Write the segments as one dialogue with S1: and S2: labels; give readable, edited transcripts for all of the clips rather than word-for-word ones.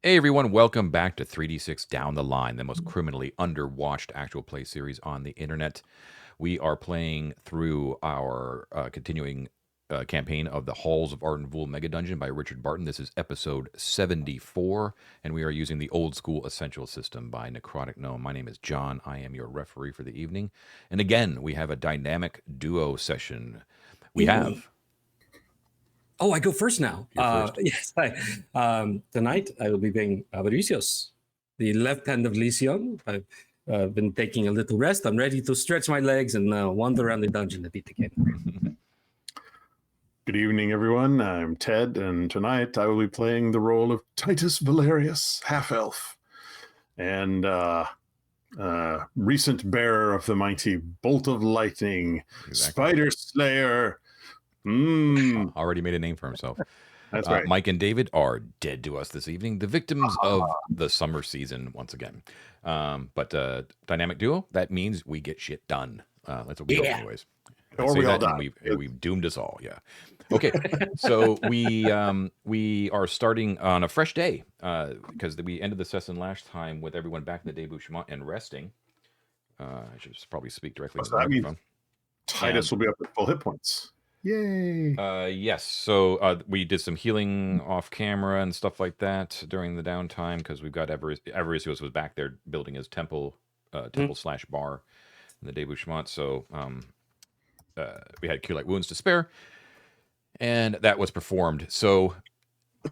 S1: Hey everyone, welcome back to 3D6 Down the Line, the most criminally underwatched actual play series on the internet. We are playing through our continuing campaign of the Halls of Arden Vul Megadungeon by Richard Barton. This is episode 74, and we are using the old school essential system by Necrotic Gnome. My name is John. I am your referee for the evening. And again, we have a dynamic duo session. We have...
S2: Oh, I go first now.
S1: You're first.
S2: Yes. Tonight I will be being Avaricios, the left hand of Lysion. I've been taking a little rest. I'm ready to stretch my legs and wander around the dungeon a bit again.
S3: Good evening, everyone. I'm Ted, and tonight I will be playing the role of Titus Valerius, half-elf, and recent bearer of the mighty Bolt of Lightning, Spider Slayer.
S1: Already made a name for himself.
S3: That's right.
S1: Mike and David are dead to us this evening, the victims of the summer season once again. But dynamic duo, that means we get shit done. That's what we hope anyways.
S3: Or we all die.
S1: We've doomed us all, yeah. Okay, so we are starting on a fresh day because we ended the session last time with everyone back in the debouchement and resting. I should probably speak directly to the microphone.
S3: Titus will be up at full hit points. Yay!
S1: Yes. So we did some healing off camera and stuff like that during the downtime because we've got Avaricios was back there building his temple slash bar in the debouchement. So we had Cure Light Wounds to spare, and that was performed. So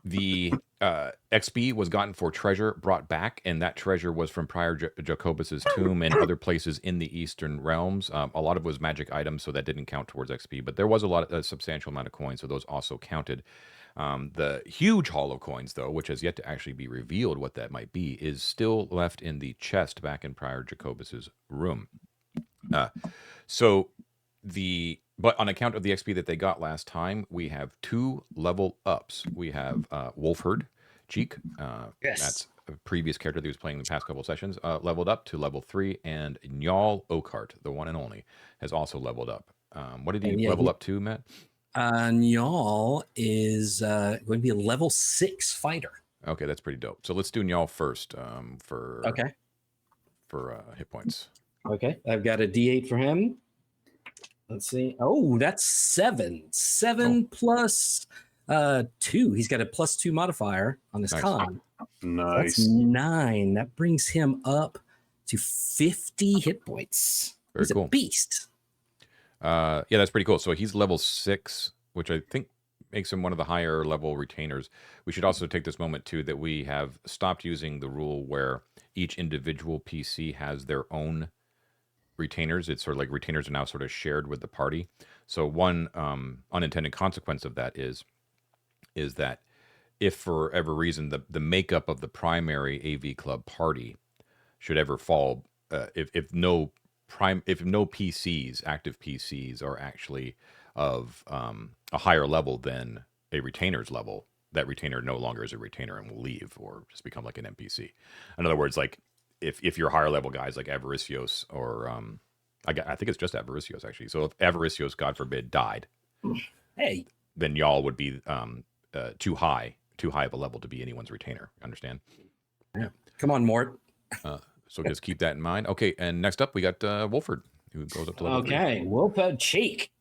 S1: the XP was gotten for treasure brought back, and that treasure was from Prior Jacobus's tomb and other places in the Eastern realms. A lot of it was magic items, so that didn't count towards XP, but there was a substantial amount of coins, so those also counted. The huge haul of coins, though, which has yet to actually be revealed what that might be, is still left in the chest back in Prior Jacobus's room. But on account of the XP that they got last time, we have 2 level ups. We have Wolfherd Cheek.
S2: Yes.
S1: That's a previous character that he was playing in the past couple of sessions, leveled up to level 3. And Njal Oakheart, the one and only, has also leveled up. What did he level up to, Matt?
S2: Njal is going to be a level 6 fighter.
S1: Okay, that's pretty dope. So let's do Njal first for hit points.
S2: Okay, I've got a D8 for him. Let's see. Oh, that's 7. 7 plus 2. He's got a +2 modifier on his con.
S3: Nice.
S2: That's 9. That brings him up to 50 hit points. He's
S1: cool.
S2: A beast.
S1: Yeah, that's pretty cool. So he's level 6, which I think makes him one of the higher level retainers. We should also take this moment too that we have stopped using the rule where each individual PC has their own retainers. It's sort of like retainers are now sort of shared with the party. So one unintended consequence of that is that if for ever reason the makeup of the primary AV club party should ever fall, if no PCs, active PCs, are actually of a higher level than a retainer's level, that retainer no longer is a retainer and will leave or just become like an NPC. In other words, like if you're higher level guys like Avaricios or I think it's just Avaricios actually. So if Avaricios, God forbid, died, then y'all would be too high of a level to be anyone's retainer. Understand?
S2: Yeah. Come on, Mort.
S1: So just keep that in mind. Okay, and next up we got Wolford, who goes up to level 3.
S2: Okay, Wolfhead Cheek.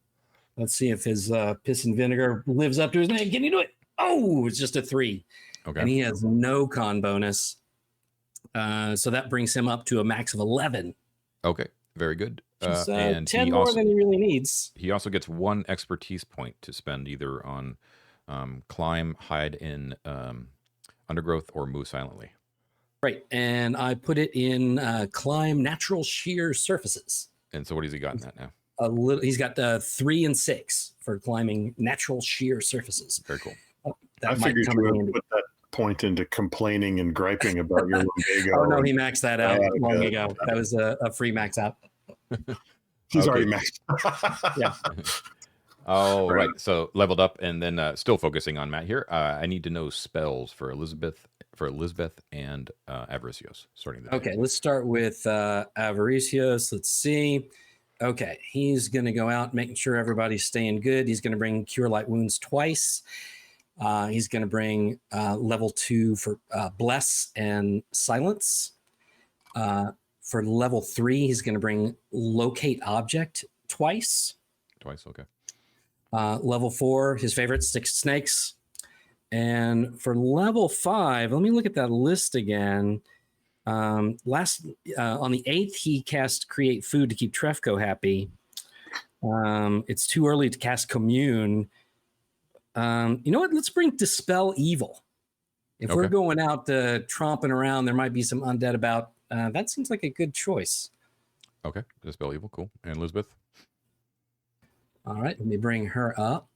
S2: Let's see if his piss and vinegar lives up to his name. Can you do it? Oh, it's just a 3.
S1: Okay.
S2: And he has no con bonus. So that brings him up to a max of 11.
S1: Okay, very good.
S2: And 10 more than he really needs.
S1: He also gets 1 expertise point to spend either on climb, hide in undergrowth, or move silently.
S2: Right, and I put it in climb natural sheer surfaces.
S1: And so what has he got in that now?
S2: He's got 3 and 6 for climbing natural sheer surfaces.
S1: Very cool.
S3: I figured you would put that point into complaining and griping about your lumbago.
S2: Oh no, he maxed that out long ago. That was a free max out.
S3: He's already maxed.
S2: Yeah.
S1: Oh, right. So leveled up, and then still focusing on Matt here. I need to know spells for Elizabeth and Avaricios. Starting the
S2: Okay, let's start with Avaricios. Let's see. Okay, he's going to go out making sure everybody's staying good. He's going to bring Cure Light Wounds twice. He's going to bring level 2 for Bless and Silence. For level 3, he's going to bring Locate Object twice.
S1: Okay.
S2: Level 4, his favorite, Six Snakes. And for level 5, let me look at that list again. On the 8th, he cast Create Food to keep Trefco happy. It's too early to cast Commune. You know what? Let's bring Dispel Evil. If we're going out tromping around, there might be some undead about. That seems like a good choice.
S1: Okay, Dispel Evil, cool. And Elizabeth?
S2: All right, let me bring her up.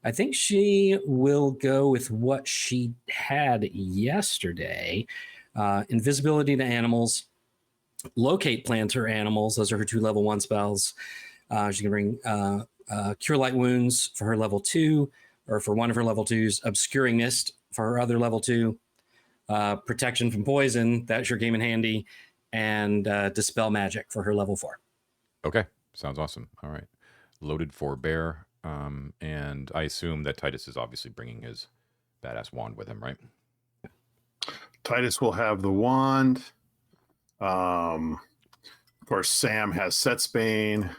S2: I think she will go with what she had yesterday. Invisibility to animals, Locate plants or animals. Those are her 2 level 1 spells. She's going to bring Cure Light Wounds for her level 2, or for one of her level 2s, Obscuring Mist for her other level 2, Protection from Poison, that sure came in handy, and Dispel Magic for her level 4.
S1: Okay, sounds awesome. All right. Loaded for Bear. And I assume that Titus is obviously bringing his badass wand with him, right?
S3: Titus will have the wand. Of course, Sam has Setsbane,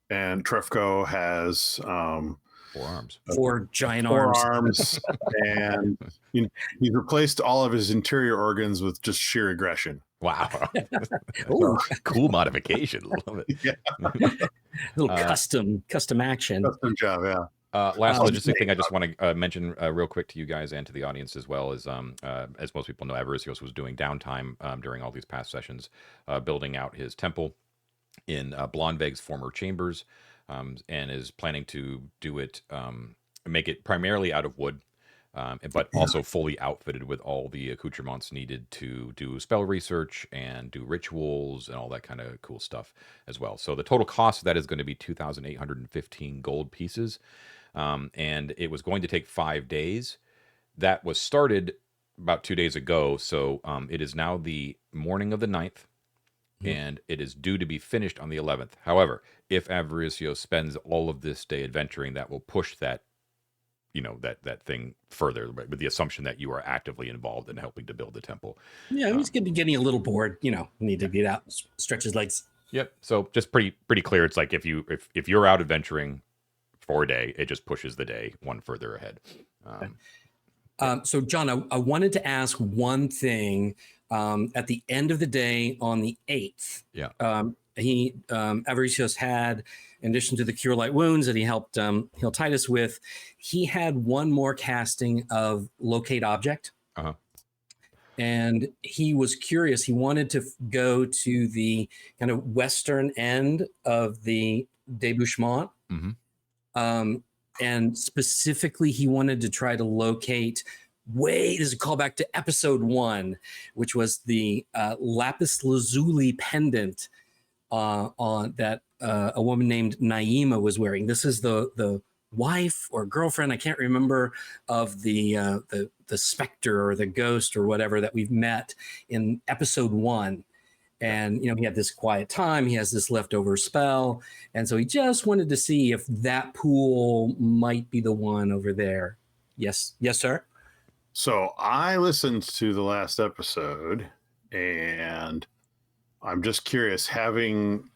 S3: and Trefco has
S1: 4 arms.
S2: 4 giant
S3: 4
S2: arms.
S3: arms. And he's replaced all of his interior organs with just sheer aggression.
S1: Wow.
S2: Ooh.
S1: Cool modification. Love it.
S3: Yeah.
S2: Little custom action.
S3: Custom job, yeah.
S1: Last logistic thing I just want to mention real quick to you guys and to the audience as well is, as most people know, Avaricios was doing downtime during all these past sessions, building out his temple in Blondveg's former chambers, and is planning to do it, make it primarily out of wood, but also fully outfitted with all the accoutrements needed to do spell research and do rituals and all that kind of cool stuff as well. So the total cost of that is going to be 2,815 gold pieces. And it was going to take 5 days. That was started about 2 days ago. So it is now the morning of the 9th, and it is due to be finished on the 11th. However, if Avaricios spends all of this day adventuring, that will push that, that thing further, with the assumption that you are actively involved in helping to build the temple.
S2: Yeah, he's going to be getting a little bored. Need to get out, stretch his legs.
S1: Yep. So just pretty clear. It's like if you're out adventuring for a day, it just pushes the day one further ahead.
S2: So John, I wanted to ask one thing. At the end of the day on the 8th, Avaricios had, in addition to the Cure Light Wounds that he helped heal Titus with, he had one more casting of Locate Object. And he was curious. He wanted to go to the kind of western end of the debouchement. And specifically, he wanted to try to locate. This is a callback to episode 1, which was the lapis lazuli pendant on that a woman named Naima was wearing. This is the wife or girlfriend, I can't remember, of the specter or the ghost or whatever that we've met in episode 1. And, he had this quiet time. He has this leftover spell. And so he just wanted to see if that pool might be the one over there. Yes, sir.
S3: So I listened to the last episode, and I'm just curious, having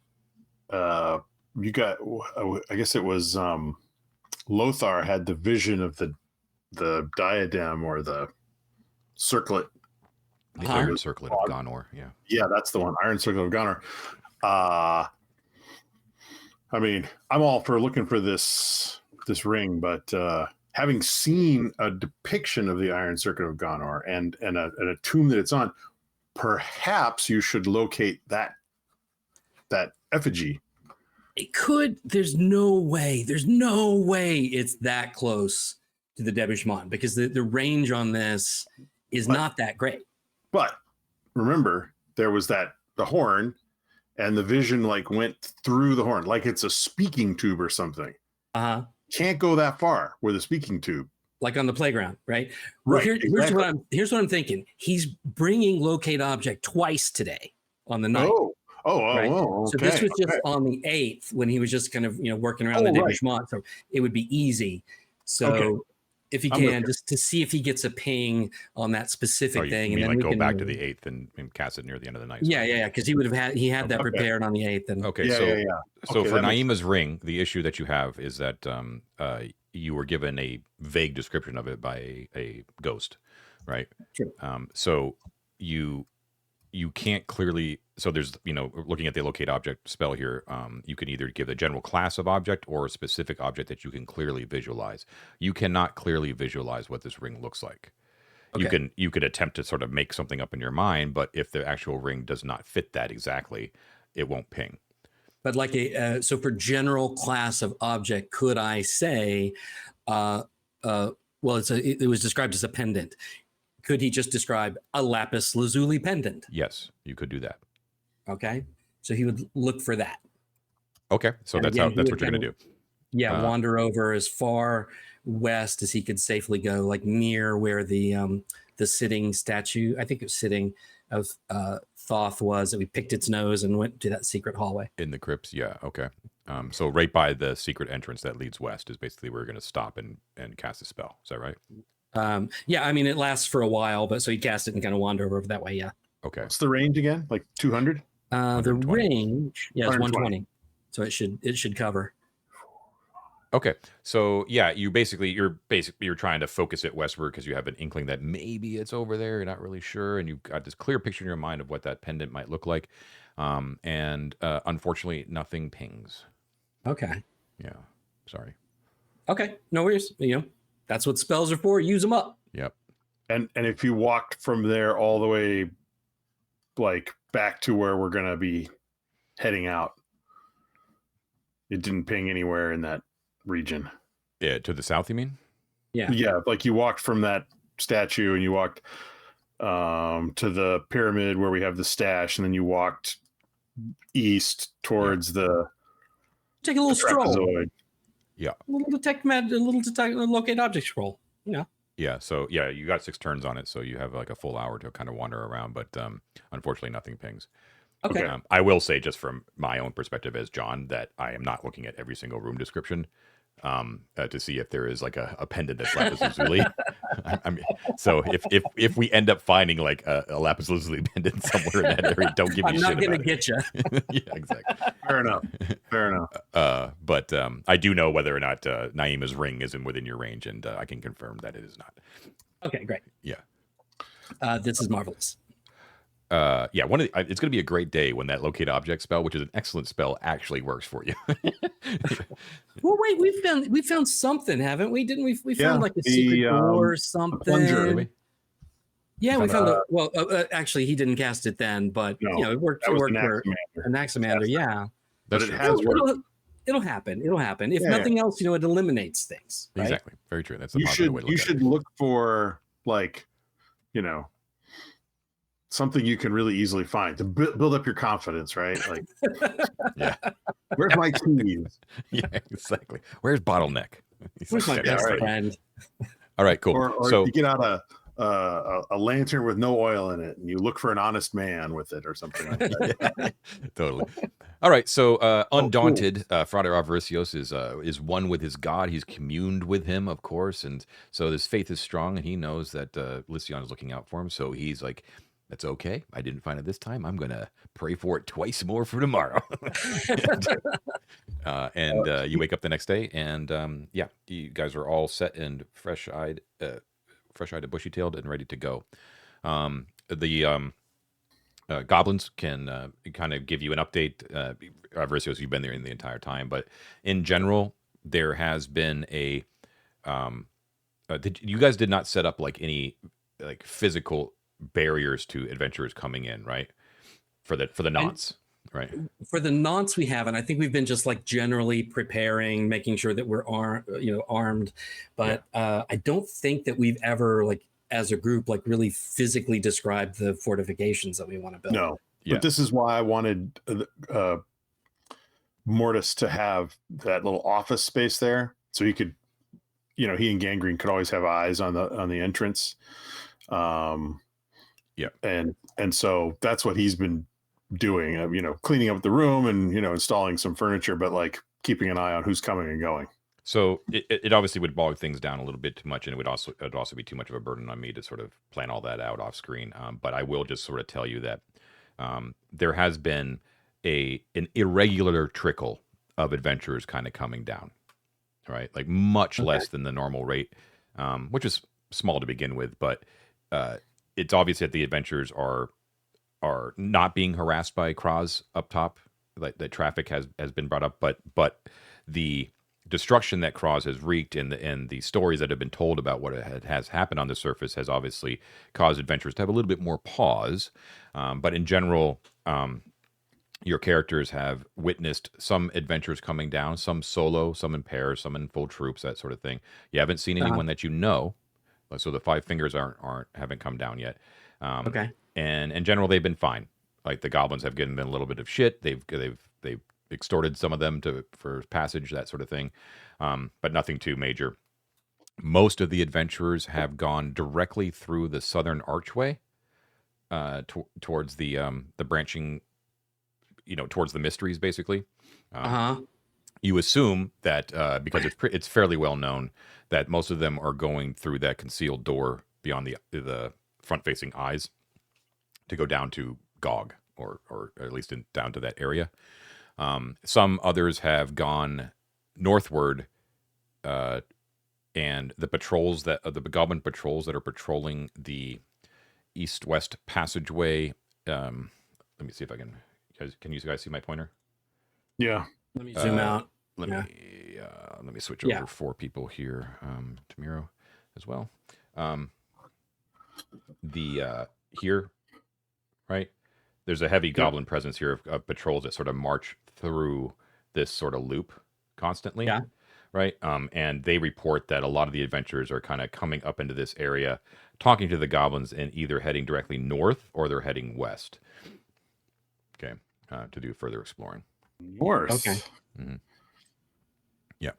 S3: I guess it was Lothar had the vision of the diadem or the circlet.
S1: The Iron Circlet of Gonor, yeah.
S3: Yeah, that's the one, Iron Circlet of Gonor. I mean, I'm all for looking for this ring, but having seen a depiction of the Iron Circuit of Gonor and a tomb that it's on, perhaps you should locate that effigy.
S2: It could. There's no way it's that close to the debouchement, because the range on this is not that great.
S3: But remember, there was the horn, and the vision went through the horn, like it's a speaking tube or something. Can't go that far with a speaking tube.
S2: Like on the playground, right?
S3: Right.
S2: Well,
S3: Exactly.
S2: here's what I'm thinking. He's bringing Locate Object twice today on the 9th.
S3: Okay.
S2: So this was just on the 8th when he was just kind of working around the debouchement, so it would be easy. So if he
S3: I'm with
S2: can,
S3: you.
S2: just to see if he gets a ping on that specific
S1: Oh, you
S2: thing,
S1: mean
S2: and then
S1: like
S2: we
S1: go
S2: can
S1: back to the 8th and cast it near the end of the night?
S2: Yeah, because he had that
S3: Okay.
S2: prepared on the 8th, and
S1: Okay,
S3: Yeah,
S1: so
S3: yeah, yeah.
S1: so
S3: Okay,
S1: for
S3: that makes
S1: Naima's ring, the issue that you have is that you were given a vague description of it by a ghost, right?
S2: True.
S1: So you can't clearly. So there's looking at the locate object spell here, you can either give a general class of object or a specific object that you can clearly visualize. You cannot clearly visualize what this ring looks like.
S2: Okay.
S1: You could attempt to sort of make something up in your mind, but if the actual ring does not fit that exactly, it won't ping.
S2: But like so for general class of object, could I say, well, it was described as a pendant. Could he just describe a lapis lazuli pendant?
S1: Yes, you could do that.
S2: Okay, so he would look for that.
S1: Okay, so
S2: And
S1: that's
S2: again,
S1: that's what you're gonna do.
S2: Yeah, wander over as far west as he could safely go, like near where the sitting statue, I think it was sitting, of Thoth was, that we picked its nose and went to that secret hallway.
S1: In the crypts, yeah, okay. So right by the secret entrance that leads west is basically where we're gonna stop and cast a spell. Is that right?
S2: Yeah, I mean it lasts for a while, but so he cast it and kind of wander over that way. Yeah.
S1: Okay.
S3: What's the range again? Like 200?
S2: The
S1: 120.
S2: range, yeah, is
S3: 120.
S2: 120. So it should cover.
S1: Okay, so yeah, you're trying to focus it westward because you have an inkling that maybe it's over there. You're not really sure, and you've got this clear picture in your mind of what that pendant might look like. And unfortunately, nothing pings.
S2: Okay.
S1: Yeah, sorry.
S2: Okay, no worries. That's what spells are for. Use them up.
S1: Yep.
S3: And if you walked from there all the way, like back to where we're gonna be heading out, it didn't ping anywhere in that region.
S1: Yeah, to the south, you mean?
S3: Yeah, like you walked from that statue and you walked to the pyramid where we have the stash, and then you walked east towards the
S2: Take a little stroll.
S3: trapezoid.
S1: Yeah.
S2: A little detect locate object scroll.
S1: Yeah. So yeah, you got 6 turns on it, so you have like a full hour to kind of wander around. But unfortunately, nothing pings.
S2: Okay.
S1: I will say, just from my own perspective as John, that I am not looking at every single room description to see if there is like a pendant that's lapis lazuli. I mean, so if we end up finding like a lapis lazuli pendant somewhere in that area, don't give me
S2: I'm
S1: shit
S2: not gonna
S1: about
S2: get you.
S1: it. Yeah, exactly.
S3: Fair enough.
S1: But I do know whether or not Naima's ring is within your range, and I can confirm that it is not.
S2: Okay, great.
S1: Yeah.
S2: This is marvelous.
S1: Yeah, it's going to be a great day when that locate object spell, which is an excellent spell, actually works for you.
S2: Well, wait, we found something, haven't we? Didn't we? We found like a
S3: the,
S2: secret door or something.
S3: plunger.
S1: Did we?
S2: Yeah, we
S3: Found
S2: found well, actually, he didn't cast it then, but
S3: No,
S2: it worked.
S3: That
S2: It
S3: was
S2: worked for
S3: an
S2: Anaximander. Yeah,
S3: But
S1: That's
S3: it
S1: true.
S3: has worked.
S2: it'll happen. It'll happen. If
S3: Yeah,
S2: nothing else, it eliminates things. Right?
S1: Exactly. Very true. That's the
S3: You
S1: positive way to look
S3: you
S1: at it.
S3: should look for like, something you can really easily find to build up your confidence, right? Like,
S1: Yeah.
S3: where's my keys?
S1: Yeah, exactly. Where's bottleneck?
S2: Where's my
S1: Yeah,
S2: best
S3: right.
S2: friend?
S1: All right, cool.
S3: Or
S1: So
S3: you get out a lantern with no oil in it, and you look for an honest man with it, or something like that.
S1: yeah, totally. All right, so undaunted,
S3: cool.
S1: Frater Avaricios is one with his god. He's communed with him, of course, and so his faith is strong, and he knows that Lysion is looking out for him. So he's like, "That's okay. I didn't find it this time. I'm gonna pray for it twice more for tomorrow." and you wake up the next day, and yeah, you guys are all set and fresh-eyed and bushy-tailed and ready to go. The goblins can kind of give you an update. Avaricios, you've been there in the entire time, but in general, there has been a. You guys did not set up like any like physical barriers to adventurers coming in, right? For the nonce, right?
S2: For the nonce, we haven't. I think we've been just like generally preparing, making sure that we're armed. But I don't think that we've ever like as a group like really physically described the fortifications that we want to build.
S3: No,
S1: Yeah.
S3: but this is why I wanted Mortis to have that little office space there, so he could, he and Gangrene could always have eyes on the entrance.
S1: Yeah,
S3: and so that's what he's been doing. Cleaning up the room and installing some furniture, but like keeping an eye on who's coming and going.
S1: So it obviously would bog things down a little bit too much, and it'd also be too much of a burden on me to sort of plan all that out off screen. But I will just sort of tell you that there has been an irregular trickle of adventurers kind of coming down, right? Like much less than the normal rate, which is small to begin with, but it's obvious that the adventurers are not being harassed by Kraz up top. Like the traffic has been brought up, but the destruction that Kraz has wreaked and the stories that have been told about what has happened on the surface has obviously caused adventurers to have a little bit more pause. But in general, your characters have witnessed some adventures coming down, some solo, some in pairs, some in full troops, that sort of thing. You haven't seen anyone that you know, so the five fingers haven't come down yet.
S2: Okay.
S1: And in general, they've been fine. Like the goblins have given them a little bit of shit. They've extorted some of them for passage, that sort of thing, but nothing too major. Most of the adventurers have gone directly through the southern archway towards the branching, towards the mysteries, basically. You assume that because it's fairly well known that most of them are going through that concealed door beyond the front-facing eyes to go down to Gog, or at least down to that area. Some others have gone northward, and the goblin patrols that are patrolling the east-west passageway. Let me see if I can. Can you guys see my pointer?
S3: Yeah.
S2: Let me zoom out.
S1: Let me switch over 4 people here to Miro as well. Here, right? There's a heavy goblin presence here of patrols that sort of march through this sort of loop constantly.
S2: Yeah.
S1: Right. And they report that a lot of the adventurers are kind of coming up into this area, talking to the goblins, and either heading directly north or they're heading west. Okay. To do further exploring.
S3: North.
S2: Okay.
S1: Mm-hmm. Yeah.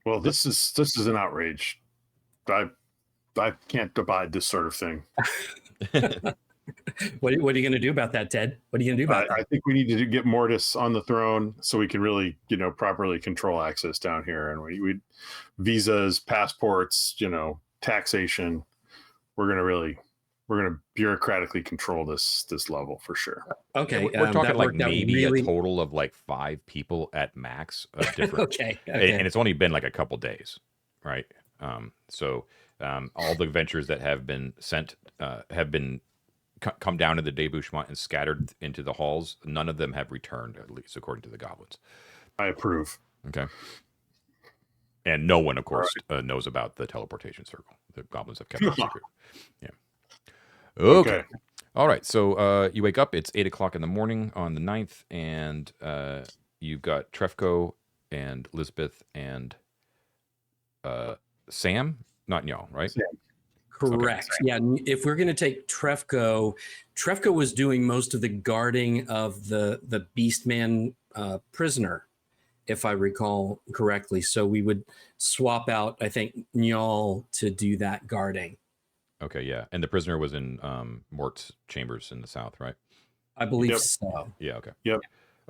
S3: Well, this is an outrage. I can't abide this sort of thing.
S2: What are you going to do about that, Ted? What are you going to do about that?
S3: I think we need to get Mortis on the throne so we can really, properly control access down here. And we visas, passports, taxation. We're going to bureaucratically control this level for sure.
S2: Okay.
S1: We're talking like maybe
S2: really...
S1: a total of like 5 people at max of different.
S2: Okay.
S1: And it's only been like a couple days, right? So all the adventurers that have been sent have been come down to the debouchement and scattered into the halls. None of them have returned, at least according to the goblins.
S3: I approve.
S1: Okay. And no one, of course, knows about the teleportation circle. The goblins have kept it secret. Yeah. Okay. All right. So you wake up. It's 8 o'clock in the morning on the 9th, and you've got Trefko and Lisbeth and Sam, not Njal, right?
S3: Sam.
S2: Correct. Okay. Yeah. If we're going to take Trefko was doing most of the guarding of the Beastman prisoner, if I recall correctly. So we would swap out, I think, Njal to do that guarding.
S1: Okay. Yeah. And the prisoner was in Mort's chambers in the south, right?
S2: I believe so.
S1: Yeah. Okay.
S3: Yep.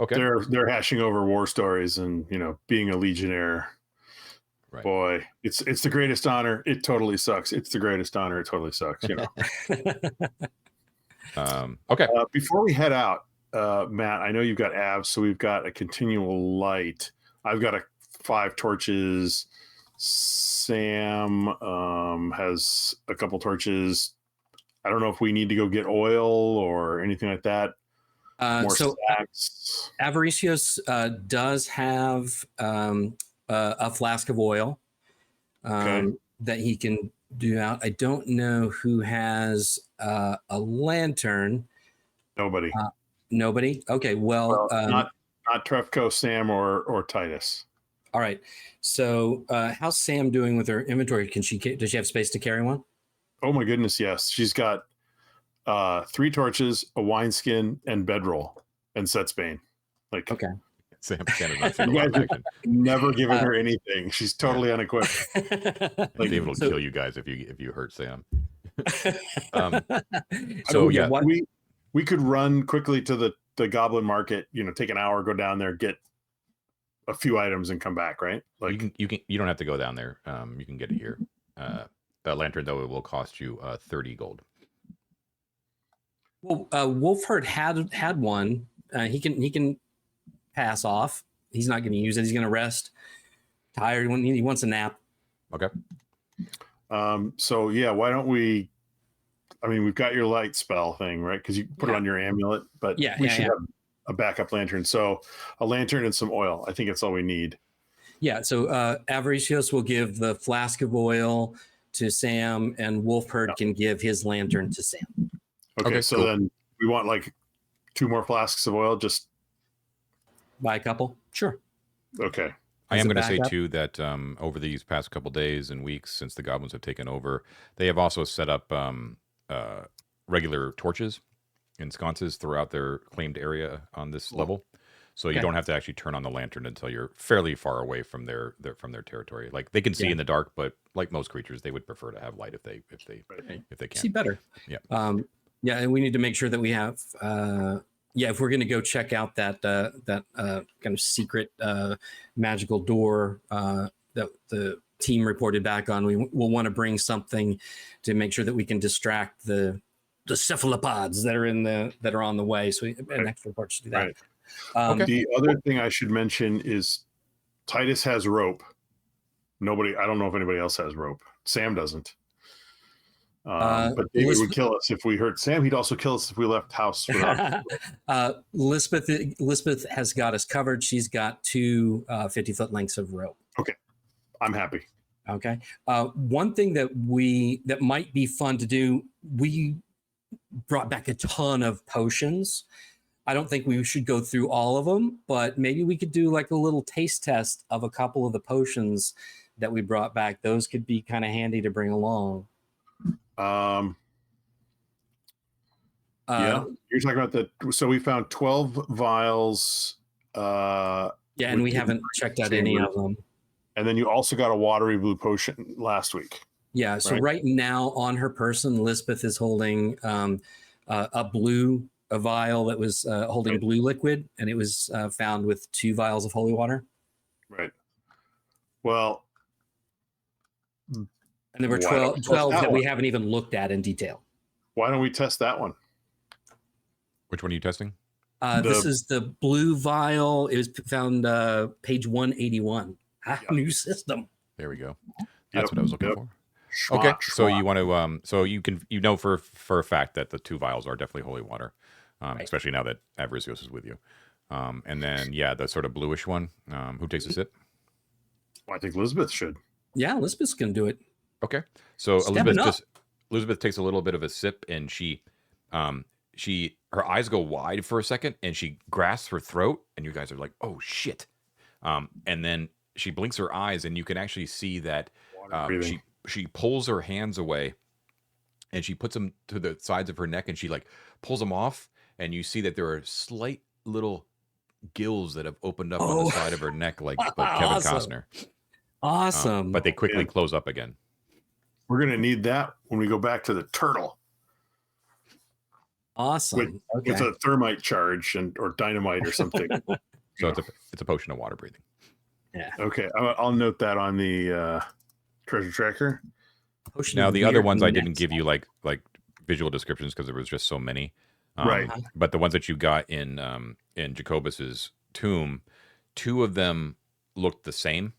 S1: Okay.
S3: They're hashing over war stories and being a legionnaire. Right. Boy, it's the greatest honor. It totally sucks. It's the greatest honor. It totally sucks.
S1: Okay.
S3: Before we head out, Matt, I know you've got abs, so we've got a continual light. I've got 5 torches. Sam has a couple torches. I don't know if we need to go get oil or anything like that.
S2: So Avaricios does have a flask of oil that he can do out. I don't know who has a lantern.
S3: Nobody.
S2: Nobody. Okay. Well,
S3: not Trefko, Sam, or Titus.
S2: All right. So, how's Sam doing with her inventory? Does she have space to carry one?
S3: Oh my goodness, yes. She's got 3 torches, a wineskin, and bedroll, and Setsbane. Like,
S2: okay.
S1: Sam is not
S3: never given her anything. She's totally unequipped.
S1: Like, David will kill you guys if you hurt Sam.
S3: We could run quickly to the goblin market. Take an hour, go down there, get a few items and come back, right? Like
S1: You don't have to go down there. You can get it here. A lantern though it will cost you 30 gold.
S2: Well, Wolfhard had one. He can pass off. He's not going to use it. He's going to rest. Tired. He wants a nap.
S1: Okay.
S3: So yeah, why don't we? I mean, we've got your light spell thing, right? Because you put it on your amulet, but we should have a backup lantern. So a lantern and some oil. I think that's all we need.
S2: Yeah. So Avaricios will give the flask of oil to Sam, and Wolfhard can give his lantern to Sam.
S3: Okay, so cool. Then we want like 2 more flasks of oil. Just
S2: buy a couple. Sure.
S3: Okay.
S1: I am going to say too that over these past couple days and weeks since the goblins have taken over, they have also set up regular torches and sconces throughout their claimed area on this level, so you don't have to actually turn on the lantern until you're fairly far away from their territory. Like they can see in the dark, but like most creatures, they would prefer to have light if they can
S2: see better.
S1: Yeah.
S2: Yeah, and we need to make sure that we have. If we're going to go check out that kind of secret magical door that the team reported back on, we'll want to bring something to make sure that we can distract the cephalopods that are on the way. So an extra part to do that.
S3: Right. The other thing I should mention is Titus has rope. I don't know if anybody else has rope. Sam doesn't. But David would kill us if we hurt Sam. He'd also kill us if we left house.
S2: Lisbeth has got us covered. She's got 2 50-foot lengths of rope.
S3: Okay, I'm happy.
S2: Okay. One thing that might be fun to do, we brought back a ton of potions. I don't think we should go through all of them, but maybe we could do like a little taste test of a couple of the potions that we brought back. Those could be kind of handy to bring along.
S3: Yeah, you're talking about so we found 12 vials.
S2: And we haven't checked out any of them.
S3: And then you also got a watery blue potion last week.
S2: Yeah. So right now on her person, Lisbeth is holding a vial that was holding blue liquid, and it was found with 2 vials of holy water.
S3: Right. Well.
S2: And there were 12 that we haven't even looked at in detail.
S3: Why don't we test that one?
S1: Which one are you testing?
S2: This is the blue vial. It was found page 181. New system.
S1: There we go. That's what I was looking for. Okay, so you want to so you can for a fact that the 2 vials are definitely holy water, especially now that Avaricios is with you. And then the sort of bluish one. Who takes a sip?
S3: Well, I think Elizabeth should.
S2: Yeah, Elizabeth's gonna do it.
S1: Okay, so Elizabeth takes a little bit of a sip, and her eyes go wide for a second, and she grasps her throat, and you guys are like, "Oh shit!" And then she blinks her eyes, and you can actually see that she pulls her hands away, and she puts them to the sides of her neck, and she like pulls them off, and you see that there are slight little gills that have opened up on the side of her neck, like Kevin Costner.
S2: Awesome.
S1: But they quickly close up again.
S3: We're going to need that when we go back to the turtle.
S2: Awesome.
S3: With a thermite charge or dynamite or something.
S1: So it's a potion of water breathing.
S2: Yeah.
S3: Okay. I'll note that on the treasure tracker.
S1: Now the other ones I didn't give you like visual descriptions because there was just so many.
S3: Right.
S1: But the ones that you got in Jacobus's tomb, 2 of them looked the same.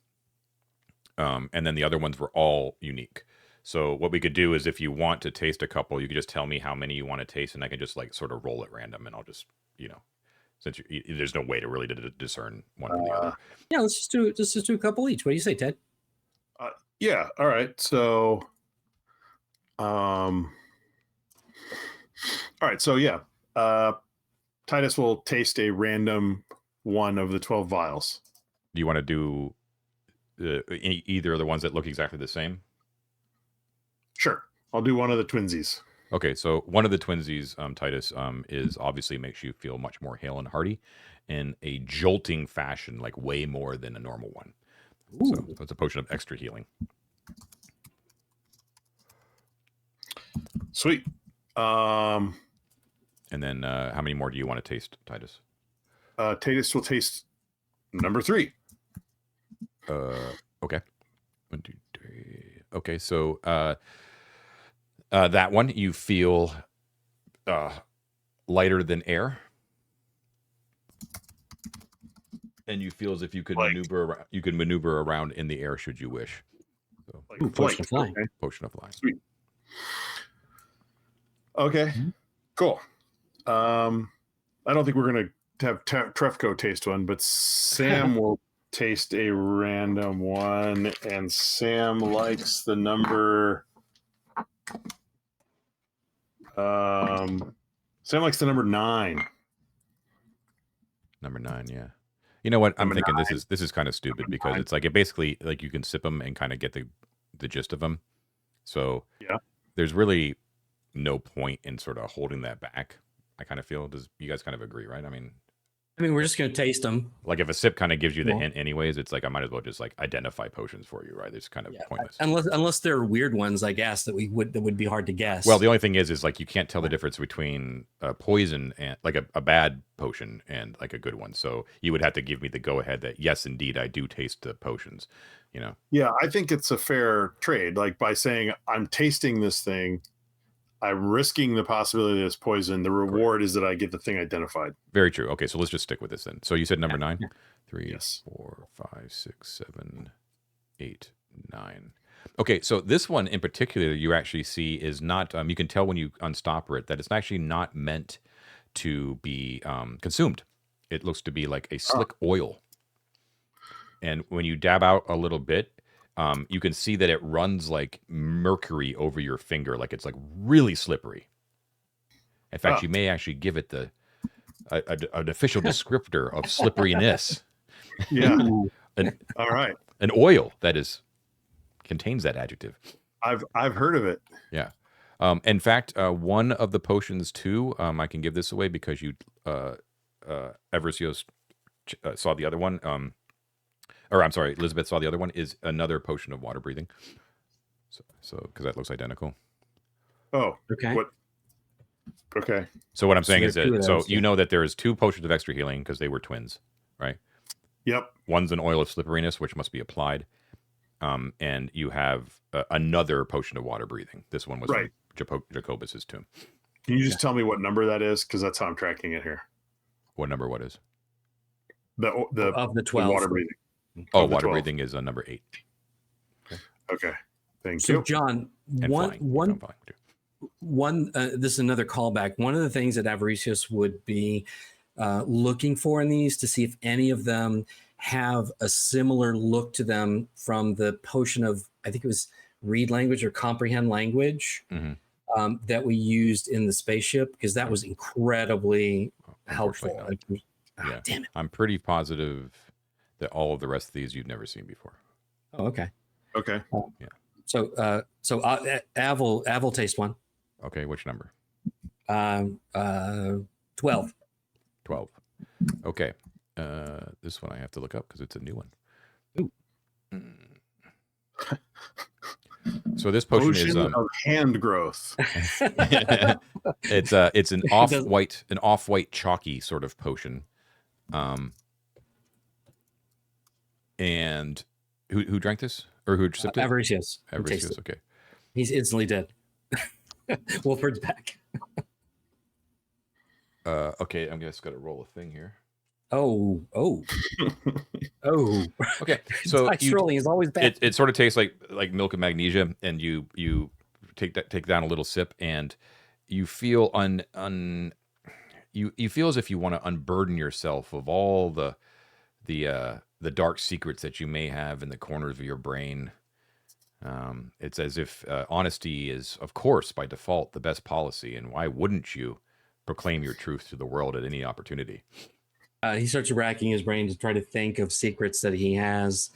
S1: And then the other ones were all unique. So what we could do is if you want to taste a couple, you could just tell me how many you want to taste, and I can just like sort of roll at random, and I'll just, since there's no way to really discern one from the other.
S2: Yeah, let's just do a couple each. What do you say, Ted?
S3: Yeah. All right. So, all right. So yeah, Titus will taste a random one of the 12 vials.
S1: Do you want to do either of the ones that look exactly the same?
S3: Sure. I'll do one of the twinsies.
S1: Okay, so one of the twinsies, Titus, is obviously makes you feel much more hale and hearty in a jolting fashion, like way more than a normal one.
S2: Ooh.
S1: So it's a potion of extra healing.
S3: Sweet.
S1: And then how many more do you want to taste, Titus?
S3: Titus will taste number 3.
S1: Okay. 1, 2, 3. Okay, so that one you feel lighter than air, and you feel as if you could
S3: Like-
S1: maneuver around in the air should you wish. So,
S3: Like
S2: Ooh,
S3: flight.
S2: potion of flying.
S3: Okay.
S1: potion of flying.
S3: Sweet. Okay.
S2: Mhm.
S3: Cool. I don't think we're gonna have Trefco taste one, but Sam will taste a random one, and Sam likes the number. Sam likes the number 9.
S1: Number 9, yeah. You know what? I'm
S3: Number
S1: thinking this is kind of stupid
S3: Number
S1: because
S3: 9.
S1: it's like it basically like you can sip them and kind of get the gist of them. So
S3: Yeah.
S1: there's really no point in sort of holding that back. I kind of feel. Does you guys kind of agree, right? I mean,
S2: we're just gonna taste them.
S1: like if a sip kind of gives you the
S2: Well-
S1: hint anyways, it's like I might as well just like identify potions for you, right? It's kind of pointless.
S2: Unless they're weird ones, I guess that would be hard to guess.
S1: Well, the only thing is like you can't tell the difference between a poison and like a bad potion and like a good one. So you would have to give me the go ahead that yes, indeed, I do taste the potions. You know.
S3: Yeah, I think it's a fair trade. Like by saying I'm tasting this thing, I'm risking the possibility that it's poison. The reward is that I get the thing identified.
S1: Very true. Okay, so let's just stick with this then. So you said number 9,
S2: Yeah.
S1: 3,
S3: Yes.
S1: 4, 5, 6, 7, 8, 9. Okay, so this one in particular, you actually see is not. You can tell when you unstopper it that it's actually not meant to be consumed. It looks to be like a slick oil, and when you dab out a little bit, you can see that it runs like mercury over your finger, like it's like really slippery. In fact, you may actually give it an official descriptor of slipperiness.
S3: Yeah.
S2: Ooh.
S3: All right.
S1: An oil that contains that adjective.
S3: I've heard of it.
S1: Yeah. In fact, one of the potions too, I can give this away because you, Avaricios saw the other one. Or I'm sorry, Elizabeth saw the other one. Is another potion of water breathing. So because that looks identical.
S3: Oh,
S2: Okay.
S3: what? Okay.
S1: So what I'm saying
S2: there
S1: is
S2: are two
S1: that
S2: of
S1: so
S2: those,
S1: you know that there is 2 potions of extra healing because they were twins, right?
S3: Yep.
S1: One's an oil of slipperiness, which must be applied, and you have another potion of water breathing. This one was
S3: Right.
S1: from Jacobus's tomb.
S3: Can you just tell me what number that is? Because that's how I'm tracking it here.
S1: What number? What is?
S3: The
S2: Of the
S3: the
S2: 12.
S3: water breathing.
S1: Oh,
S3: Of the
S1: water
S3: 12.
S1: breathing is number 8.
S3: Okay. Thank
S2: So
S3: you.
S2: John,
S1: And flying. I'm flying too.
S2: this is another callback. One of the things that Avaricios would be looking for in these to see if any of them have a similar look to them from the potion of, I think it was read language or comprehend language
S1: Mhm.
S2: that we used in the spaceship, because that was incredibly helpful.
S1: Unfortunately Yeah.
S2: Damn it.
S1: I'm pretty positive that all of the rest of these you've never seen before.
S2: Oh, okay.
S3: Okay.
S2: So Av will taste one.
S1: Okay, which number?
S2: 12.
S1: 12. Okay. This one I have to look up because it's a new one.
S2: Ooh.
S1: So this potion is
S3: Potion of hand growth.
S1: it's an off-white chalky sort of potion. And who drank this or who sipped it?
S2: Avaricios.
S1: Avaricios, okay.
S2: He's instantly dead. Wolford's back.
S1: Okay, I'm just gonna roll a thing here.
S2: Oh.
S1: Okay, so
S2: Dice rolling is always bad.
S1: it sort of tastes like milk and magnesia, and you take down a little sip, and you feel you feel as if you want to unburden yourself of all the dark secrets that you may have in the corners of your brain. It's as if honesty is, of course, by default, the best policy, and why wouldn't you proclaim your truth to the world at any opportunity?
S2: He starts racking his brain to try to think of secrets that he has,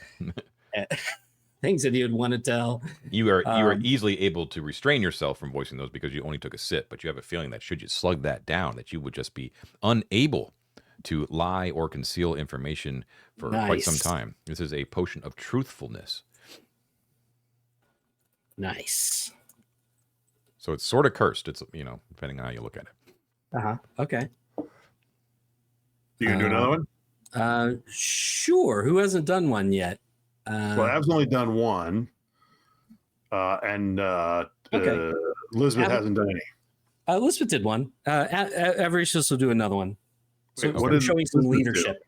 S2: things that he would want to tell.
S1: You are easily able to restrain yourself from voicing those because you only took a sip, but you have a feeling that should you slug that down, that you would just be unable to lie or conceal information for quite some time. This is a potion of truthfulness.
S2: Nice.
S1: So it's sort of cursed. It's, depending on how you look at it.
S2: Okay.
S3: You gonna do another one?
S2: Sure. Who hasn't done one yet?
S3: Well, Av's only done one, and
S2: Okay.
S3: Elizabeth
S2: Av-
S3: hasn't done any.
S2: Elizabeth did one. Avaricious will do another one. So
S3: Wait, what did
S2: showing some
S3: Elizabeth do?
S2: leadership.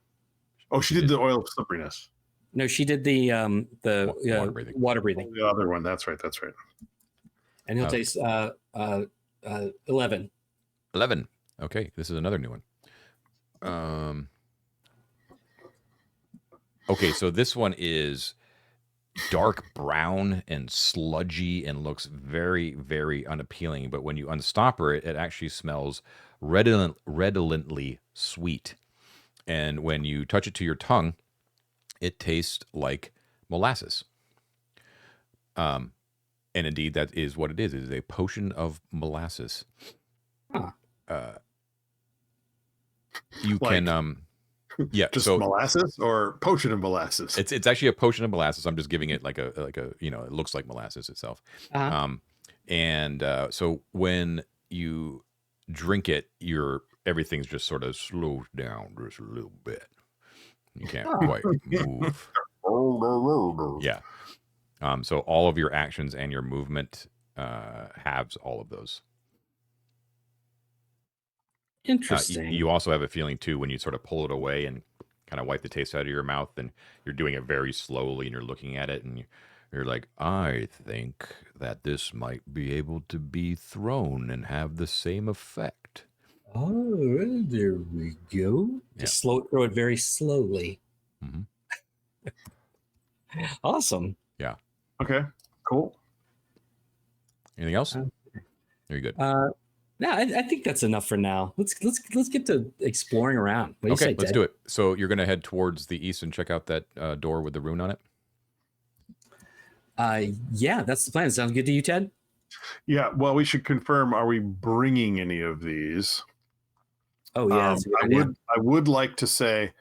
S3: Oh, she did the oil of slipperiness.
S2: No, she did the
S1: Water breathing.
S2: water breathing,
S3: The other one. That's right. That's right.
S2: and he'll taste 11.
S1: 11. Okay, this is another new one. Okay, so this one is dark brown and sludgy and looks very, very unappealing. But when you unstopper it, it actually smells redolently sweet. And when you touch it to your tongue, it tastes like molasses. And indeed, that is what it is. It is a potion of molasses.
S2: Huh.
S1: You
S3: Like-
S1: can, yeah.
S3: Just
S1: so
S3: molasses or potion of molasses?
S1: it's actually a potion of molasses. I'm just giving it like a it looks like molasses itself.
S2: Uh-huh.
S1: So when you drink it, everything's just sort of slows down just a little bit. You can't quite move. Yeah. So all of your actions and your movement halves all of those.
S2: Interesting.
S1: You also have a feeling too when you sort of pull it away and kind of wipe the taste out of your mouth, and you're doing it very slowly, and you're looking at it, and you're like, I think that this might be able to be thrown and have the same effect.
S2: Oh, there we go.
S1: Yeah.
S2: Just throw it very slowly.
S1: Mhm.
S2: Awesome.
S3: Okay, cool.
S1: Anything else? Very good.
S2: No, I think that's enough for now. Let's get to exploring around. What do you
S1: Okay,
S2: say,
S1: let's
S2: Ted?
S1: do it. So you're going to head towards the east and check out that door with the rune on it?
S2: Yeah, that's the plan. Sounds good to you, Ted?
S3: Yeah. Well, we should confirm. Are we bringing any of these?
S2: Oh yeah, that's a good idea.
S3: I would like to say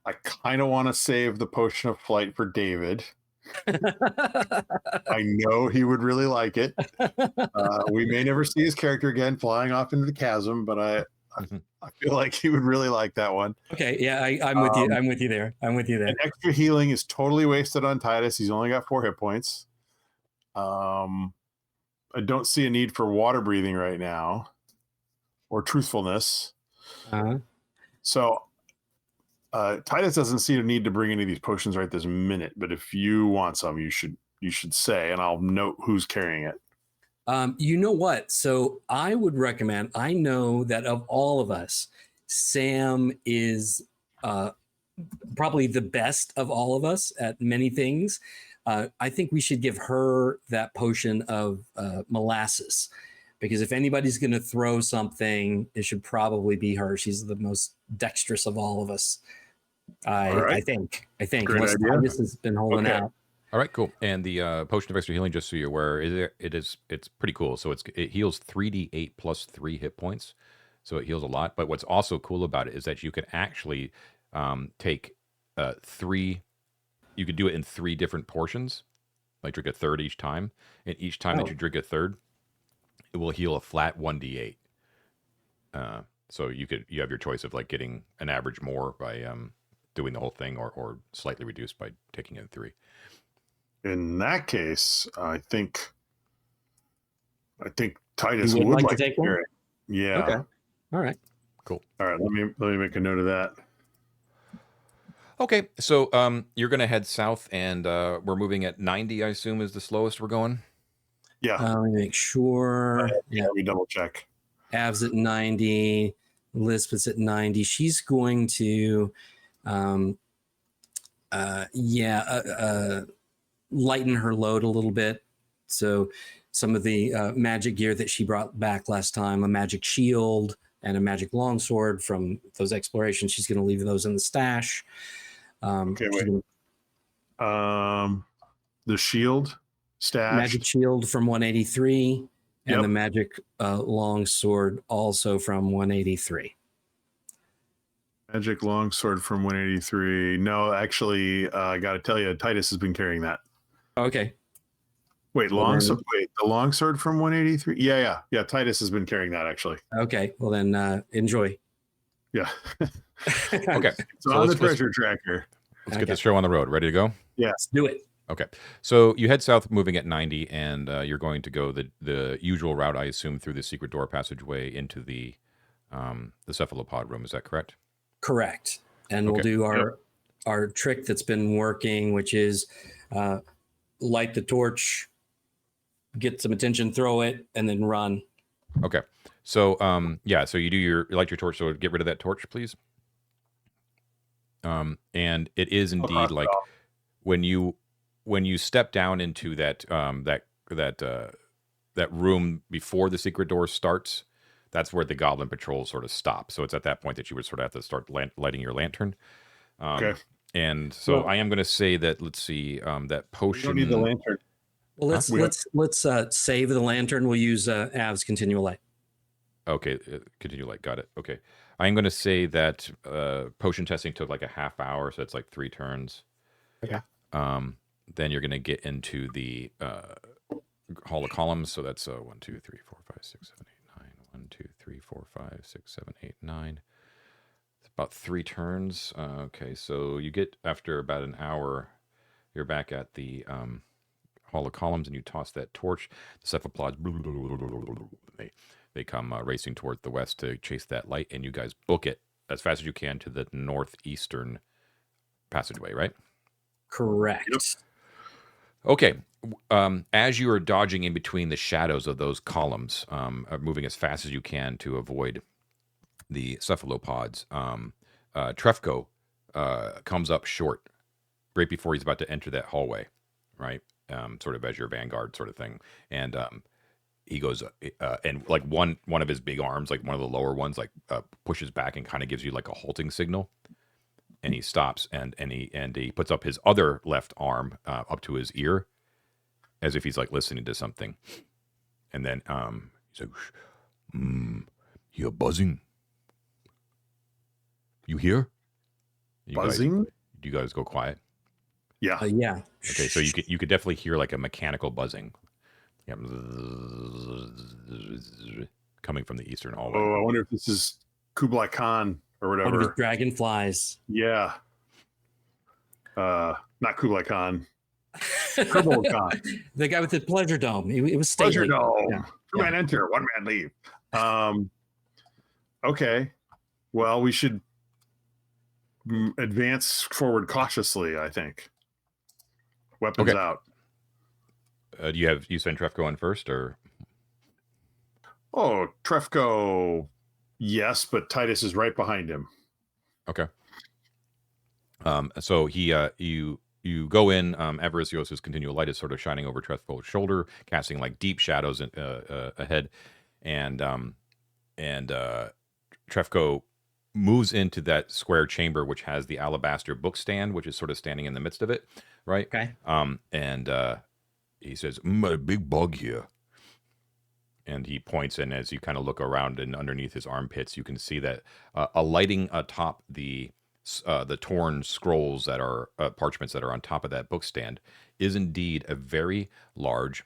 S3: I kind of want to save the potion of flight for David. I know he would really like it. We may never see his character again flying off into the chasm, but I feel like he would really like that one.
S2: Okay, yeah, I'm with you. I'm with you there.
S3: An extra healing is totally wasted on Titus. He's only got 4 hit points. I don't see a need for water breathing right now or truthfulness.
S2: Uh-huh.
S3: So Titus doesn't see a need to bring any of these potions right this minute, but if you want some, you should say, and I'll note who's carrying it.
S2: You know what? So I would recommend, I know that of all of us, Sam is probably the best of all of us at many things. I think we should give her that potion of molasses, because if anybody's going to throw something, it should probably be her. She's the most dexterous of all of us. I think.
S3: Great
S2: Unless
S3: idea.
S2: Titus has been holding
S3: Okay.
S2: out.
S1: All right, cool. And the potion of extra healing, just so you're aware, it's pretty cool. So it heals 3d8 plus 3 hit points, so it heals a lot. But what's also cool about it is that you can actually take 3. You could do it in 3 different portions, like drink a third each time. And each time that you drink a third, it will heal a flat 1d8. So you have your choice of like getting an average more by doing the whole thing, or slightly reduced by taking it in 3.
S3: In that case, I think Titus
S2: You would
S3: would
S2: like
S3: like
S2: to take
S3: hear
S2: one?
S3: it. Yeah.
S2: Okay. All right.
S1: Cool.
S3: All right. Let me make a note of that.
S1: Okay, so you're going to head south, and we're moving at 90, I assume, is the slowest we're going?
S3: Yeah.
S2: Let me make sure.
S3: Yeah. Let me double check.
S2: Av's at 90. Elizabeth's at 90. She's going to, lighten her load a little bit. So some of the magic gear that she brought back last time, a magic shield and a magic longsword from those explorations, she's going to leave those in the stash.
S3: Okay, wait. The shield stash.
S2: Magic shield from 183 and
S3: Yep.
S2: the magic longsword also from 183.
S3: Magic longsword from 183. No, actually, I got to tell you, Titus has been carrying that.
S2: Okay.
S3: Wait,
S2: Well, then-
S3: the longsword from 183? Yeah. Titus has been carrying that, actually.
S2: Okay. Well, then enjoy.
S3: Yeah.
S1: Okay,
S3: It's on the treasure tracker.
S1: Let's get this show on the road. Ready to go?
S3: Yeah.
S2: Let's do it.
S1: Okay. So you head south, moving at 90, and you're going to go the usual route, I assume, through the secret door passageway into the cephalopod room. Is that correct?
S2: Correct. And
S1: Okay.
S2: we'll do our trick that's been working, which is light the torch, get some attention, throw it, and then run.
S1: Okay. So so you light your torch. So get rid of that torch, please. And it is indeed like when you step down into that that room before the secret door starts, that's where the goblin patrol sort of stops. So it's at that point that you would sort of have to start lighting your lantern.
S3: Okay.
S1: And so I am going to say that, let's see, that potion.
S3: You don't need the lantern.
S2: Well, let's save the lantern. We'll use Av's continual light.
S1: Okay, continue light. Got it. Okay. I'm going to say that potion testing took like a half hour, so it's like 3 turns.
S3: Okay.
S1: Then you're going to get into the Hall of Columns. So that's 1, 2, 3, 4, 5, 6, 7, 8, 9. 1, 2, 3, 4, 5, 6, 7, 8, 9. It's about 3 turns. Okay, so you get, after about an hour, you're back at the Hall of Columns, and you toss that torch. The cephalopods, they come racing towards the west to chase that light, and you guys book it as fast as you can to the northeastern passageway, right?
S2: Correct.
S3: Yep.
S1: Okay. As you are dodging in between the shadows of those columns, moving as fast as you can to avoid the cephalopods, Trefko comes up short right before he's about to enter that hallway, right? Sort of as your vanguard sort of thing. And he goes, and like one of his big arms, like one of the lower ones, like pushes back and kind of gives you like a halting signal. And he stops, and he puts up his other left arm up to his ear, as if he's like listening to something. And then he's like, "You're buzzing. You hear?
S3: Buzzing?
S1: Do you guys go quiet?"
S3: Yeah.
S2: Yeah.
S1: Okay, so you could definitely hear like a mechanical buzzing, coming from the eastern hallway.
S3: Oh, I wonder if this is Kublai Khan or
S2: One of his
S3: whatever.
S2: dragonflies.
S3: Yeah. Not Kublai Khan. Kublai Khan.
S2: The guy with the pleasure dome. It was
S3: Pleasure
S2: stately.
S3: dome.
S2: Yeah.
S3: 2 man enter, 1 man leave. Okay. Well, we should advance forward cautiously, I think. Weapons
S1: Okay.
S3: out.
S1: Do you send Trefko in first, or?
S3: Oh, Trefko, yes, but Titus is right behind him.
S1: Okay. So he you go in. Avaricios' continual light is sort of shining over Trefko's shoulder, casting like deep shadows ahead, and Trefko moves into that square chamber, which has the alabaster book stand, which is sort of standing in the midst of it, right?
S2: Okay.
S1: And he says, "A big bug here." And he points, and as you kind of look around and underneath his armpits, you can see that alighting atop the torn scrolls that are parchments that are on top of that book stand is indeed a very large,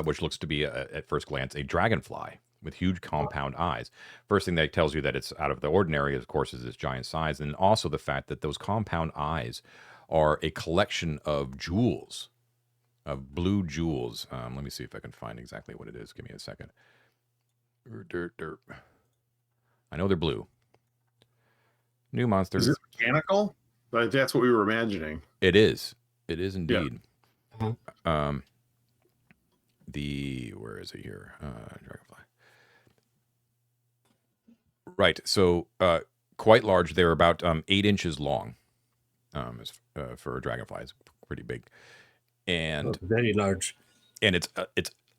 S1: which looks to be at first glance a dragonfly with huge compound eyes. First thing that tells you that it's out of the ordinary, of course, is its giant size, and also the fact that those compound eyes are a collection of jewels. Of blue jewels. Let me see if I can find exactly what it is. Give me a second. I know they're blue. New monsters.
S3: Is it mechanical? That's what we were imagining.
S1: It is. It is indeed.
S2: Yeah.
S1: Where is it here? Dragonfly. Right. So quite large. They're about 8 inches long. For a dragonfly, it's pretty big. And
S2: very large,
S1: and it's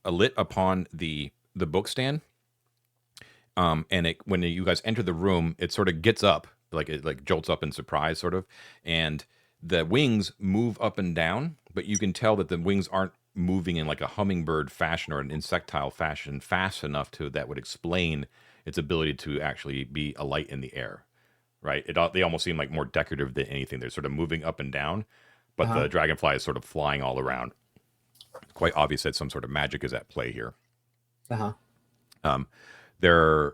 S1: lit upon the book stand. And when you guys enter the room, it sort of gets up, it jolts up in surprise, sort of, and the wings move up and down, but you can tell that the wings aren't moving in like a hummingbird fashion or an insectile fashion fast enough that would explain its ability to actually be a light in the air, right? They almost seem like more decorative than anything. They're sort of moving up and down. But the dragonfly is sort of flying all around. It's quite obvious that some sort of magic is at play here. They're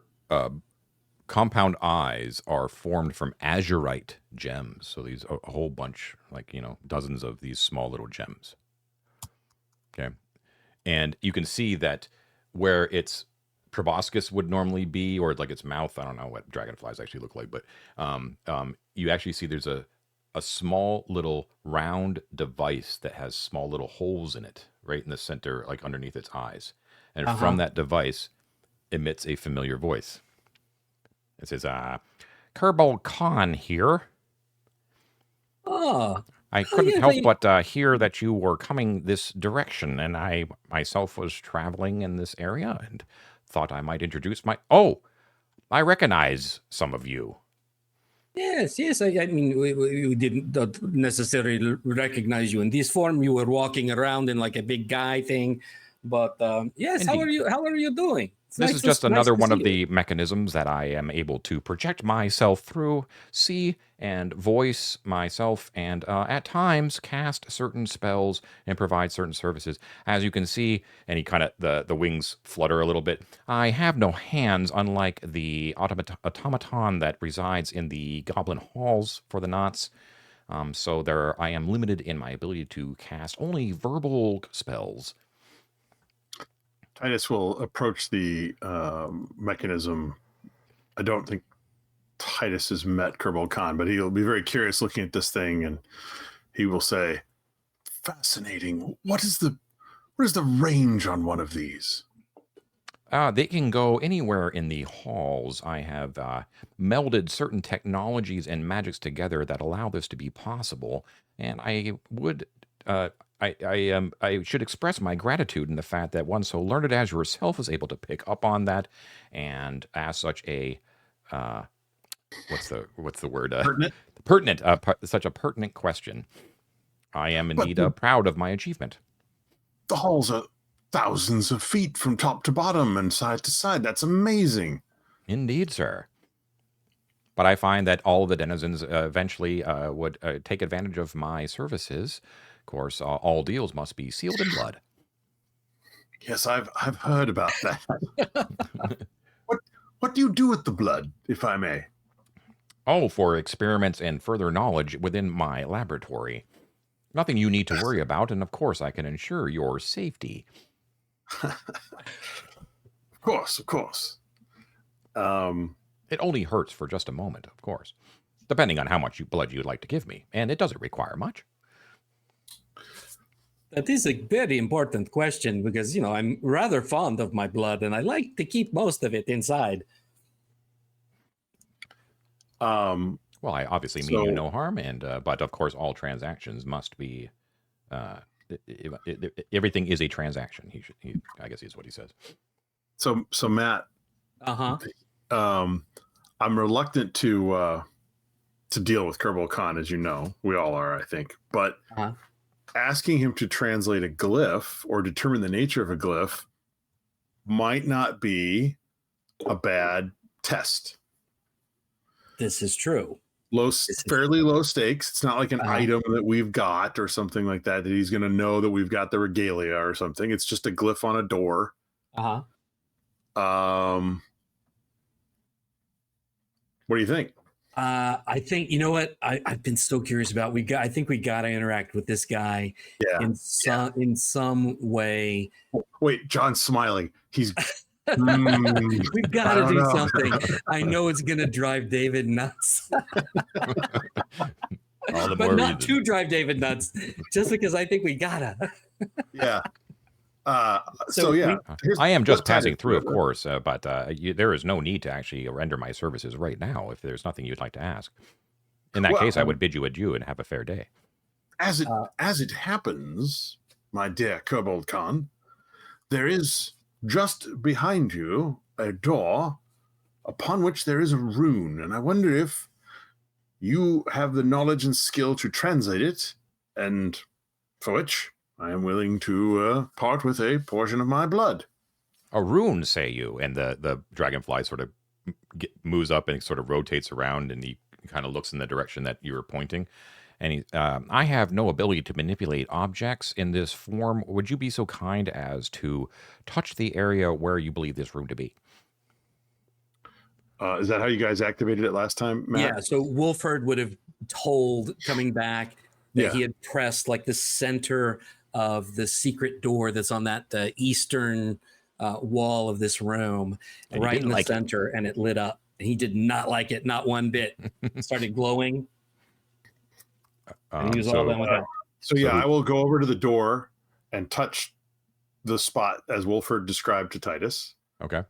S1: compound eyes are formed from azurite gems. So these a whole bunch, like, dozens of these small little gems. Okay. And you can see that where its proboscis would normally be, or like its mouth, I don't know what dragonflies actually look like, but you actually see there's a small little round device that has small little holes in it right in the center, like underneath its eyes. And from that device emits a familiar voice. It says, Kerbal Khan here.
S2: Oh,
S1: I couldn't help but hear that you were coming this direction, and I myself was traveling in this area and thought I might introduce Oh, I recognize some of you.
S2: yes. I mean, we didn't not necessarily recognize you in this form. You were walking around in like a big guy thing, but yes.
S1: Indeed.
S2: How are you doing?
S1: This is just another one of the mechanisms that I am able to project myself through, see and voice myself, and at times cast certain spells and provide certain services. As you can see, and he kind of, the wings flutter a little bit. I have no hands, unlike the automaton that resides in the goblin halls for the knots. So I am limited in my ability to cast only verbal spells.
S3: Titus will approach the mechanism. I don't think Titus has met Kerbal Khan, but he'll be very curious looking at this thing, and he will say, "Fascinating. What is the range on one of these?"
S1: They can go anywhere in the halls. I have melded certain technologies and magics together that allow this to be possible, and I would. I should express my gratitude in the fact that one so learned as yourself is able to pick up on that and ask such a what's the word?
S3: Pertinent.
S1: Such a pertinent question. I am indeed proud of my achievement.
S3: The halls are thousands of feet from top to bottom and side to side. That's amazing.
S1: Indeed, sir. But I find that all of the denizens eventually would take advantage of my services. Of course, all deals must be sealed in blood.
S3: Yes, I've heard about that. What do you do with the blood, if I may?
S1: Oh, for experiments and further knowledge within my laboratory. Nothing you need to worry about, and of course I can ensure your safety.
S3: Of course.
S1: It only hurts for just a moment, of course, depending on how much blood you'd like to give me, and it doesn't require much.
S2: That is a very important question because, I'm rather fond of my blood and I like to keep most of it inside.
S1: Well, I obviously mean you no harm, and but of course all transactions must be. Everything is a transaction. I guess is what he says.
S3: So Matt. I'm reluctant to deal with Kerbal Khan, as you know. We all are, I think. But asking him to translate a glyph or determine the nature of a glyph might not be a bad test.
S2: This is true.
S3: Fairly low stakes. It's not like an item that we've got or something like that he's going to know that we've got the regalia or something. It's just a glyph on a door. What do you think?
S2: I think, you know what I've been so curious about. I think we got to interact with this guy in some way.
S3: Wait, John's smiling. He's
S2: we've got to do something. I know it's going to drive David nuts. But not to drive David nuts, just because I think we gotta.
S3: Yeah.
S1: I am just passing through, of course, but there is no need to actually render my services right now if there's nothing you'd like to ask. In that case, I would bid you adieu and have a fair day.
S3: As it happens, my dear Kerbal Khan, there is just behind you a door upon which there is a rune, and I wonder if you have the knowledge and skill to translate it, and for which I am willing to part with a portion of my blood.
S1: A rune, say you? And the dragonfly sort of moves up and sort of rotates around, and he kind of looks in the direction that you were pointing. And I have no ability to manipulate objects in this form. Would you be so kind as to touch the area where you believe this rune to be?
S3: Is that how you guys activated it last time, Matt?
S2: Yeah, so Wolford would have told coming back that
S3: Yeah.
S2: he had pressed like the center of the secret door that's on that eastern wall of this room,
S1: And he
S2: right in
S1: didn't
S2: the
S1: like it.
S2: center, and it lit up. And he did not like it, not one bit. It started glowing, and he was all done with that.
S3: So yeah,
S1: who-
S3: I will go over to the door and touch the spot as Wolford described to Titus,
S1: Okay.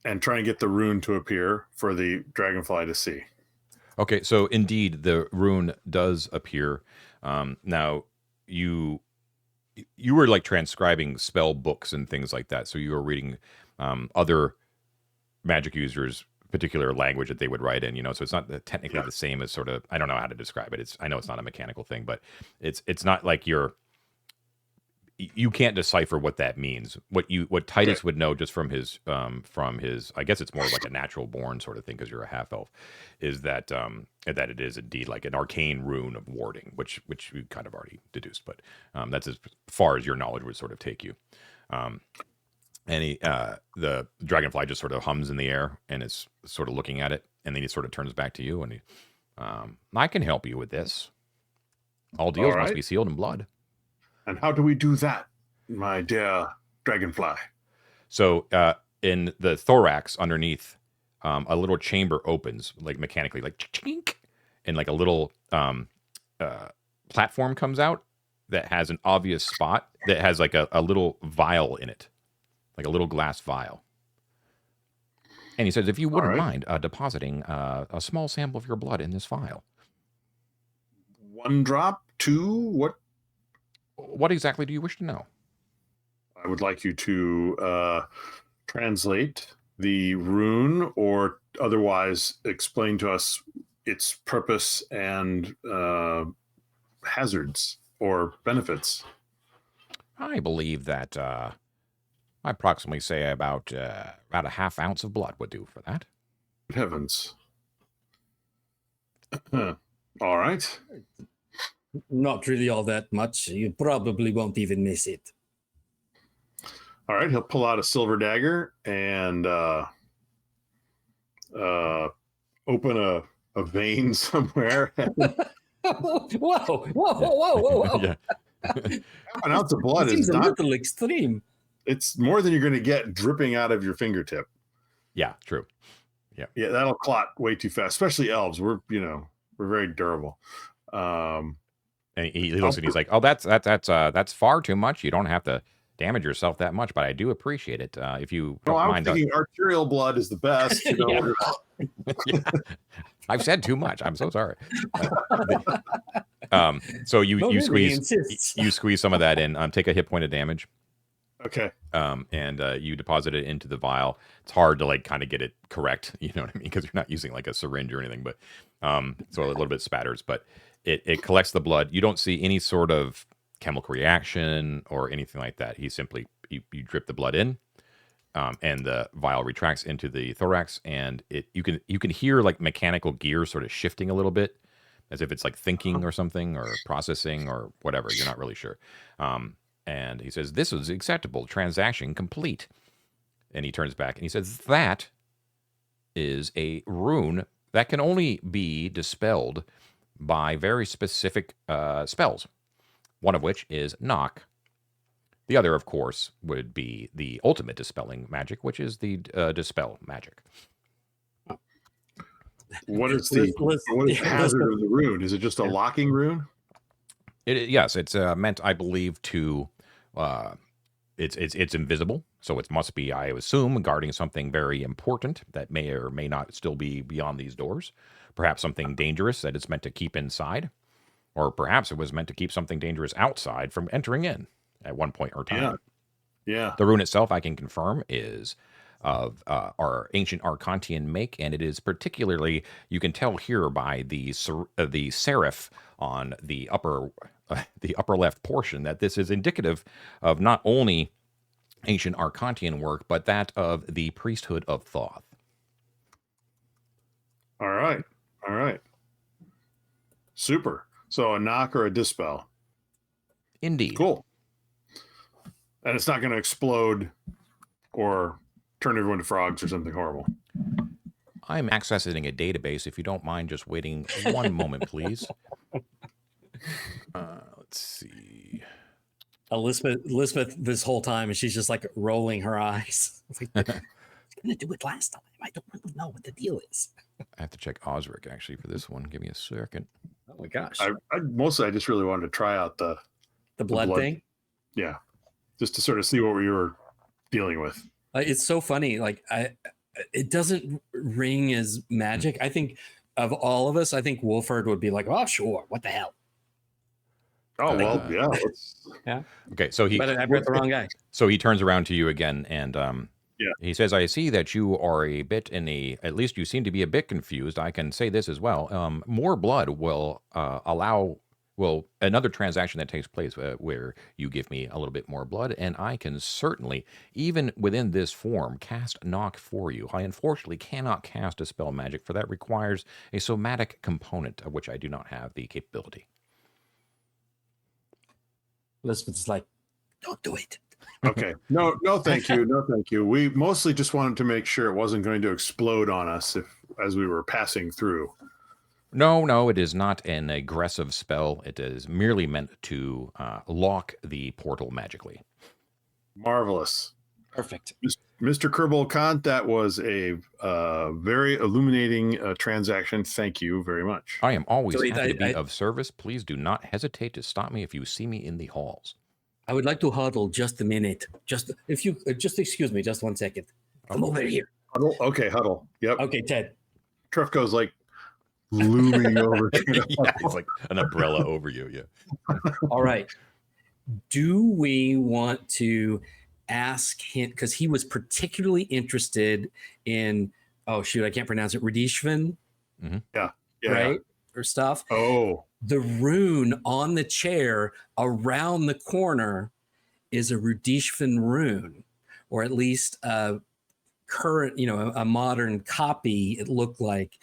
S3: and try and get the rune to appear for the dragonfly to see.
S1: Okay, so indeed, the rune does appear. Now, you were like transcribing spell books and things like that. So you were reading other magic users' particular language that they would write in. So it's not technically the same as sort of. I don't know how to describe it. I know it's not a mechanical thing, but it's not like you can't decipher what that means. What Titus would know just from his I guess it's more like a natural born sort of thing because you're a half elf, is that it is indeed like an arcane rune of warding, which you kind of already deduced, but that's as far as your knowledge would sort of take you. And the dragonfly just sort of hums in the air and is sort of looking at it, and then he sort of turns back to you and I can help you with this. All deals must be sealed in blood.
S3: And how do we do that, my dear dragonfly?
S1: So in the thorax underneath, a little chamber opens, like mechanically, like chink, and like a little platform comes out that has an obvious spot that has like a little vial in it, like a little glass vial. And he says, if you wouldn't mind depositing a small sample of your blood in this vial.
S3: 1 drop, 2,
S1: What exactly do you wish to know?
S3: I would like you to translate the rune, or otherwise explain to us its purpose and hazards or benefits.
S1: I believe that I approximately say about a half ounce of blood would do for that.
S3: Heavens. All right.
S2: Not really all that much. You probably won't even miss it.
S3: All right. He'll pull out a silver dagger and open a vein somewhere.
S2: Whoa.
S1: Yeah.
S3: Half an ounce of blood
S2: It seems
S3: is
S2: a
S3: not.
S2: little extreme.
S3: It's more than you're going to get dripping out of your fingertip.
S1: Yeah, true.
S3: Yeah, that'll clot way too fast. Especially elves. We're very durable.
S1: And he looks and he's like, "Oh, that's far too much. You don't have to damage yourself that much, but I do appreciate it. If you don't
S3: I was
S1: mind."
S3: thinking arterial blood is the best.
S1: Yeah. I've said too much. I'm so sorry. So you squeeze some of that in. Take a hit point of damage.
S3: Okay.
S1: And you deposit it into the vial. It's hard to like kind of get it correct, you know what I mean? Because you're not using like a syringe or anything, but so a little bit spatters, but it collects the blood. You don't see any sort of chemical reaction or anything like that. He simply you drip the blood in, and the vial retracts into the thorax, and you can hear like mechanical gears sort of shifting a little bit, as if it's like thinking or something or processing or whatever. You're not really sure. And he says, "This is acceptable. Transaction complete." And he turns back and he says, "That is a rune that can only be dispelled by very specific spells, one of which is knock. The other, of course, would be the ultimate dispelling magic, which is the dispel magic."
S3: What is the hazard of the rune? Is it just a locking rune?
S1: Yes, it's meant, I believe, to it's invisible, so it must be, I assume, guarding something very important that may or may not still be beyond these doors. Perhaps something dangerous that it's meant to keep inside, or perhaps it was meant to keep something dangerous outside from entering in at one point or time.
S3: Yeah.
S1: The rune itself, I can confirm, is of our ancient Arcantian make, and it is particularly, you can tell here by the serif on the upper left portion, that this is indicative of not only ancient Arcantian work, but that of the priesthood of Thoth.
S3: All right. Super. So a knock or a dispel.
S1: Indeed.
S3: Cool. And it's not going to explode or turn everyone to frogs or something horrible.
S1: I'm accessing a database. If you don't mind just waiting one moment, please. Let's see.
S2: Elizabeth, this whole time, and she's just like rolling her eyes. It's like, I was gonna do it last time. I don't really know what the deal is.
S1: I have to check Osric actually for this one. Give me a second.
S2: Oh my gosh,
S3: I just really wanted to try out the
S2: blood thing.
S3: Yeah, just to sort of see what we were dealing with.
S2: It's so funny. Like it doesn't ring as magic. I think of all of us, I think Wolford would be like, "Oh, sure, what the hell."
S3: Oh well, yeah.
S2: Yeah.
S1: Okay, so
S2: But I read the wrong guy.
S1: So he turns around to you again, and
S3: yeah,
S1: he says, "I see that you are a bit at least you seem to be a bit confused. I can say this as well. More blood will another transaction that takes place where you give me a little bit more blood, and I can certainly, even within this form, cast knock for you. I unfortunately cannot cast a spell magic, for that requires a somatic component, of which I do not have the capability."
S2: Elizabeth's like, "Don't do it."
S3: Okay. No, thank you. No, thank you. We mostly just wanted to make sure it wasn't going to explode on us as we were passing through.
S1: No, it is not an aggressive spell. It is merely meant to lock the portal magically.
S3: Marvelous.
S2: Perfect.
S3: Mr. Kerbal Khan, that was a very illuminating transaction. Thank you very much.
S1: I am always happy to be of service. Please do not hesitate to stop me if you see me in the halls.
S2: I would like to huddle just a minute. Just if you just excuse me, just 1 second. I'm over here.
S3: Huddle. Okay, huddle. Yep.
S2: Okay, Ted.
S3: Trefco's like looming over.
S1: Yeah, it's like an umbrella over you. Yeah.
S2: All right. Do we want to ask him, because he was particularly interested in, oh shoot, I can't pronounce it, Radishvan?
S1: Mm-hmm.
S3: Yeah.
S2: Right? Or stuff.
S3: Oh.
S2: The rune on the chair around the corner is a Radishvan rune, or at least a current, a modern copy, it looked like,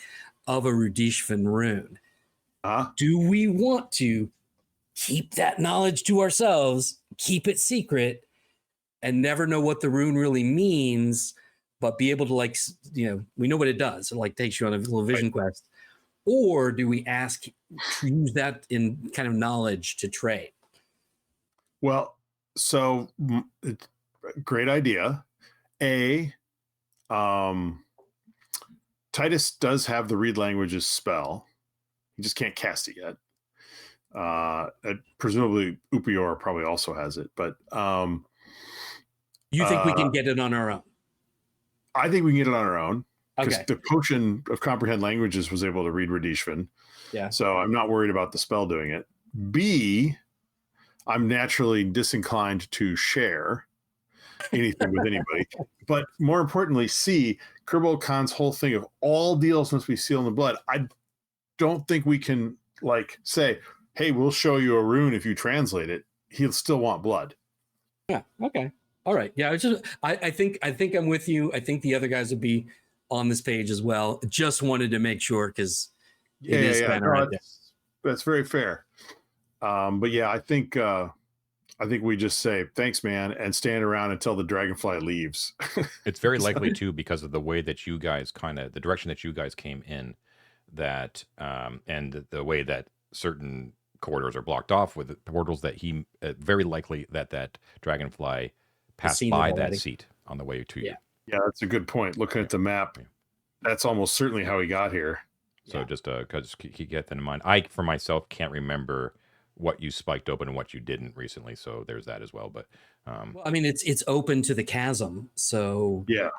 S2: of a Radishvan rune. Do we want to keep that knowledge to ourselves, keep it secret, and never know what the rune really means, but be able to we know what it does. It takes you on a little vision quest. Or do we ask to use that in kind of knowledge to trade?
S3: Well, so great idea. Titus does have the read languages spell. He just can't cast it yet. Presumably Upior probably also has it, but
S2: you think we can get it on our own?
S3: I think we can get it on our own. Because
S2: Okay.
S3: the potion of comprehend languages was able to read Radishvan.
S2: Yeah.
S3: So I'm not worried about the spell doing it. B, I'm naturally disinclined to share anything with anybody. But more importantly, C, Kerbal Khan's whole thing of all deals must be sealed in blood. I don't think we can say, hey, we'll show you a rune if you translate it. He'll still want blood.
S2: Yeah. Okay. All right. Yeah. I think I'm with you. I think the other guys would be on this page as well. Just wanted to make sure, because it is kind of right there.
S3: That's very fair. But yeah, I think we just say thanks, man, and stand around until the dragonfly leaves.
S1: It's very likely too, because of the way that you guys the direction that you guys came in, that and the way that certain corridors are blocked off with the portals, that he very likely that dragonfly passed by that seat on the way to you.
S3: Yeah, that's a good point. Looking at the map, that's almost certainly how he got here.
S1: So just because keep that in mind. I, for myself, can't remember what you spiked open and what you didn't recently. So there's that as well. But
S2: well, I mean, it's open to the chasm. So
S3: yeah,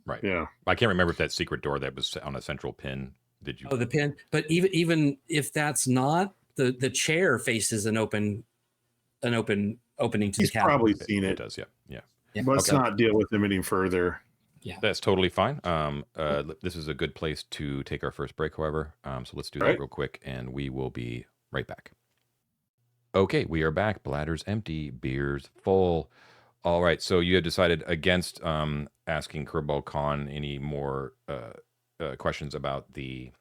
S1: right.
S3: Yeah,
S1: I can't remember if that secret door that was on a central pin. Did you?
S2: Oh, the pin. But even if that's not, the chair faces an opening to the chasm.
S3: Probably seen it.
S1: It does. Yeah.
S3: Let's not deal with him any further.
S2: Yeah,
S1: that's totally fine. This is a good place to take our first break, however. So let's do that real quick, and we will be right back. Okay, we are back. Bladders empty, beers full. All right, so you have decided against asking Kerbal Khan any more questions about the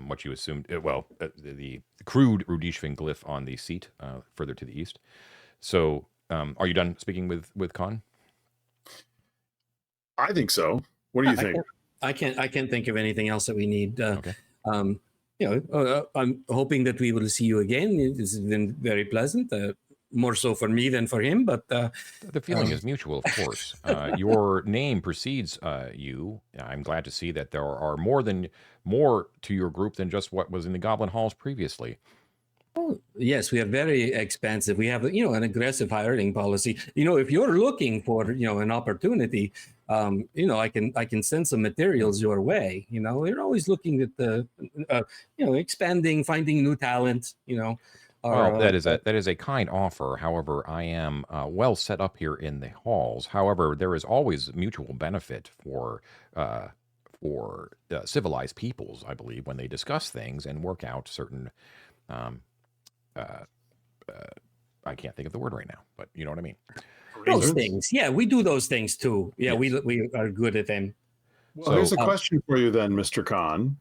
S1: what you assumed. The crude Radishvan glyph on the seat further to the east. So, are you done speaking with Khan?
S3: I think so. What do you think?
S2: I can't think of anything else that we need.
S1: Okay.
S2: I'm hoping that we will see you again. It has been very pleasant. More so for me than for him, but
S1: The feeling is mutual, of course. Your name precedes you. I'm glad to see that there are more to your group than just what was in the Goblin Halls previously.
S2: oh, yes, we are very expansive. We have, an aggressive hiring policy. If you're looking for, an opportunity, I can send some materials your way. We're always looking at the, expanding, finding new talent.
S1: Well,
S2: Or,
S1: that is a kind offer. However, I am well set up here in the halls. However, there is always mutual benefit uh, for civilized peoples, I believe, when they discuss things and work out certain. Um, uh, I can't think of the word right now, but you know what I mean.
S2: those things. Yeah, we do those things too. Yeah,
S1: Yes.
S2: we are good at them.
S3: Well, here's a
S2: So,
S3: question for you then, Mr. Khan.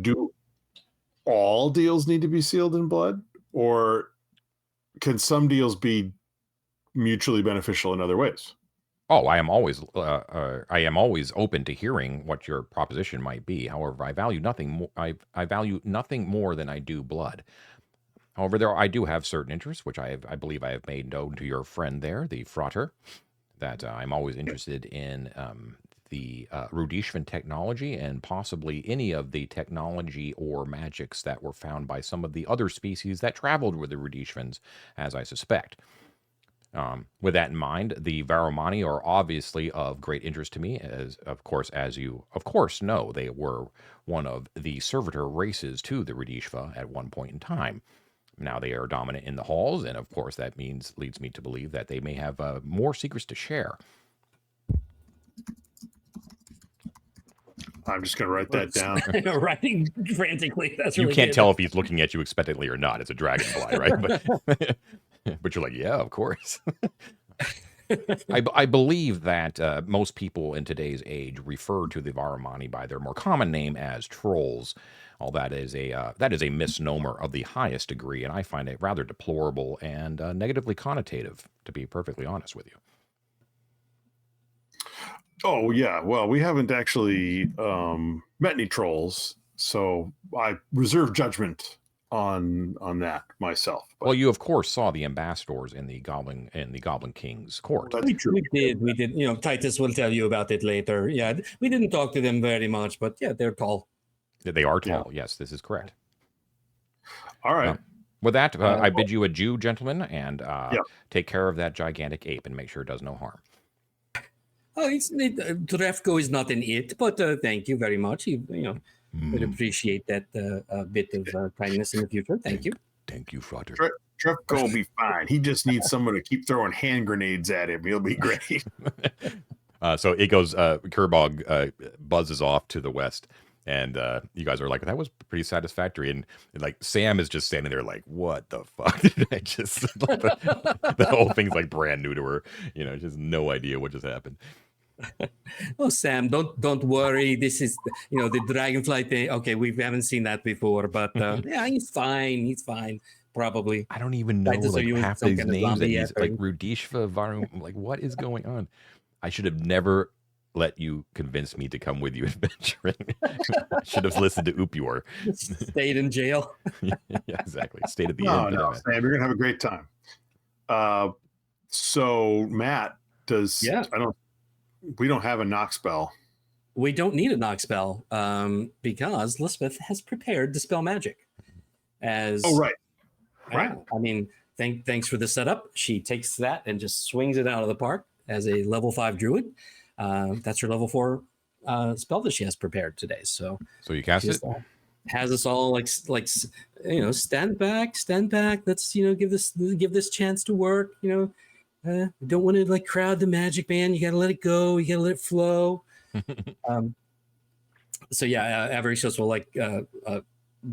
S3: Do all deals need to be sealed in blood, or can some deals be mutually beneficial in other ways?
S1: Oh, I am always open to hearing what your proposition might be. However, I value nothing more. I value nothing more than I do blood. However, I do have certain interests, which I believe I have made known to your friend there, the Frater, that I'm always interested in the Rudishvan technology and possibly any of the technology or magics that were found by some of the other species that traveled with the Rudishvans, as I suspect. With that in mind, the Varomani are obviously of great interest to me, as you of course know, they were one of the servitor races to the Radishva at one point in time. Now they are dominant in the halls, and of course that leads me to believe that they may have more secrets to share.
S3: I'm just going to write that down.
S2: writing frantically. That's
S1: You
S2: really
S1: can't
S2: good.
S1: tell if he's looking at you expectantly or not. It's a dragonfly, right? But you're like, yeah, of course. I believe that most people in today's age refer to the Varomani by their more common name as trolls. All that is a misnomer of the highest degree, and I find it rather deplorable and negatively connotative, to be perfectly honest with you.
S3: Oh yeah, well, we haven't actually met any trolls, so I reserve judgment on that myself. But
S1: Well, you of course saw the ambassadors in the Goblin King's court.
S3: that's true.
S2: We did. Titus will tell you about it later. Yeah, we didn't talk to them very much, but yeah, they're tall.
S1: They are tall. Yes, this is correct.
S3: All right.
S1: With that, I bid you adieu, gentlemen, and
S3: Yeah.
S1: take care of that gigantic ape and make sure it does no harm.
S2: Oh, Drefko is not an it, but thank you very much. Would appreciate that bit of kindness in the future. Thank you.
S1: Thank you, Frater.
S3: Trefko will be fine. He just needs someone to keep throwing hand grenades at him. He'll be great.
S1: So it goes, Kerbog buzzes off to the west, and you guys are like, that was pretty satisfactory. And like Sam is just standing there like, what the fuck did I just, the whole thing's like brand new to her. She has no idea what just happened.
S2: Oh, Sam, don't worry. This is the dragonfly thing. Okay, we haven't seen that before, but yeah, he's fine. He's fine. Probably.
S1: I don't even know
S2: Titus, are you
S1: half
S2: some
S1: these
S2: kind of
S1: names that
S2: zombie
S1: he's
S2: yet,
S1: like
S2: or-
S1: Rudishva Varum. Like, what is going on? I should have never let you convince me to come with you adventuring. Should have listened to Upior.
S2: Stayed in jail.
S1: Yeah, exactly. Stayed at the
S3: No,
S1: end.
S3: no, Sam, you're gonna have a great time. So Matt, we don't have a knock spell.
S2: We don't need a knock spell because Lisbeth has prepared Dispel Magic.
S3: Right.
S2: I mean, thanks for the setup. She takes that and just swings it out of the park as a level 5 druid. That's her level 4 spell that she has prepared today. So
S1: you cast it?
S2: Has us all like stand back. Let's give this chance to work. We don't want to like crowd the magic, man. You got to let it go. You got to let it flow. So yeah, Avaricios will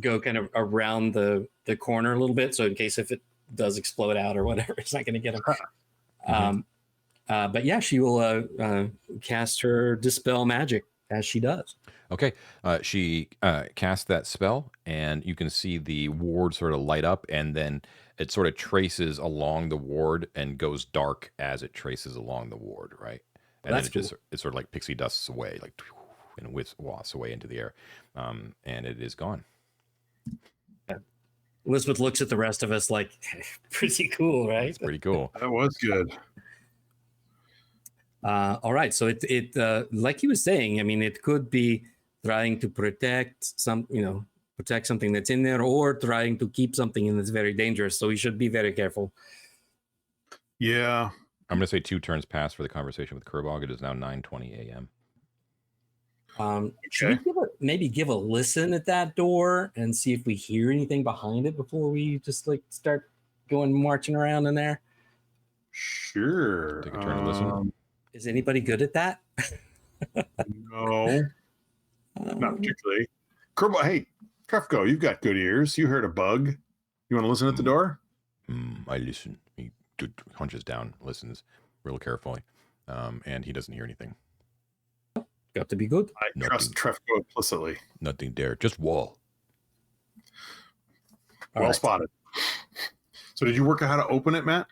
S2: go kind of around the corner a little bit, so in case if it does explode out or whatever, it's not going to get him. But yeah, she will cast her Dispel Magic as she does.
S1: Okay. She casts that spell, and you can see the ward sort of light up, and then it sort of traces along the ward and goes dark as it traces along the ward, right? And then it sort of like pixie dusts away, like. and wafts away into the air, and it is gone.
S2: Elizabeth looks at the rest of us like, pretty cool, right?
S1: It's pretty cool.
S3: That was good.
S2: All right. So it like he was saying, I mean, it could be trying to protect protect something that's in there, or trying to keep something in that's very dangerous. So we should be very careful.
S3: Yeah.
S1: I'm going to say 2 turns passed for the conversation with Kerbog. It is now 9:20 a.m.
S2: Should we maybe give a listen at that door and see if we hear anything behind it before we just like start going marching around in there?
S3: Sure.
S1: Take a turn to listen.
S2: Is anybody good at that?
S3: No, not particularly. Kerbog, hey, Trefco, you've got good ears. You heard a bug. You want to listen at the door?
S1: I listen. He hunches down, listens real carefully, and he doesn't hear anything.
S2: Got to be good.
S3: I trust Trefco implicitly.
S1: Nothing there. Just wall.
S3: Well spotted. So did you work out how to open it, Matt?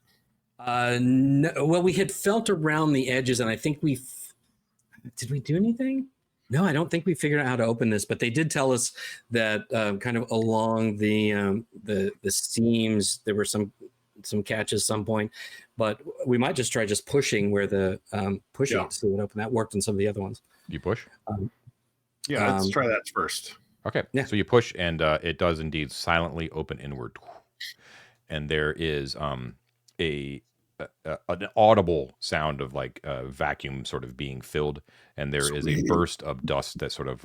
S2: No, well, we had felt around the edges, and I think did we do anything? No, I don't think we figured out how to open this, but they did tell us that kind of along the seams there were some catches at some point, but we might just try pushing where the pushing it so it would open. That worked in some of the other ones.
S1: You push?
S3: Let's try that first.
S1: Okay. Yeah. So you push, and it does indeed silently open inward. And there is an audible sound of like a vacuum sort of being filled, and there is a burst of dust that sort of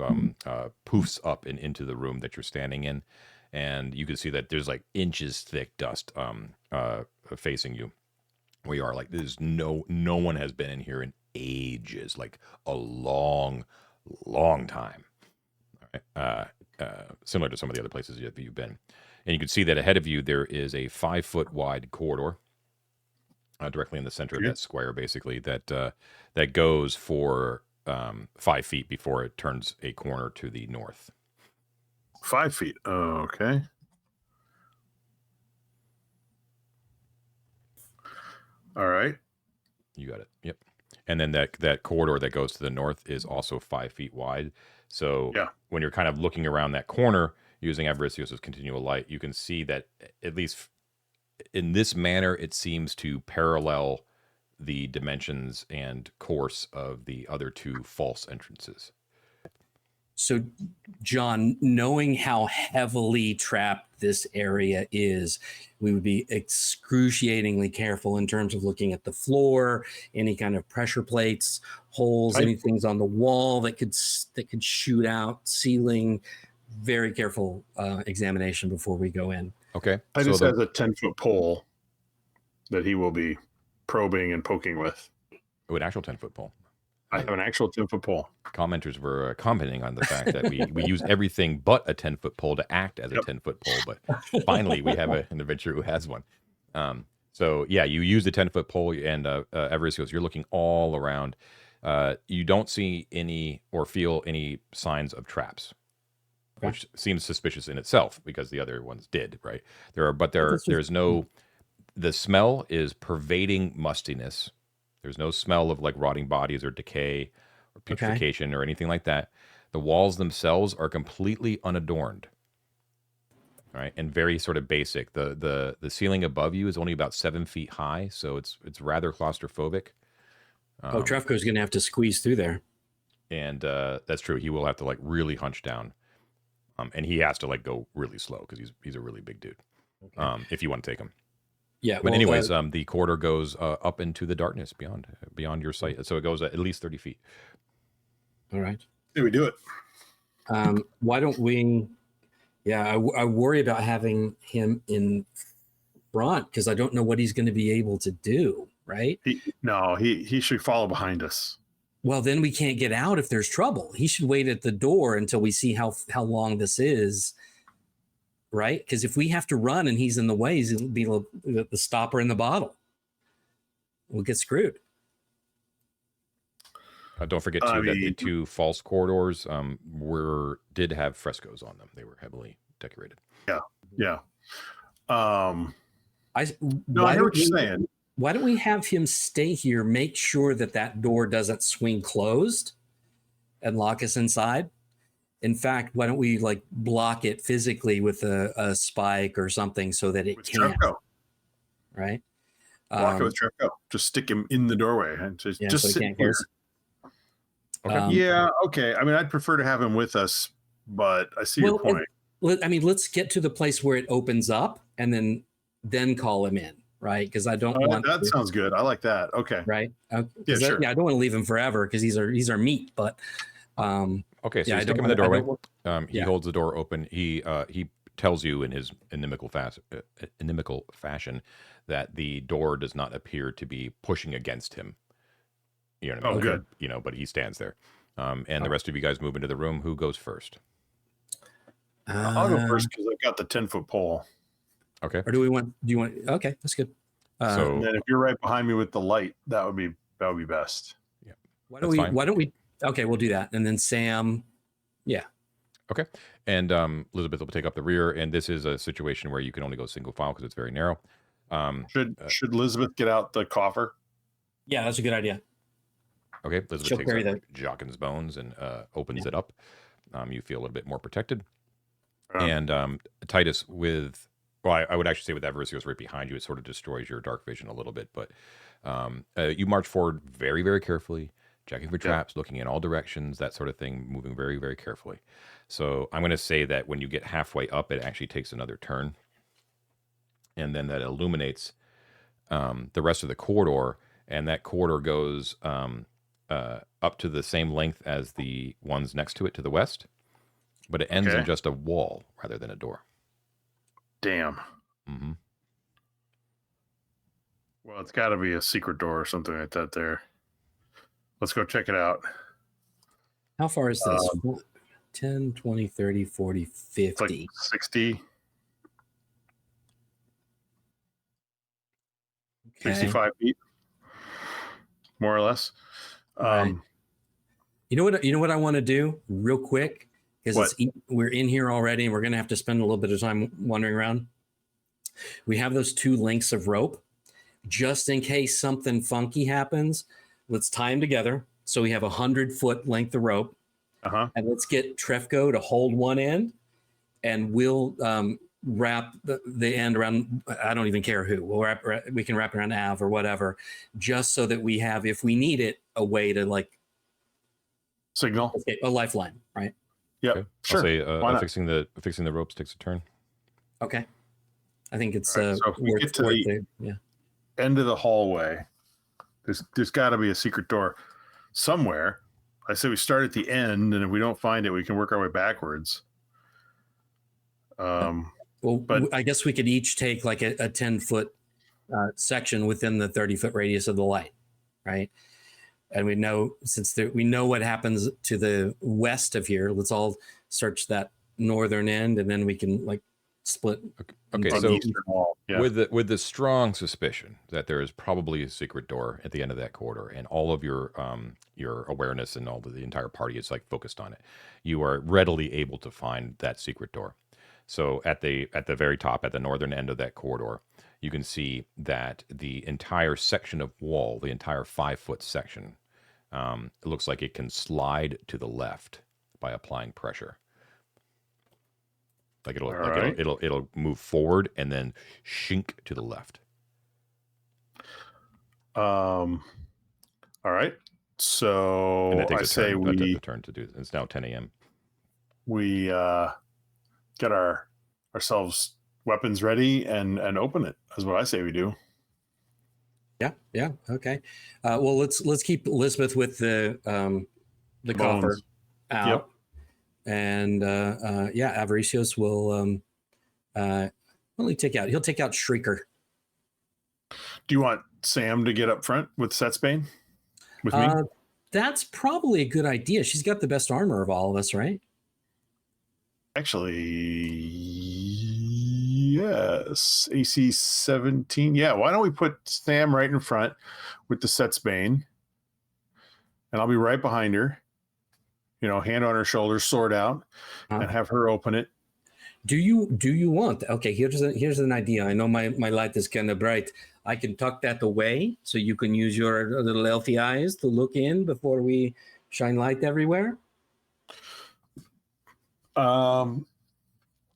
S1: poofs up and into the room that you're standing in, and you can see that there's like inches thick dust facing you. We are like, there's no one has been in here in ages, like a long time. All right. Similar to some of the other places you've been. And you can see that ahead of you, there is a 5-foot wide corridor directly in the center of that square, basically, that goes for 5 feet before it turns a corner to the north.
S3: 5 feet. Oh, okay. All right.
S1: You got it. Yep. And then that corridor that goes to the north is also 5 feet wide. So when you're kind of looking around that corner using Avaricios' continual light, you can see that at least in this manner, it seems to parallel the dimensions and course of the other 2 false entrances.
S2: So, John, knowing how heavily trapped this area is, we would be excruciatingly careful in terms of looking at the floor, any kind of pressure plates, holes, anything's on the wall that could shoot out, ceiling. Very careful examination before we go in.
S1: Okay.
S3: Titus has a 10-foot pole that he will be probing and poking with.
S1: Oh, an actual 10-foot pole.
S3: I have an actual 10-foot pole.
S1: Commenters were commenting on the fact that we use everything but a 10-foot pole to act as a 10-foot pole, but finally we have an adventurer who has one. So yeah, you use the 10-foot pole, and Avaricios, you're looking all around. You don't see any or feel any signs of traps, which seems suspicious in itself because the other ones did, right? There's no. The smell is pervading mustiness. There's no smell of like rotting bodies or decay or putrefaction or anything like that. The walls themselves are completely unadorned. All right, and very sort of basic. The ceiling above you is only about 7 feet high, so it's rather claustrophobic.
S2: Trefco's going to have to squeeze through there.
S1: And that's true. He will have to like really hunch down, and he has to like go really slow because he's a really big dude. If you want to take him.
S2: Yeah.
S1: But anyways, the corridor goes up into the darkness beyond your sight. So it goes at least 30 feet.
S2: All right.
S3: Did we do it?
S2: Why don't we? Yeah, I worry about having him in front because I don't know what he's going to be able to do. Right?
S3: He should follow behind us.
S2: Well, then we can't get out if there's trouble. He should wait at the door until we see how long this is. Right? Because if we have to run and he's in the way, he'll be the stopper in the bottle. We'll get screwed.
S1: Don't forget too that the 2 false corridors did have frescoes on them. They were heavily decorated.
S3: Yeah.
S2: I hear
S3: what you're saying.
S2: Why don't we have him stay here, make sure that door doesn't swing closed, and lock us inside. In fact, why don't we like block it physically with a spike or something so that it
S3: With
S2: can't,
S3: Trevco.
S2: right?
S3: Block it with Trevco. Just stick him in the doorway and just
S2: so
S3: sit
S2: can't
S3: here.
S2: close.
S1: Okay.
S3: Yeah, okay. I mean, I'd prefer to have him with us, but I see your point.
S2: Let's get to the place where it opens up and then call him in, right? Because I don't want
S3: that sounds good. I like that. Okay.
S2: right.
S3: Yeah, sure.
S2: I don't want to leave him forever because he's our meat. But
S1: Okay, so
S2: yeah,
S1: you
S2: I
S1: stick
S2: don't
S1: him in the
S2: wanna- I
S1: doorway.
S2: don't want-
S1: He
S2: yeah.
S1: holds the door open. He tells you in his inimical fashion that the door does not appear to be pushing against him. You know what I mean?
S3: Oh, good.
S1: You know, but he stands there. And the rest of you guys move into the room. Who goes first?
S3: I'll go first because I've got the 10-foot pole.
S1: Okay.
S2: Or do you want? Okay, that's good.
S1: So-
S3: And then if you're right behind me with the light, that would be best.
S2: why
S1: that's fine.
S2: don't we? Okay, we'll do that. And then Sam.
S1: Okay. And Elizabeth will take up the rear. And this is a situation where you can only go single file because it's very narrow.
S3: Should Elizabeth get out the coffer?
S2: Yeah, that's a good idea.
S1: Okay. Elizabeth
S2: She'll
S1: takes
S2: carry
S1: out Jockin's bones and opens it up. You feel a little bit more protected. And Titus I would actually say with Avaricios right behind you, it sort of destroys your dark vision a little bit. But you march forward very, very carefully, checking for traps, looking in all directions, that sort of thing, moving very, very carefully. So I'm going to say that when you get halfway up, it actually takes another turn. And then that illuminates the rest of the corridor. And that corridor goes up to the same length as the ones next to it to the west. But it ends in just a wall rather than a door.
S3: Damn.
S1: Mm-hmm.
S3: Well, it's got to be a secret door or something like that there. Let's go check it out.
S2: How far is this? 10, 20, 30, 40, 50.
S3: It's like 60, 65 feet, more or less.
S2: Right. You know what I want to do real quick? Because we're in here already and we're going to have to spend a little bit of time wandering around. We have those 2 lengths of rope. Just in case something funky happens, let's tie them together. So we have 100-foot length of rope. And let's get Trefco to hold one end, and we'll wrap the end around. I don't even care who. We can wrap it around Av or whatever, just so that we have, if we need it, a way to like
S3: signal,
S2: a lifeline, right?
S3: Yeah,
S1: okay.
S3: Sure.
S1: I'll say fixing the ropes takes a turn.
S2: Okay, I think it's
S3: so if we get to the end of the hallway, there's got to be a secret door somewhere. I say we start at the end, and if we don't find it, we can work our way backwards.
S2: But I guess we could each take like a 10-foot section within the 30-foot radius of the light, right? And we know, we know what happens to the west of here, let's all search that northern end, and then we can like split.
S1: Okay, so with the strong suspicion that there is probably a secret door at the end of that corridor, and all of your awareness and all the entire party is like focused on it, you are readily able to find that secret door. So at the very top, at the northern end of that corridor, you can see that the entire section of wall, the entire 5-foot section, it looks like it can slide to the left by applying pressure. Like it'll move forward and then shink to the left.
S3: All right. So
S1: and that takes
S3: a
S1: turn to do. It's now 10 a.m.
S3: We get ourselves weapons ready and open it. That's what I say we do.
S2: Yeah. Okay. Well, let's keep Elizabeth with the coffer out.
S3: Yep.
S2: And Avaricios will he'll take out Shrieker.
S3: Do you want Sam to get up front with Setsbane with me?
S2: That's probably a good idea. She's got the best armor of all of us, right?
S3: Actually, yes. AC 17. Yeah, why don't we put Sam right in front with the Setsbane, and I'll be right behind her. Hand on her shoulder, sword out, and have her open it.
S2: Do you want? Okay, here's an idea. I know my light is kind of bright. I can tuck that away so you can use your little elfy eyes to look in before we shine light everywhere.
S3: Um,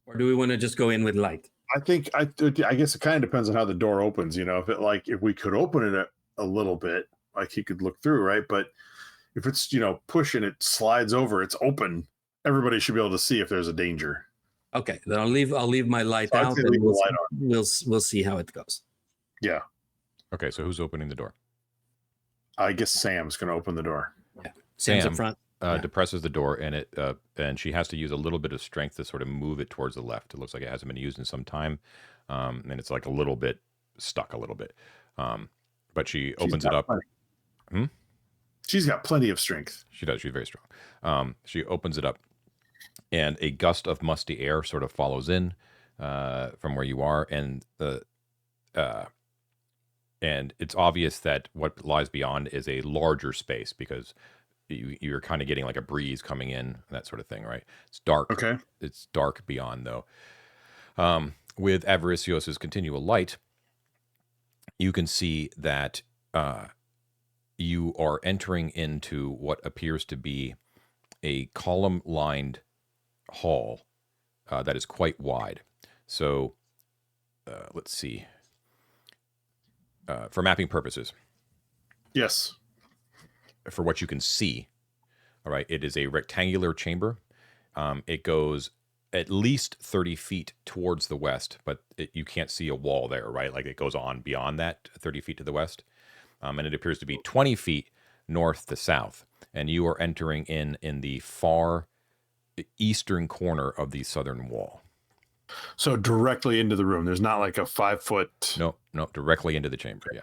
S2: Or do we want to just go in with light?
S3: I guess it kind of depends on how the door opens. If we could open it a little bit, like he could look through, right? But if it's push and it slides over, it's open. Everybody should be able to see if there's a danger.
S2: Okay, then I'll leave my light
S3: So I'd
S2: out,
S3: say
S2: and
S3: leave the
S2: we'll
S3: light
S2: we'll see how it goes.
S3: Yeah,
S1: Okay, so who's opening the door?
S3: I guess Sam's going to open the door.
S2: Yeah, Sam's
S1: Sam,
S2: up front. Yeah.
S1: depresses the door, and she has to use a little bit of strength to sort of move it towards the left. It looks like it hasn't been used in some time, and it's like a little bit stuck, a little bit. But she opens it up.
S3: She's got plenty of strength.
S1: She does. She's very strong. She opens it up, and a gust of musty air sort of follows in from where you are, and it's obvious that what lies beyond is a larger space because you're kind of getting like a breeze coming in, that sort of thing, right? It's dark.
S3: Okay.
S1: It's dark beyond, though. With Avaricios' continual light, you can see that you are entering into what appears to be a column-lined hall that is quite wide. So let's see. For mapping purposes,
S3: Yes.
S1: for what you can see, all right, it is a rectangular chamber. It goes at least 30 feet towards the west, but you can't see a wall there, right? Like it goes on beyond that 30 feet to the west. And it appears to be 20 feet north to south. And you are entering in the far eastern corner of the southern wall.
S3: So directly into the room. There's not like a 5-foot.
S1: No, directly into the chamber, yeah.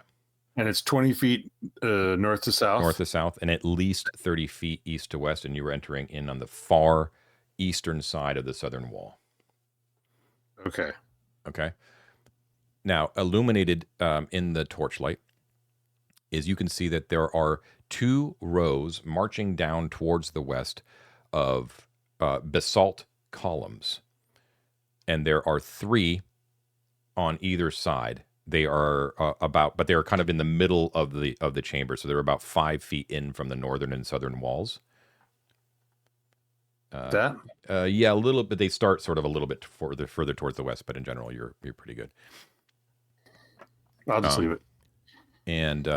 S3: And it's 20 feet north to south?
S1: North to south, and at least 30 feet east to west, and you are entering in on the far eastern side of the southern wall.
S3: Okay.
S1: Okay. Now, illuminated in the torchlight is you can see that there are 2 rows marching down towards the west of basalt columns. And there are 3 on either side. They are but they are kind of in the middle of the chamber. So they're about 5 feet in from the northern and southern walls.
S3: That?
S1: Yeah, a little bit. They start sort of a little bit further towards the west, but in general, you're pretty good.
S3: I'll just leave it.
S1: And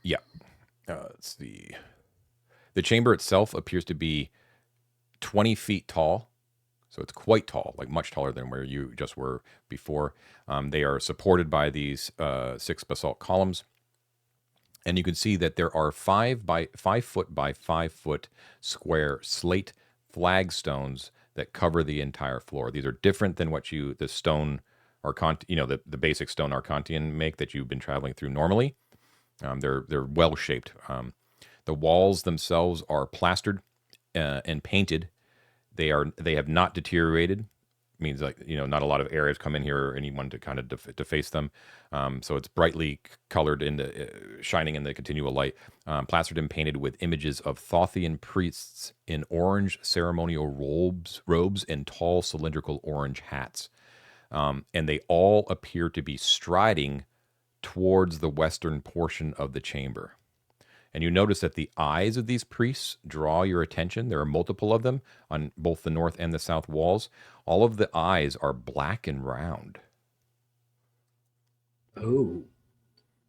S1: yeah, let's see. The chamber itself appears to be 20 feet tall. So it's quite tall, like much taller than where you just were before. They are supported by these 6 basalt columns. And you can see that there are 5 foot by 5 foot square slate flagstones that cover the entire floor. These are different than what the stone the basic stone Archontian make that you've been traveling through normally. They're well shaped. The walls themselves are plastered and painted. They have not deteriorated. Means not a lot of air has come in here or anyone to kind of deface them. So it's brightly colored shining in the continual light, plastered and painted with images of Thothian priests in orange ceremonial robes and tall cylindrical orange hats. And they all appear to be striding towards the western portion of the chamber. And you notice that the eyes of these priests draw your attention. There are multiple of them on both the north and the south walls. All of the eyes are black and round.
S2: Oh.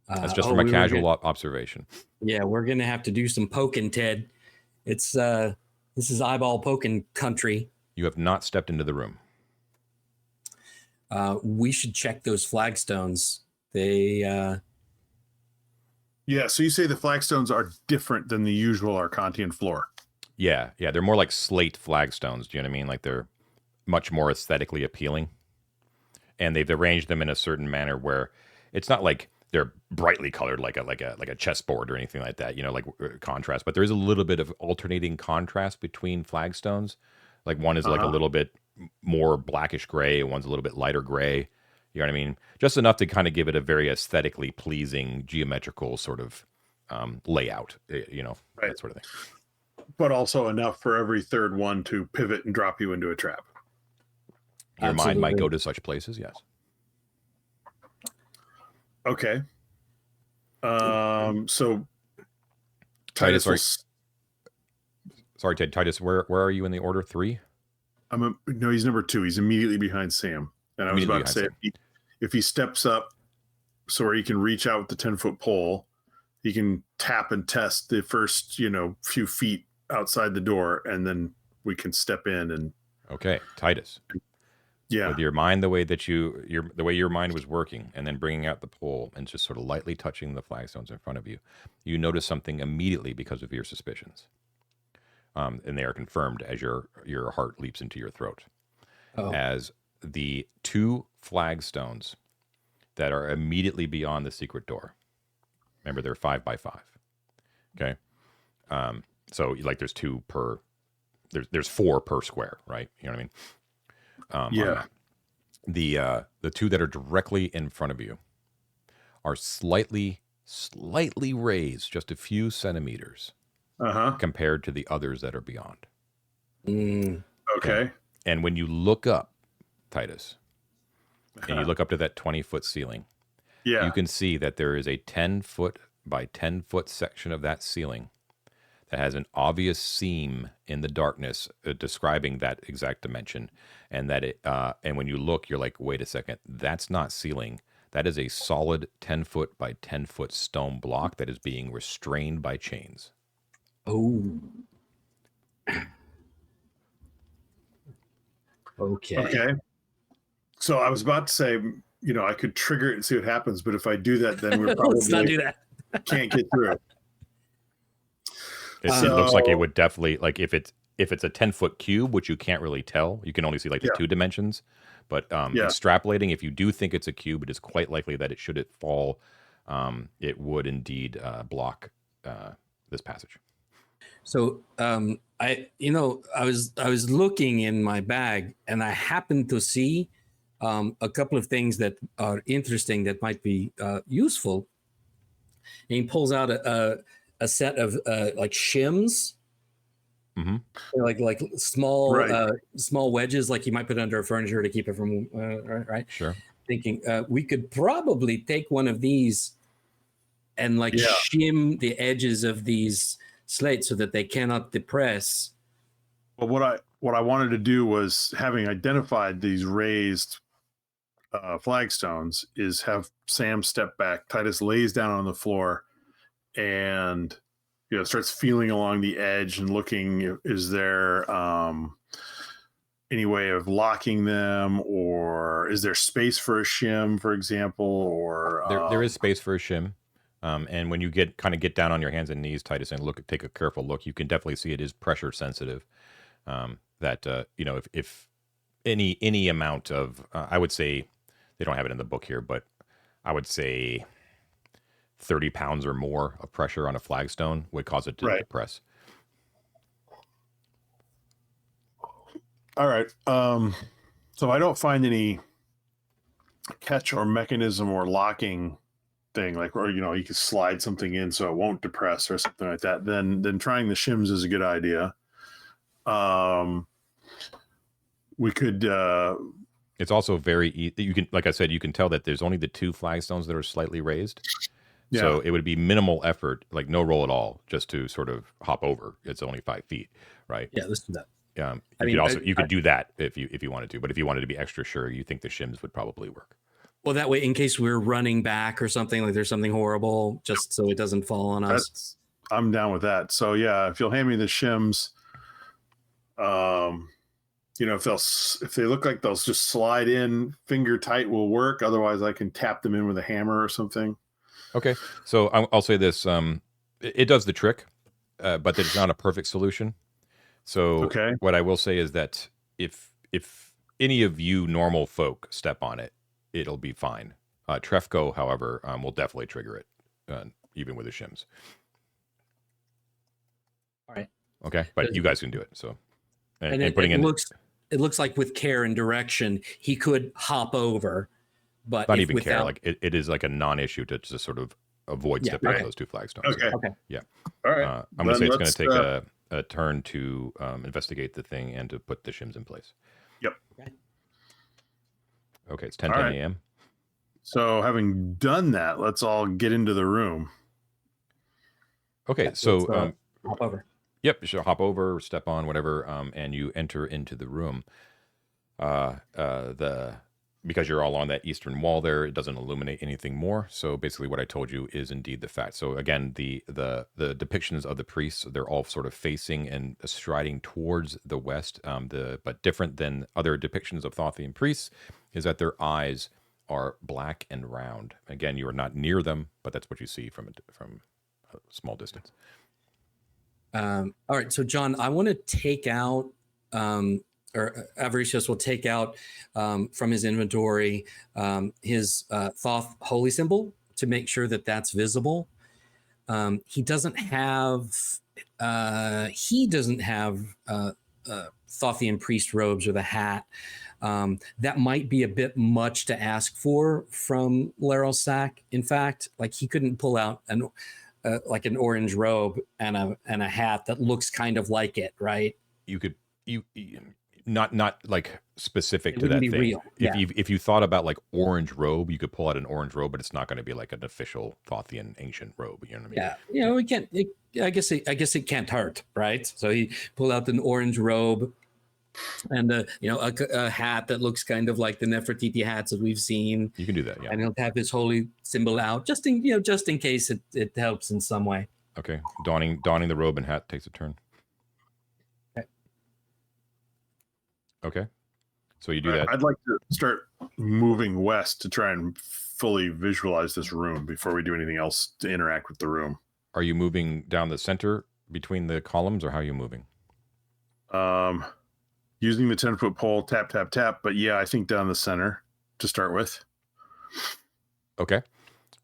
S1: That's just from a casual observation.
S2: Yeah, we're going to have to do some poking, Ted. This is eyeball poking country.
S1: You have not stepped into the room.
S2: We should check those flagstones. They...
S3: Yeah, so you say the flagstones are different than the usual Archontian floor.
S1: Yeah, they're more like slate flagstones. Do you know what I mean? Like they're much more aesthetically appealing. And they've arranged them in a certain manner where it's not like they're brightly colored like a chessboard or anything like that, like contrast. But there is a little bit of alternating contrast between flagstones. Like one is like a little bit more blackish gray, and one's a little bit lighter gray. You know what I mean? Just enough to kind of give it a very aesthetically pleasing geometrical sort of layout,
S3: right.
S1: That sort of thing.
S3: But also enough for every third one to pivot and drop you into a trap.
S1: Your mind might go to such places, yes.
S3: Okay. So
S1: Titus, sorry, Ted, Titus, where are you in the order? 3?
S3: No, he's number 2. He's immediately behind Sam. And I was about to say, if he steps up so where he can reach out with the 10-foot pole, he can tap and test the first, few feet outside the door, and then we can step in and.
S1: Okay, Titus.
S3: Yeah.
S1: With your mind the way that the way your mind was working, and then bringing out the pole and just sort of lightly touching the flagstones in front of you, you notice something immediately because of your suspicions, and they are confirmed as your heart leaps into your throat, as the 2 flagstones that are immediately beyond the secret door. Remember, they're 5 by 5. Okay, so like there's 2 per. There's 4 per square, right? You know what I mean?
S3: Yeah.
S1: The 2 that are directly in front of you are slightly raised, just a few centimeters, compared to the others that are beyond.
S3: Okay.
S1: And when you look up, Titus, and you look up to that 20-foot ceiling, you can see that there is a 10-foot by 10-foot section of that ceiling that has an obvious seam in the darkness describing that exact dimension, and that and when you look, you're like, wait a second, that's not ceiling. That is a solid 10-foot by 10-foot stone block that is being restrained by chains.
S2: Oh. Okay.
S3: So I was about to say, I could trigger it and see what happens, but if I do that, then we're probably
S2: Let's not do that.
S3: Can't get through it.
S1: It looks like it would definitely, like if it's a 10-foot cube, which you can't really tell, you can only see like the 2 dimensions. But extrapolating, if you do think it's a cube, it is quite likely that should it fall, it would indeed block this passage.
S2: So I was looking in my bag, and I happened to see a couple of things that are interesting that might be useful. And he pulls out a set of like shims, like small wedges, like you might put under a furniture to keep it from right.
S1: Sure.
S2: Thinking we could probably take one of these and shim the edges of these slates so that they cannot depress.
S3: Well, what I wanted to do was, having identified these raised flagstones, is have Sam step back. Titus lays down on the floor and starts feeling along the edge and looking, is there any way of locking them, or is there space for a shim, for example, or
S1: there is space for a shim. And when you get down on your hands and knees, Titus, and take a careful look, you can definitely see it is pressure sensitive. If any amount of, I would say, they don't have it in the book here, but I would say 30 pounds or more of pressure on a flagstone would cause it to depress.
S3: All right. So I don't find any catch or mechanism or locking thing, or you can slide something in so it won't depress or something like that. Then trying the shims is a good idea. We could.
S1: It's also very easy. You can, like I said, you can tell that there's only the 2 flagstones that are slightly raised. Yeah. So it would be minimal effort, like no roll at all, just to sort of hop over. It's only 5 feet, right?
S2: Yeah, let's do that.
S1: You could do that if you wanted to, but if you wanted to be extra sure, you think the shims would probably work.
S2: Well, that way, in case we're running back or something, like there's something horrible, just so it doesn't fall on us.
S3: I'm down with that. So yeah, if you'll hand me the shims, if they look like they'll just slide in finger tight, will work. Otherwise, I can tap them in with a hammer or something.
S1: Okay, so I'll say this: it does the trick, but it's not a perfect solution. So what I will say is that if any of you normal folk step on it, it'll be fine. Trefco, however, will definitely trigger it, even with the shims.
S2: All right.
S1: Okay, but you guys can do it. So,
S2: and putting it looks like with care and direction, he could hop over, but
S1: not even care. Like it is like a non-issue to just sort of avoid stepping on those 2 flagstones.
S3: Okay.
S1: Yeah.
S3: All right.
S1: I'm gonna say it's gonna take a turn to investigate the thing and to put the shims in place.
S3: Yep.
S1: Okay, it's 10:10 a.m.
S3: So having done that, let's all get into the room.
S1: Okay, so
S2: hop over.
S1: Yep, you should hop over, step on, whatever, and you enter into the room. Because you're all on that eastern wall there, it doesn't illuminate anything more. So basically, what I told you is indeed the fact. So again, the depictions of the priests, they're all sort of facing and striding towards the west. But different than other depictions of Thothian priests is that their eyes are black and round. Again, you are not near them, but that's what you see from a small distance.
S2: All right, so John, I want to take out, or Avaricios will take out from his inventory his Thoth holy symbol to make sure that that's visible. He doesn't have Thothian priest robes or the hat. That might be a bit much to ask for from Larelsac. In fact, like he couldn't pull out an orange robe and a hat that looks kind of like it, right?
S1: You could not like specific
S2: It
S1: to that
S2: wouldn't be
S1: thing.
S2: real.
S1: If you thought about like orange robe, you could pull out an orange robe, but it's not going to be like an official Thothian ancient robe. You know what I mean?
S2: Yeah, you know, we can't. I guess it can't hurt, right? So he pulled out an orange robe and a hat that looks kind of like the Nefertiti hats that we've seen.
S1: You can do that, yeah.
S2: And he'll have his holy symbol out just in case it helps in some way.
S1: Okay, donning the robe and hat takes a turn. Okay, so you do that.
S3: I'd like to start moving west to try and fully visualize this room before we do anything else to interact with the room.
S1: Are you moving down the center between the columns, or how are you moving?
S3: Using the 10-foot pole, tap, tap, tap. But yeah, I think down the center to start with.
S1: Okay,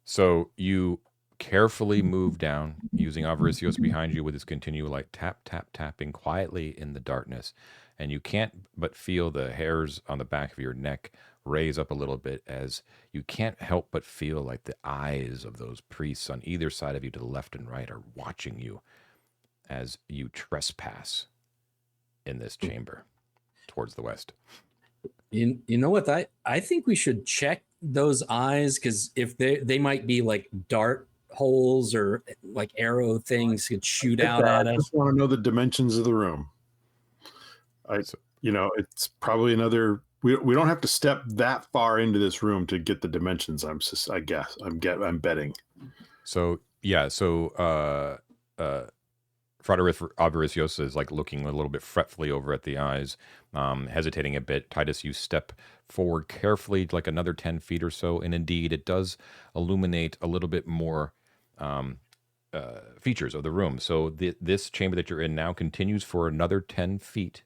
S1: so you carefully move down, using Avaricios behind you with his continual light, tap, tap, tapping quietly in the darkness. And you can't but feel the hairs on the back of your neck raise up a little bit, as you can't help but feel like the eyes of those priests on either side of you to the left and right are watching you as you trespass in this chamber towards the west.
S2: You know what? I think we should check those eyes, because if they might be like dart holes or like arrow things could shoot out at
S3: I
S2: us.
S3: just want to know the dimensions of the room. It's probably another. We don't have to step that far into this room to get the dimensions. I'm betting.
S1: So yeah, Frater Avaricios is like looking a little bit fretfully over at the eyes, hesitating a bit. Titus, you step forward carefully, like another 10 feet or so, and indeed it does illuminate a little bit more features of the room. So this chamber that you're in now continues for another 10 feet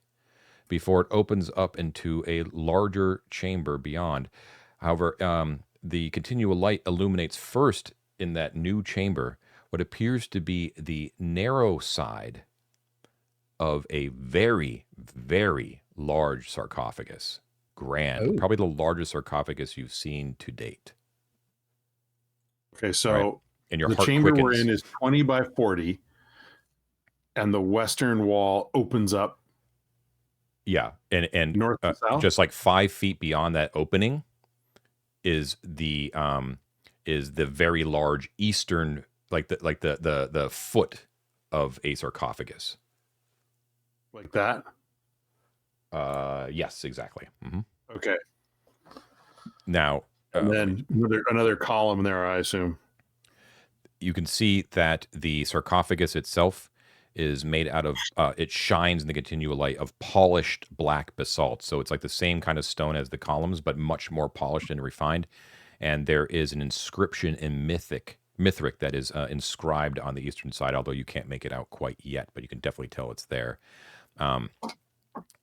S1: before it opens up into a larger chamber beyond. However, the continual light illuminates first in that new chamber what appears to be the narrow side of a very, very large sarcophagus. Grand, probably the largest sarcophagus you've seen to date.
S3: Okay, so
S1: right? And your
S3: the
S1: heart
S3: chamber
S1: quickens.
S3: we're in is 20 by 40, and the western wall opens up.
S1: Yeah, and
S3: north and south?
S1: Just like 5 feet beyond that opening is the very large eastern, like the foot of a sarcophagus.
S3: Like that?
S1: Yes, exactly. Mm-hmm.
S3: Okay.
S1: Now,
S3: and then another column there, I assume.
S1: You can see that the sarcophagus itself is made out of, it shines in the continual light of polished black basalt. So it's like the same kind of stone as the columns, but much more polished and refined. And there is an inscription in Mithric that is inscribed on the eastern side, although you can't make it out quite yet, but you can definitely tell it's there.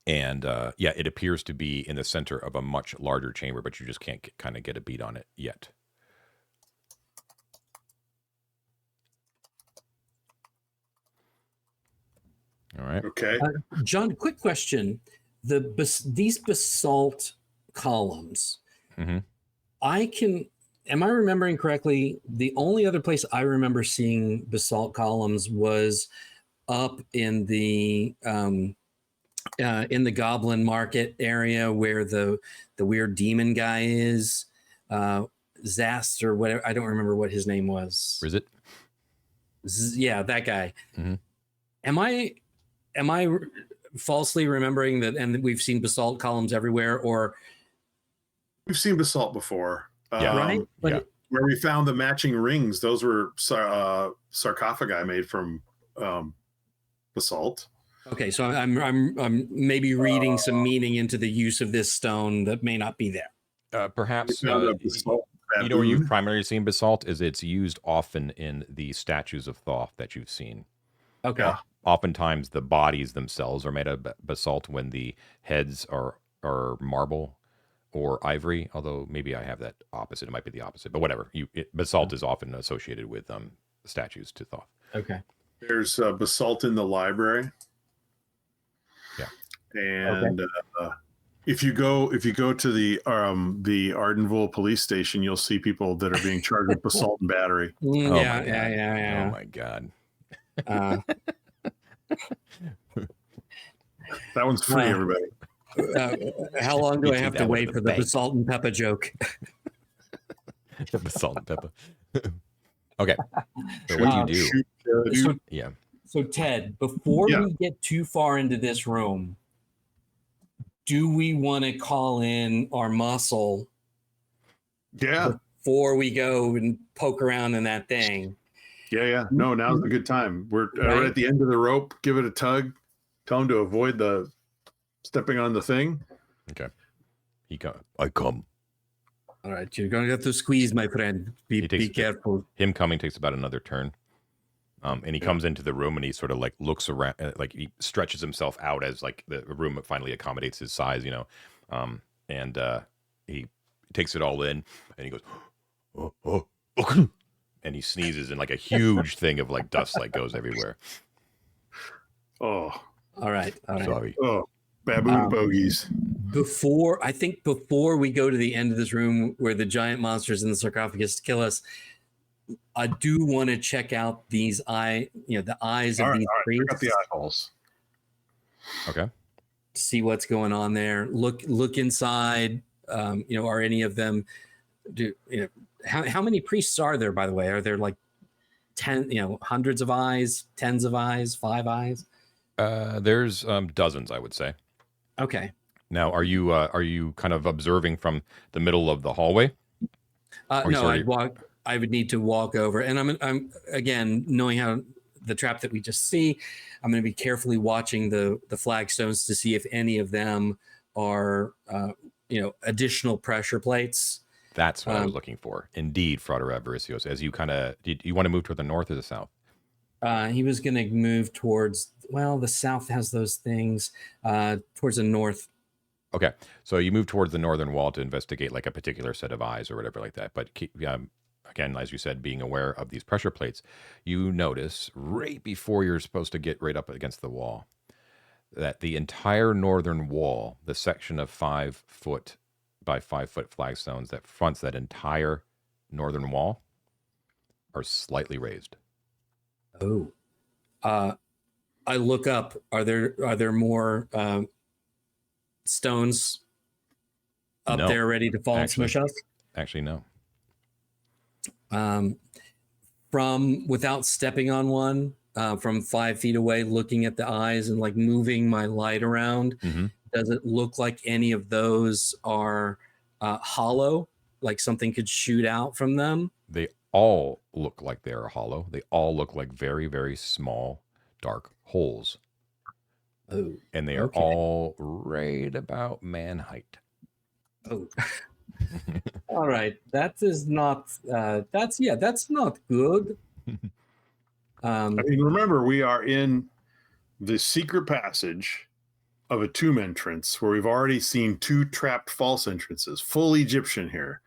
S1: It appears to be in the center of a much larger chamber, but you just can't kind of get a beat on it yet. All right.
S3: Okay.
S2: John, quick question. These basalt columns,
S1: mm-hmm.
S2: Am I remembering correctly? The only other place I remember seeing basalt columns was up in the Goblin Market area where the weird demon guy is, Zast or whatever. I don't remember what his name was.
S1: Is it?
S2: Yeah, that guy.
S1: Mm-hmm.
S2: Am I am I falsely remembering that? And we've seen basalt columns everywhere, or
S3: We've seen basalt before.
S1: Yeah.
S2: right? But
S1: yeah.
S3: Where we found the matching rings, those were sarcophagi made from basalt.
S2: okay, so I'm maybe reading some meaning into the use of this stone that may not be there.
S1: Perhaps
S3: We found a basalt
S1: you know where you've
S3: baboon.
S1: primarily seen basalt is it's used often in the statues of Thoth that you've seen.
S2: Okay.
S3: Yeah.
S1: Oftentimes the bodies themselves are made of basalt when the heads are marble or ivory, although maybe I have that opposite. It might be the opposite, but whatever. Basalt is often associated with statues to Thoth.
S2: Okay.
S3: There's basalt in the library.
S1: Yeah.
S3: And if you go to the Arden Vul police station, you'll see people that are being charged with basalt and battery.
S1: Oh
S2: Yeah,
S1: my
S2: yeah.
S1: Oh my God.
S3: That one's free,
S2: Wow.
S3: everybody.
S2: How long do
S1: You
S2: I
S1: take
S2: have to
S1: that one
S2: wait
S1: to
S2: for
S1: the
S2: the
S1: bank.
S2: basalt and pepper joke?
S1: The basalt and pepper. Okay. So what do you do?
S3: Shoot,
S2: So,
S1: Yeah.
S2: so Ted, before
S3: Yeah.
S2: we get too far into this room, do we want to call in our muscle
S3: yeah.
S2: before we go and poke around in that thing?
S3: Yeah. No, now's a good time. We're
S2: Right.
S3: at the end of the rope. Give it a tug. Tell him to avoid the stepping on the thing.
S1: Okay. He come. I come.
S2: All right, you're going to have to squeeze, my friend. Be careful.
S1: Him coming takes about another turn. And he comes into the room and he sort of like looks around, like he stretches himself out as like the room finally accommodates his size, you know. And he takes it all in and he goes, oh. And he sneezes and like a huge thing of like dust like goes everywhere.
S3: Oh,
S2: All right.
S1: Sorry.
S3: oh, baboon bogeys.
S2: Before we go to the end of this room where the giant monsters in the sarcophagus kill us, I do want to check out these the eyes of these
S3: Check
S2: priests.
S3: out the eye holes.
S1: Okay.
S2: See what's going on there. Look inside. Are any of them? How many priests are there? By the way, are there like 10? Hundreds of eyes, tens of eyes, 5 eyes?
S1: There's dozens, I would say.
S2: Okay.
S1: Now, are you kind of observing from the middle of the hallway?
S2: No, I would need to walk over, and I'm again knowing how the trap that we just see. I'm going to be carefully watching the flagstones to see if any of them are additional pressure plates.
S1: That's what I was looking for. Indeed, Frater Avaricios. As you kind of, you want to move toward the north or the south?
S2: He was going to move towards, the south has those things, towards the north.
S1: Okay. So you move towards the northern wall to investigate like a particular set of eyes or whatever like that. But again, as you said, being aware of these pressure plates, you notice right before you're supposed to get right up against the wall that the entire northern wall, the section of 5 foot by 5 foot flagstones that fronts that entire northern wall, are slightly raised.
S2: Oh, I look up. Are there more stones up
S1: No,
S2: there ready to fall and smush us?
S1: Actually, no.
S2: From without stepping on one, from 5 feet away, looking at the eyes and like moving my light around, does it look like any of those are hollow? Like something could shoot out from them?
S1: They all look like they are hollow. They all look like very, very small, dark holes.
S2: Oh,
S1: and they are all right about man height.
S2: Oh, all right. That is not. That's not good.
S3: I mean, remember, we are in the secret passage of a tomb entrance where we've already seen 2 trapped false entrances. Full Egyptian here.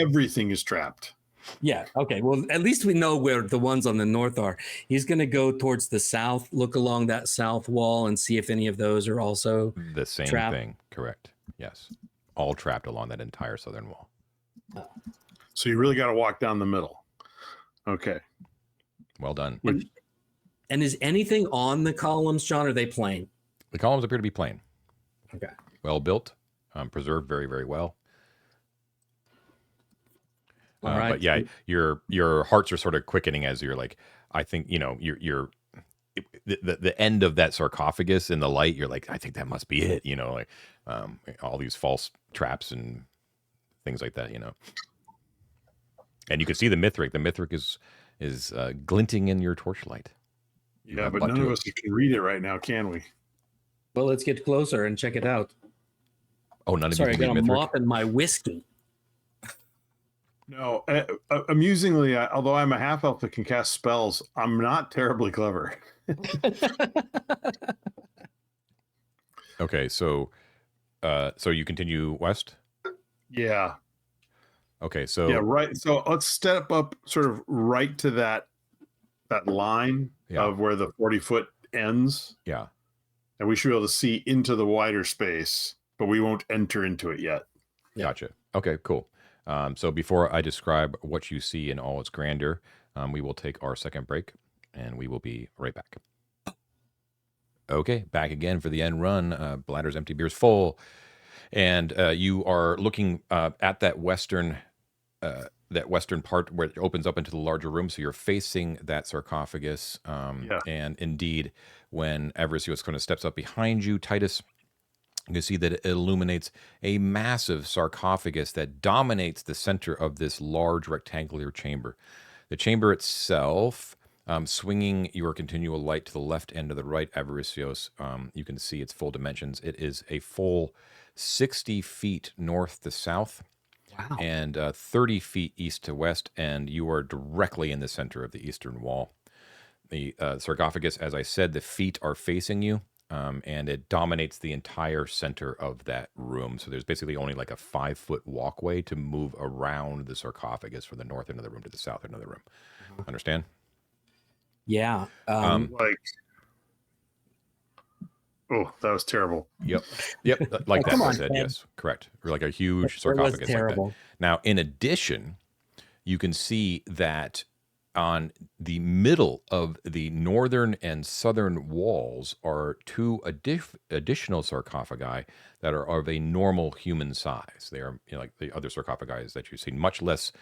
S3: Everything is trapped.
S2: Yeah. Okay. Well, at least we know where the ones on the north are. He's going to go towards the south, look along that south wall, and see if any of those are also
S1: the same
S2: trapped.
S1: thing. Correct. Yes. All trapped along that entire southern wall.
S3: So you really got to walk down the middle. Okay.
S1: Well done.
S2: And is anything on the columns, John? Or are they plain?
S1: The columns appear to be plain.
S2: Okay.
S1: Well built, preserved very, very well.
S2: All right.
S1: But yeah, your hearts are sort of quickening as you're like, I think, you're the end of that sarcophagus in the light, you're like, I think that must be it. Like all these false traps and things like that. And you can see the Mithril. The Mithril is glinting in your torchlight.
S3: Yeah, but none of us can read it right now, can we?
S2: Well, let's get closer and check it out.
S1: Oh, none of
S2: Sorry,
S1: you
S2: I
S1: can
S2: got
S1: read
S2: a
S1: Mithril?
S2: mop in my whiskey.
S3: No, amusingly, although I'm a half elf that can cast spells, I'm not terribly clever.
S1: Okay, so you continue west?
S3: Yeah.
S1: Okay, so
S3: Yeah, right. So let's step up sort of right to that line of where the 40-foot ends.
S1: Yeah.
S3: And we should be able to see into the wider space, but we won't enter into it yet.
S2: Yeah.
S1: Gotcha. Okay, cool. So before I describe what you see in all its grandeur, we will take our second break, and we will be right back. Okay, back again for the end run. Bladder's empty, beer's full. And you are looking at that western part where it opens up into the larger room. So you're facing that sarcophagus. And indeed, when Avaricios kind of steps up behind you, Titus, you can see that it illuminates a massive sarcophagus that dominates the center of this large rectangular chamber. The chamber itself, swinging your continual light to the left and to the right, Avaricios, you can see its full dimensions. It is a full 60 feet north to south.
S2: Wow.
S1: And 30 feet east to west, and you are directly in the center of the eastern wall. The sarcophagus, as I said, the feet are facing you, and it dominates the entire center of that room. So there's basically only like a 5-foot walkway to move around the sarcophagus from the north end of the room to the south end of the room. Understand?
S2: Yeah.
S3: Oh, that was terrible.
S1: Yep. Like that. I said, yes, correct. Or like a huge sarcophagus.
S2: Was terrible.
S1: Like that. Now, in addition, you can see that on the middle of the northern and southern walls are two additional sarcophagi that are of a normal human size. They are like the other sarcophagi that you've seen, much less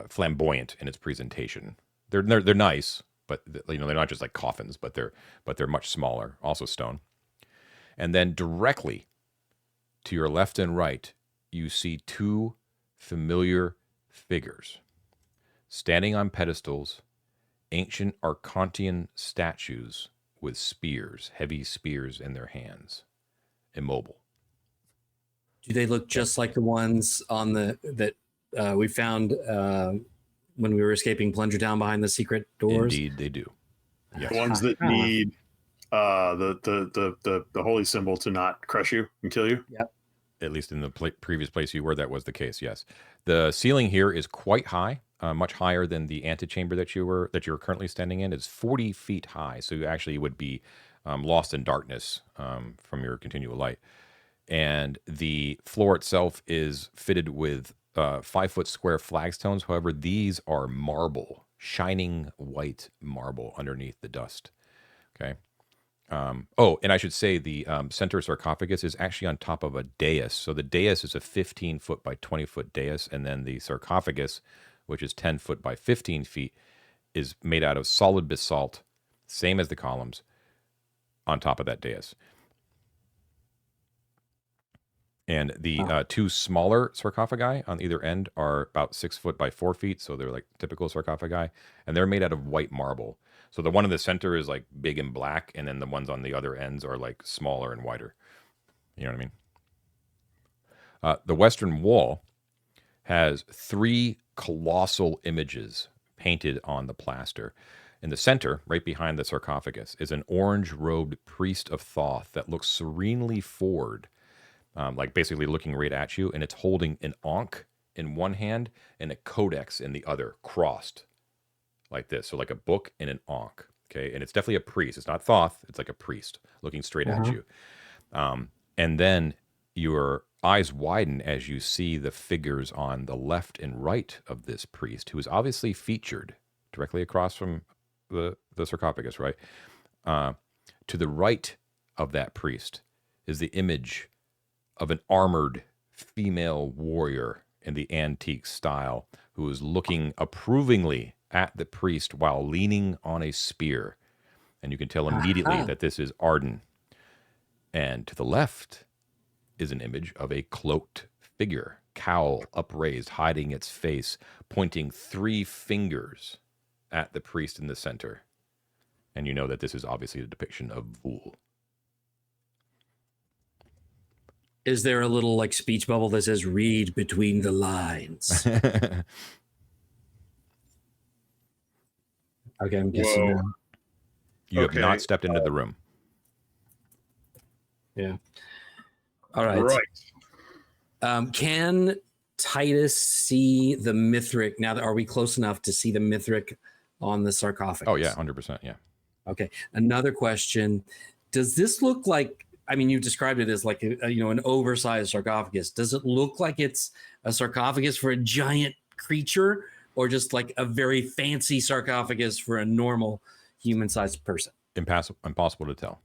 S1: flamboyant in its presentation. They're nice, but they're not just like coffins, but they're much smaller, also stone. And then directly to your left and right, you see two familiar figures standing on pedestals, ancient Archontian statues with spears, heavy spears in their hands, immobile.
S2: Do they look just like the ones on that we found when we were escaping Plunger down behind the secret doors?
S1: Indeed, they do.
S3: Yes. The ones that need the holy symbol to not crush you and kill you.
S2: Yep.
S1: At least in the previous place you were, that was the case. Yes, the ceiling here is quite high, much higher than the antechamber that you're currently standing in. It's 40 feet high, so you actually would be lost in darkness from your continual light. And the floor itself is fitted with 5-foot square flagstones. However, these are marble, shining white marble underneath the dust. Okay. And I should say the center sarcophagus is actually on top of a dais. So the dais is a 15-foot by 20-foot dais, and then the sarcophagus, which is 10 foot by 15 feet, is made out of solid basalt, same as the columns, on top of that dais. And the two smaller sarcophagi on either end are about 6 foot by 4 feet, so they're like typical sarcophagi, and they're made out of white marble. So the one in the center is like big and black, and then the ones on the other ends are like smaller and whiter. You know what I mean? The western wall has 3 colossal images painted on the plaster. In the center, right behind the sarcophagus, is an orange-robed priest of Thoth that looks serenely forward, like basically looking right at you, and it's holding an ankh in one hand and a codex in the other, crossed like this. So like a book and an ankh. Okay, and it's definitely a priest. It's not Thoth. It's like a priest looking straight at you. And then your eyes widen as you see the figures on the left and right of this priest, who is obviously featured directly across from the sarcophagus, right? To the right of that priest is the image of an armored female warrior in the antique style who is looking approvingly at the priest while leaning on a spear And you can tell immediately that this is Arden. And to the left is an image of a cloaked figure, cowl upraised, hiding its face, pointing 3 fingers at the priest in the center. And you know that this is obviously a depiction of Vul.
S2: Is there a little like speech bubble that says "read between the lines"? Okay, I'm guessing
S3: Whoa.
S2: now.
S1: You have
S3: Okay,
S1: not stepped into the room.
S2: Yeah. All right.
S3: Right.
S2: Can Titus see the Mithric now? Are we close enough to see the Mithric on the sarcophagus?
S1: Oh, yeah, 100%. Yeah.
S2: Okay. Another question. Does this look like, I mean, you described it as like, an oversized sarcophagus. Does it look like it's a sarcophagus for a giant creature or just like a very fancy sarcophagus for a normal human-sized person?
S1: Impossible to tell.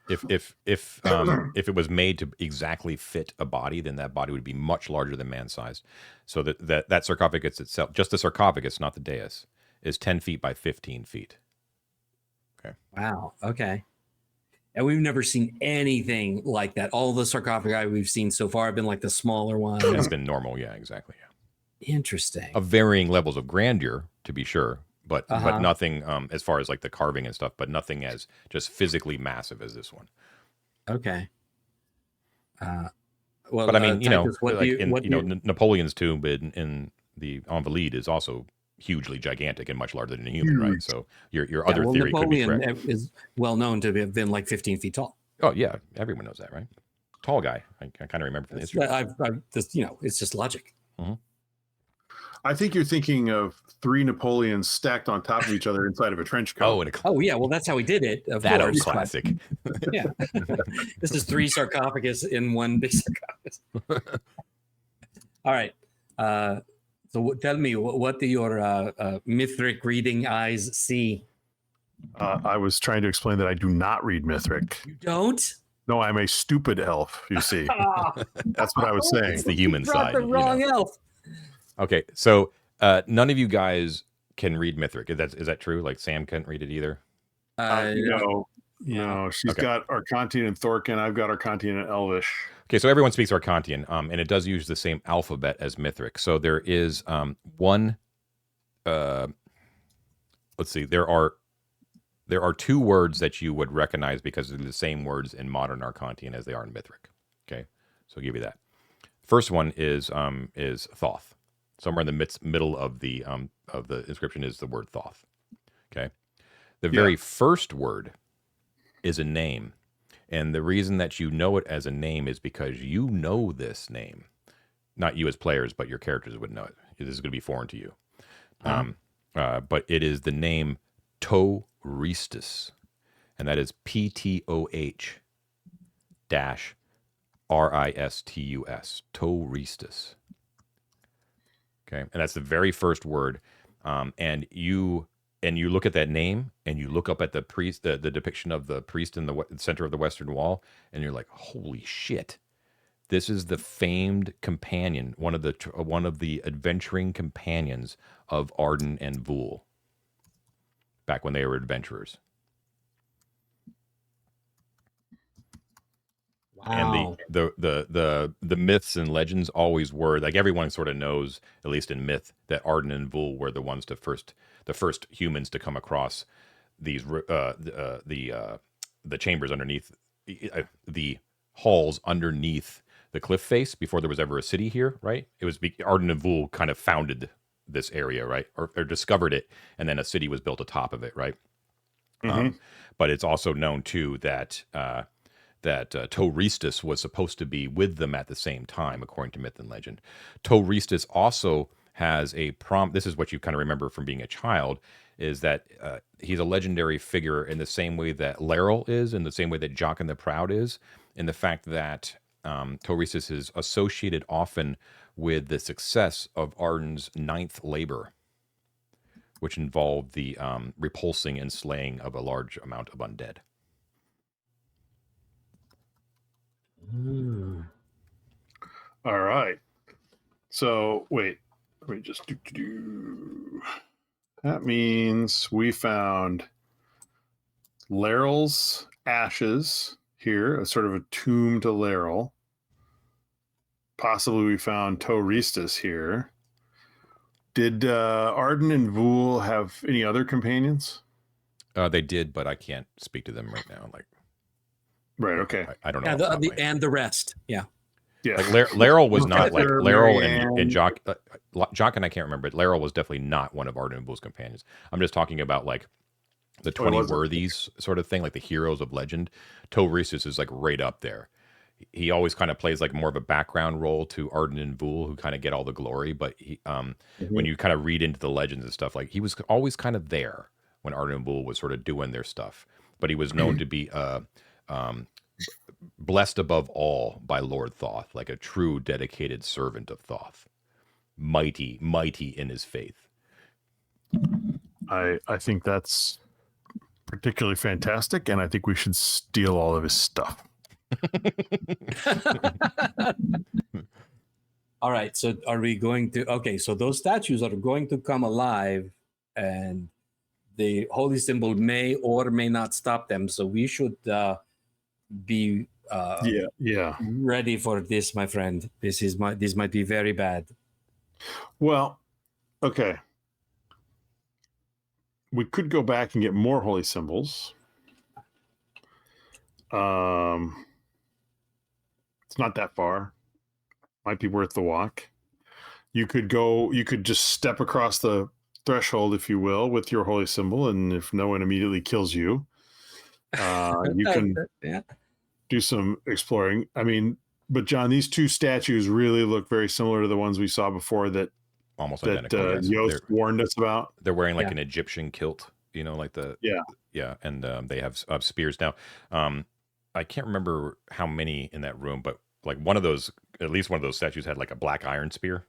S1: If it was made to exactly fit a body, then that body would be much larger than man-sized. So that sarcophagus itself, just the sarcophagus, not the dais, is 10 feet by 15 feet. Okay.
S2: Wow. Okay. And we've never seen anything like that. All the sarcophagi we've seen so far have been like the smaller ones.
S1: It's been normal. Yeah, exactly. Yeah.
S2: Interesting.
S1: Of varying levels of grandeur, to be sure, but nothing as far as like the carving and stuff, but nothing as just physically massive as this one.
S2: Okay. Well,
S1: but I mean,
S2: Titus,
S1: Napoleon's tomb in the Invalides is also hugely gigantic and much larger than a human, right? So your other theory
S2: Napoleon
S1: could be correct.
S2: is well known to have been like 15 feet tall.
S1: Oh yeah, everyone knows that, right? Tall guy. I kind of remember from the history.
S2: I've just, it's just logic.
S1: Mm-hmm.
S3: I think you're thinking of 3 Napoleons stacked on top of each other inside of a trench coat.
S2: Oh yeah, well that's how he did it. Of
S1: that
S2: course,
S1: classic.
S2: Yeah, this is 3 sarcophagus in one big sarcophagus. All right. So tell me, what do your Mithric reading eyes see?
S3: I was trying to explain that I do not read Mithric.
S2: You don't?
S3: No, I'm a stupid elf, you see. That's what I was saying.
S1: It's the human side.
S2: The wrong elf.
S1: Okay, so none of you guys can read Mithric. Is that true? Like Sam couldn't read it either?
S3: No. She's got Arcantian and Thorkin. I've got Arcantian and Elvish.
S1: Okay, so everyone speaks Arcantian, and it does use the same alphabet as Mithric. So there is one. Let's see. There are 2 words that you would recognize because they're the same words in modern Arcantian as they are in Mithric. Okay, so I'll give you that. First one is Thoth. Somewhere in the middle of the inscription is the word Thoth. Okay, the very first word is a name, and the reason that you know it as a name is because you know this name. Not you as players, but your characters would know it. This is going to be foreign to you. But it is the name Ptoh-Ristus, and that is Ptoh-Ristus. Ptoh-Ristus. Okay, and that's the very first word. And you look at that name, and you look up at the priest, the depiction of the priest in the center of the Western Wall, and you're like, holy shit. This is the famed companion, one of the adventuring companions of Arden and Vul, back when they were adventurers.
S2: Wow.
S1: And the myths and legends always were, like, everyone sort of knows, at least in myth, that Arden and Vul were the ones the first humans to come across these the chambers underneath the halls underneath the cliff face before there was ever a city here, right? It was Arden and Vul kind of founded this area, right, or discovered it, and then a city was built atop of it, right?
S3: Mm-hmm.
S1: But it's also known too that Ptoh-Ristus was supposed to be with them at the same time, according to myth and legend. Ptoh-Ristus also has a this is what you kind of remember from being a child, is that he's a legendary figure in the same way that Laeral is, in the same way that Jockin the Proud is, in the fact that Ptoh-Ristus is associated often with the success of Arden's 9th labor, which involved the repulsing and slaying of a large amount of undead.
S3: All right. So wait, let me just That means we found Laryl's ashes here, a sort of a tomb to Laryl. Possibly we found Ptoh-Ristus here. Did Arden and Vul have any other companions?
S1: They did, but I can't speak to them right now. Like,
S3: right, okay.
S1: I don't know.
S2: Yeah, and the rest. Yeah.
S3: Yeah.
S1: Like Laryl was not like
S3: Professor
S1: Laryl
S3: Marianne.
S1: and Jock. Jock and I can't remember, but Laryl was definitely not one of Arden and Vul's companions. I'm just talking about like the 20 worthies sort of thing, like the heroes of legend. Ptoh-Ristus is like right up there. He always kind of plays like more of a background role to Arden and Vul, who kind of get all the glory. But he, when you kind of read into the legends and stuff, like he was always kind of there when Arden and Vul was sort of doing their stuff. But he was known to be blessed above all by Lord Thoth, like a true dedicated servant of Thoth, mighty in his faith.
S3: I think that's particularly fantastic, and I think we should steal all of his stuff.
S2: All right. So are we going to? Okay. So those statues are going to come alive, and the holy symbol may or may not stop them. So we should be ready for this, my friend. This might be very bad.
S3: Well, okay. We could go back and get more holy symbols. It's not that far. Might be worth the walk. You could just step across the threshold, if you will, with your holy symbol, and if no one immediately kills you, you can do some exploring. I mean, but John, these two statues really look very similar to the ones we saw before that
S1: almost identical. Yes.
S3: Yost warned us about.
S1: They're wearing like an Egyptian kilt, you know, like the and they have spears. Now, I can't remember how many in that room, but like at least one of those statues had like a black iron spear.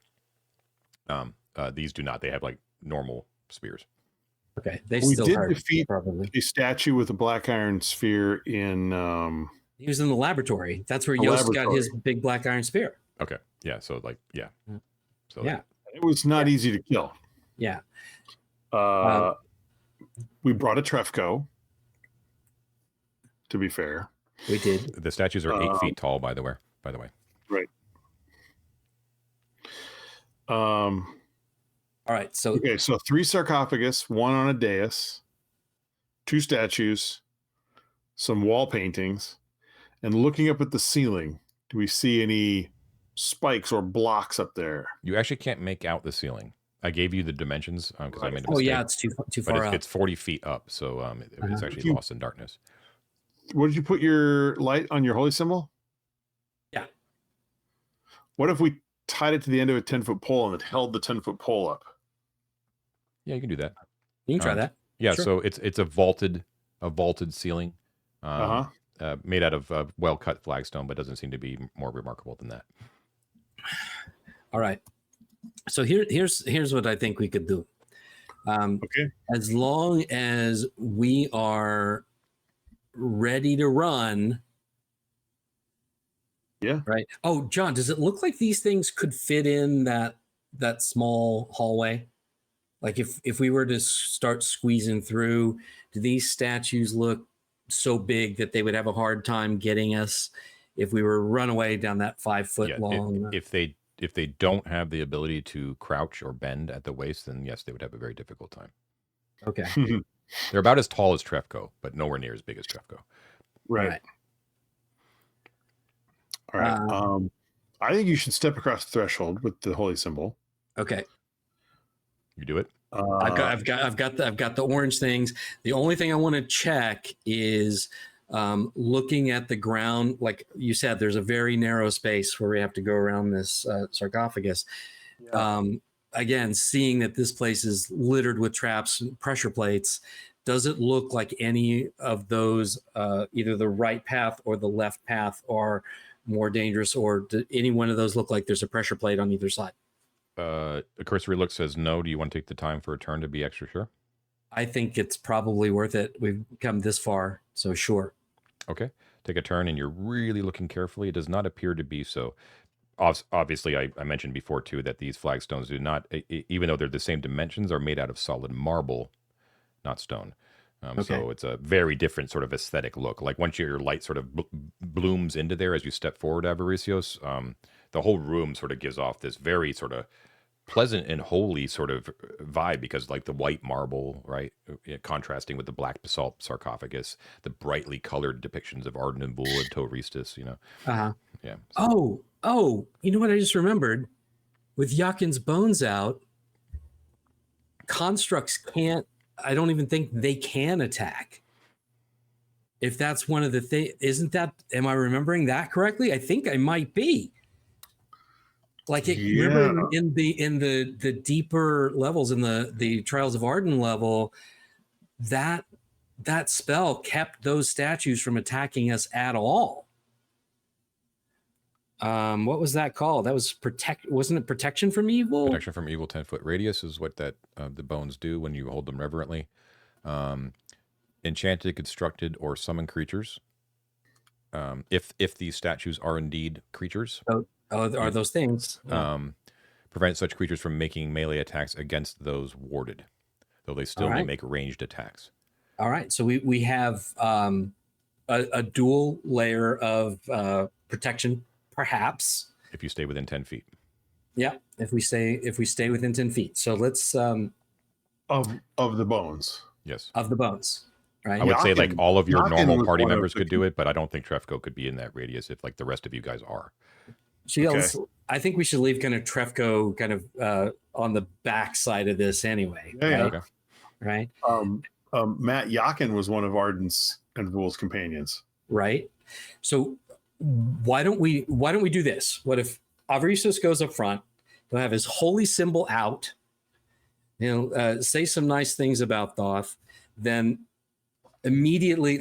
S1: These do not. They have like normal spears.
S2: Okay,
S3: we did defeat a statue with a black iron sphere in.
S2: He was in the laboratory. That's where Yost got his big black iron spear.
S1: Okay, yeah. So like,
S2: So
S3: it was not easy to kill.
S2: Yeah.
S3: We brought a Trefco. To be fair,
S2: we did.
S1: The statues are 8 feet tall, by the way.
S3: Right.
S2: All right. So
S3: 3 sarcophagus, 1 on a dais, 2 statues, some wall paintings, and looking up at the ceiling, do we see any spikes or blocks up there?
S1: You actually can't make out the ceiling. I gave you the dimensions because I made a mistake.
S2: Oh yeah, it's too far up.
S1: It's 40 feet up, so it's actually lost in darkness.
S3: What did you put your light on your holy symbol?
S2: Yeah.
S3: What if we tied it to the end of a 10-foot pole and it held the 10-foot pole up?
S1: Yeah, you can do that.
S2: You can try that.
S1: Yeah, sure. So it's a vaulted ceiling, made out of well cut flagstone, but doesn't seem to be more remarkable than that.
S2: All right. So here's what I think we could do.
S3: Okay.
S2: As long as we are ready to run.
S3: Yeah.
S2: Right. Oh, John, does it look like these things could fit in that small hallway? Like if we were to start squeezing through, do these statues look so big that they would have a hard time getting us if we were run away down that 5 foot long?
S1: If they don't have the ability to crouch or bend at the waist, then yes, they would have a very difficult time.
S2: Okay.
S1: They're about as tall as Trefco, but nowhere near as big as Trefco.
S3: Right. All right. I think you should step across the threshold with the holy symbol.
S2: Okay.
S1: You do it.
S2: I've got the orange things. The only thing I want to check is looking at the ground. Like you said, there's a very narrow space where we have to go around this sarcophagus. Yeah. Again, seeing that this place is littered with traps and pressure plates, does it look like any of those, either the right path or the left path, are more dangerous, or do any one of those look like there's a pressure plate on either side?
S1: A cursory look says no. Do you want to take the time for a turn to be extra sure?
S2: I think it's probably worth it. We've come this far, so sure.
S1: Okay. Take a turn, and you're really looking carefully. It does not appear to be so. Obviously, I mentioned before, too, that these flagstones do not, even though they're the same dimensions, are made out of solid marble, not stone. So it's a very different sort of aesthetic look. Like once your light sort of blooms into there as you step forward, Avaricios, the whole room sort of gives off this very sort of pleasant and holy sort of vibe, because like the white marble, right, contrasting with the black basalt sarcophagus, the brightly colored depictions of Arden Vul and Ptoh-Ristus, Yeah.
S2: Oh, you know what I just remembered? With Yakin's bones out, constructs can't, I don't even think they can attack. If that's one of the things, isn't that, am I remembering that correctly? I think I might be. Like remember in the deeper levels, in the Trials of Arden level, that spell kept those statues from attacking us at all. What was that called? That was wasn't it protection from evil?
S1: Protection from evil, 10-foot radius is what that the bones do when you hold them reverently. Enchanted, constructed, or summon creatures. If these statues are indeed creatures.
S2: Are those things?
S1: Prevent such creatures from making melee attacks against those warded, though they still may make ranged attacks.
S2: All right, so we have a dual layer of protection, perhaps.
S1: If you stay within 10 feet.
S2: Yeah, if we stay within 10 feet. So let's
S3: of the bones.
S1: Yes.
S2: Of the bones. Right.
S1: I would say like all of your normal party members could do it, but I don't think Trefko could be in that radius if like the rest of you guys are.
S2: I think we should leave kind of Trefko kind of on the back side of this anyway.
S3: Yeah.
S1: Okay.
S2: Right.
S3: Matt Yakin was one of Arden's and Vul's companions.
S2: Right. So why don't we do this? What if Avaricios goes up front? He'll have his holy symbol out. He'll say some nice things about Thoth. Then immediately,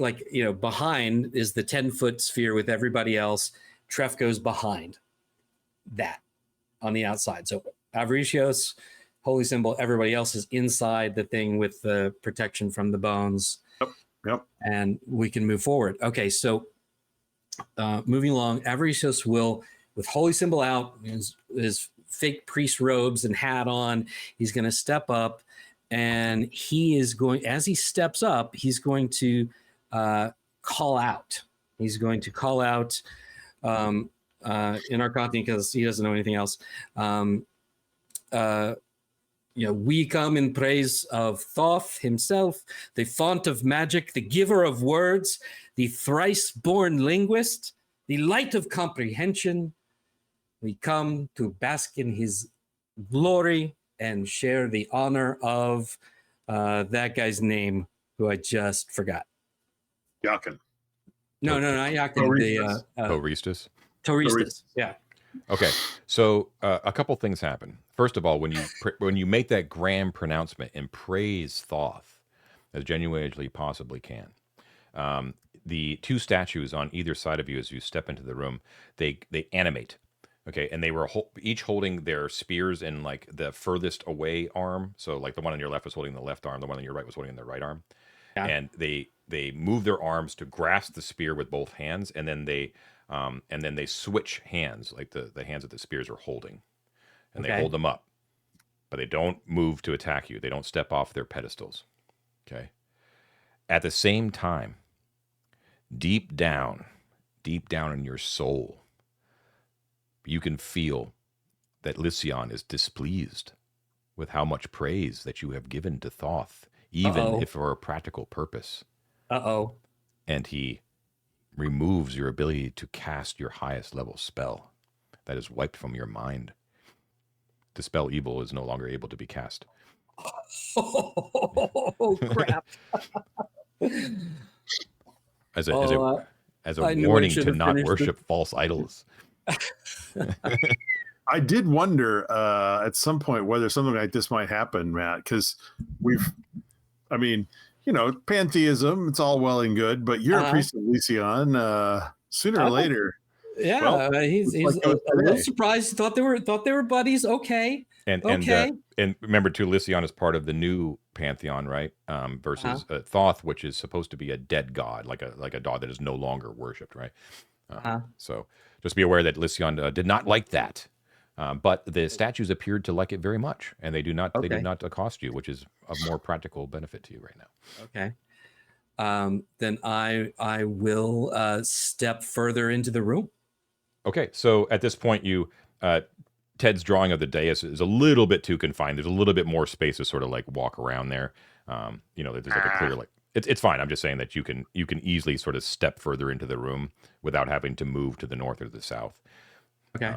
S2: behind is the 10-foot sphere with everybody else. Trefko's behind that on the outside. So Avaricios, holy symbol, everybody else is inside the thing with the protection from the bones.
S3: Yep.
S2: And we can move forward. Okay, so moving along, Avaricios will, with holy symbol out, his fake priest robes and hat on, he's going to step up, and he is going, as he steps up, he's going to call out. He's going to call out in our content, because he doesn't know anything else. We come in praise of Thoth himself, the font of magic, the giver of words, the thrice-born linguist, the light of comprehension. We come to bask in his glory and share the honor of that guy's name, who I just forgot.
S3: Yakin.
S2: No, not Yakin.
S1: Ptoh-Ristus.
S2: Ptoh-Ristus, yeah.
S1: Okay, so a couple things happen. First of all, when you make that grand pronouncement and praise Thoth as genuinely as you possibly can, the two statues on either side of you as you step into the room, they animate. Okay, and they were each holding their spears in like the furthest away arm. So like the one on your left was holding the left arm, the one on your right was holding the right arm. Yeah. And they move their arms to grasp the spear with both hands, and then they switch hands, like the hands that the spears are holding, and they hold them up, but they don't move to attack you. They don't step off their pedestals. Okay. At the same time, deep down in your soul, you can feel that Lysion is displeased with how much praise that you have given to Thoth, even if for a practical purpose. And he removes your ability to cast your highest level spell. That is wiped from your mind. Dispel evil is no longer able to be cast.
S2: Oh, crap.
S1: As a warning to not worship false idols.
S3: I did wonder at some point whether something like this might happen, Matt, because pantheism, it's all well and good, but you're a priest of Lysion. Sooner or later.
S2: Yeah, he's a little surprised. Thought they were buddies. Okay.
S1: And remember too, Lysion is part of the new pantheon, right? Versus Thoth, which is supposed to be a dead god, like a god that is no longer worshipped, right? So just be aware that Lysion did not like that. But the statues appeared to like it very much, and they did not accost you, which is of more practical benefit to you right now.
S2: Okay. then I will step further into the room.
S1: Okay, so at this point, Ted's drawing of the dais is a little bit too confined. There's a little bit more space to sort of like walk around there. There's like a clear it's fine. I'm just saying that you can easily sort of step further into the room without having to move to the north or the south.
S2: Okay.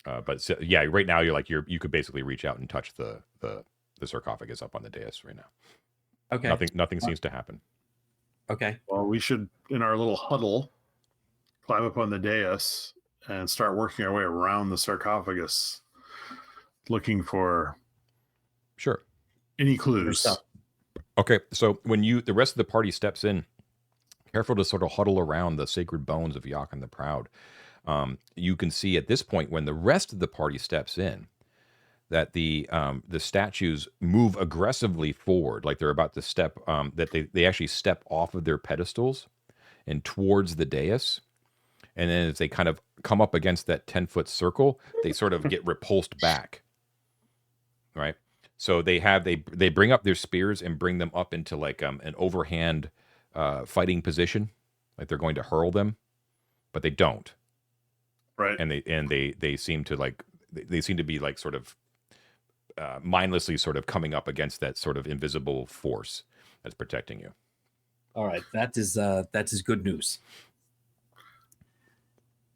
S1: Right now you could basically reach out and touch the sarcophagus up on the dais right now.
S2: Okay.
S1: Nothing seems to happen.
S2: Okay.
S3: Well, we should, in our little huddle, climb up on the dais and start working our way around the sarcophagus, looking for any clues.
S1: Okay, so when the rest of the party steps in, careful to sort of huddle around the sacred bones of Yakin the Proud. You can see at this point when the rest of the party steps in that the statues move aggressively forward, like they're about to step. That they actually step off of their pedestals and towards the dais. And then as they kind of come up against that 10-foot circle, they sort of get repulsed back. Right? So they bring up their spears and bring them up into like an overhand fighting position, like they're going to hurl them, but they don't.
S3: Right.
S1: And they seem to be like sort of mindlessly sort of coming up against that sort of invisible force that's protecting you.
S2: All right, that is good news.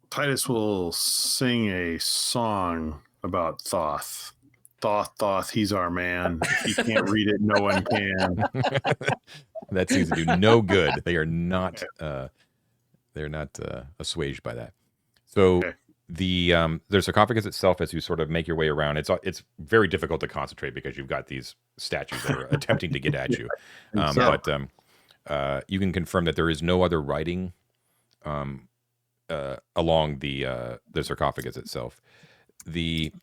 S3: Titus will sing a song about Thoth. Thoth, he's our man. If you can't read it, no one can.
S1: That seems to do no good. They are not. They're not assuaged by that. So
S3: Okay.
S1: the sarcophagus itself, as you sort of make your way around, it's very difficult to concentrate because you've got these statues that are attempting to get at you. But you can confirm that there is no other writing along the sarcophagus itself. Let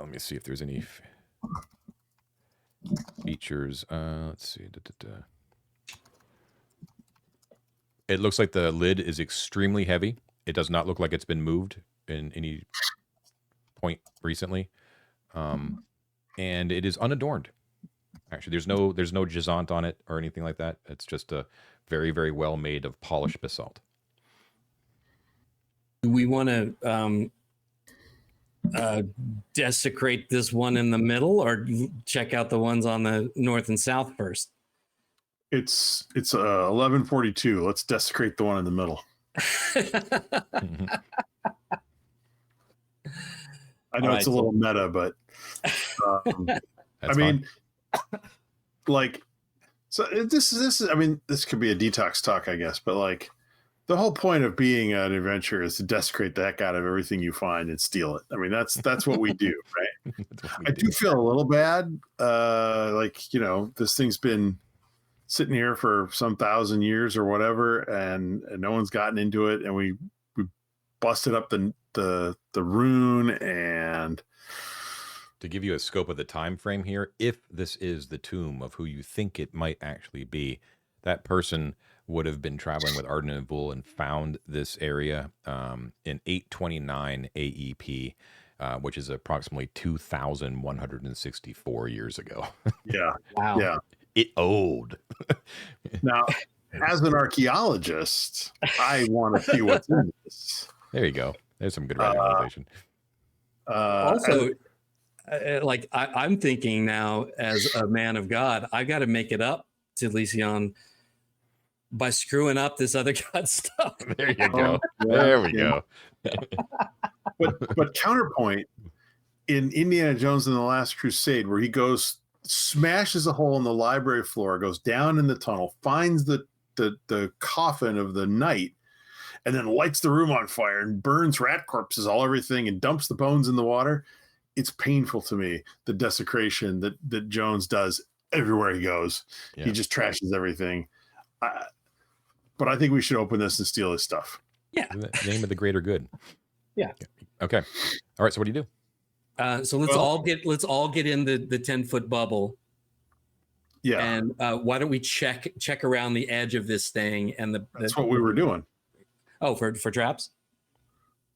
S1: me see if there's any features. Let's see. It looks like the lid is extremely heavy. It does not look like it's been moved in any point recently, and it is unadorned. Actually, there's no gisant on it or anything like that. It's just a very, very well made of polished basalt.
S2: Do we want to desecrate this one in the middle, or check out the ones on the north and south first?
S3: It's 11:42. Let's desecrate the one in the middle. I know it's a little meta, but I mean, like, so this is. I mean, this could be a detox talk, I guess, but like, the whole point of being an adventurer is to desecrate the heck out of everything you find and steal it. I mean, that's what we do, right? I do feel a little bad. This thing's been sitting here for some 1,000 years or whatever, and no one's gotten into it, and we busted up the rune. And
S1: to give you a scope of the time frame here, if this is the tomb of who you think it might actually be, that person would have been traveling with Arden Vul and found this area in 829 AEP, which is approximately 2,164 years ago.
S3: Yeah.
S2: Wow.
S3: Yeah.
S1: It old.
S3: Now, as an archaeologist, I want to see what's in this.
S1: There you go. There's some good rationalization.
S2: I'm thinking now, as a man of God, I got to make it up to Lysion by screwing up this other god stuff.
S1: There you go. There we go.
S3: But counterpoint, in Indiana Jones and the Last Crusade, where he goes, smashes a hole in the library floor, goes down in the tunnel, finds the coffin of the knight, and then lights the room on fire and burns rat corpses, everything, and dumps the bones in the water. It's painful to me, the desecration that Jones does everywhere he goes. Yeah. He just trashes everything. But I think we should open this and steal his stuff.
S2: Yeah.
S1: In the name of the greater good.
S2: Yeah.
S1: Okay. All right. So what do you do?
S2: So let's all get in the 10-foot bubble.
S3: Yeah.
S2: And why don't we check around the edge of this thing and
S3: that's what we were doing.
S2: Oh, for traps?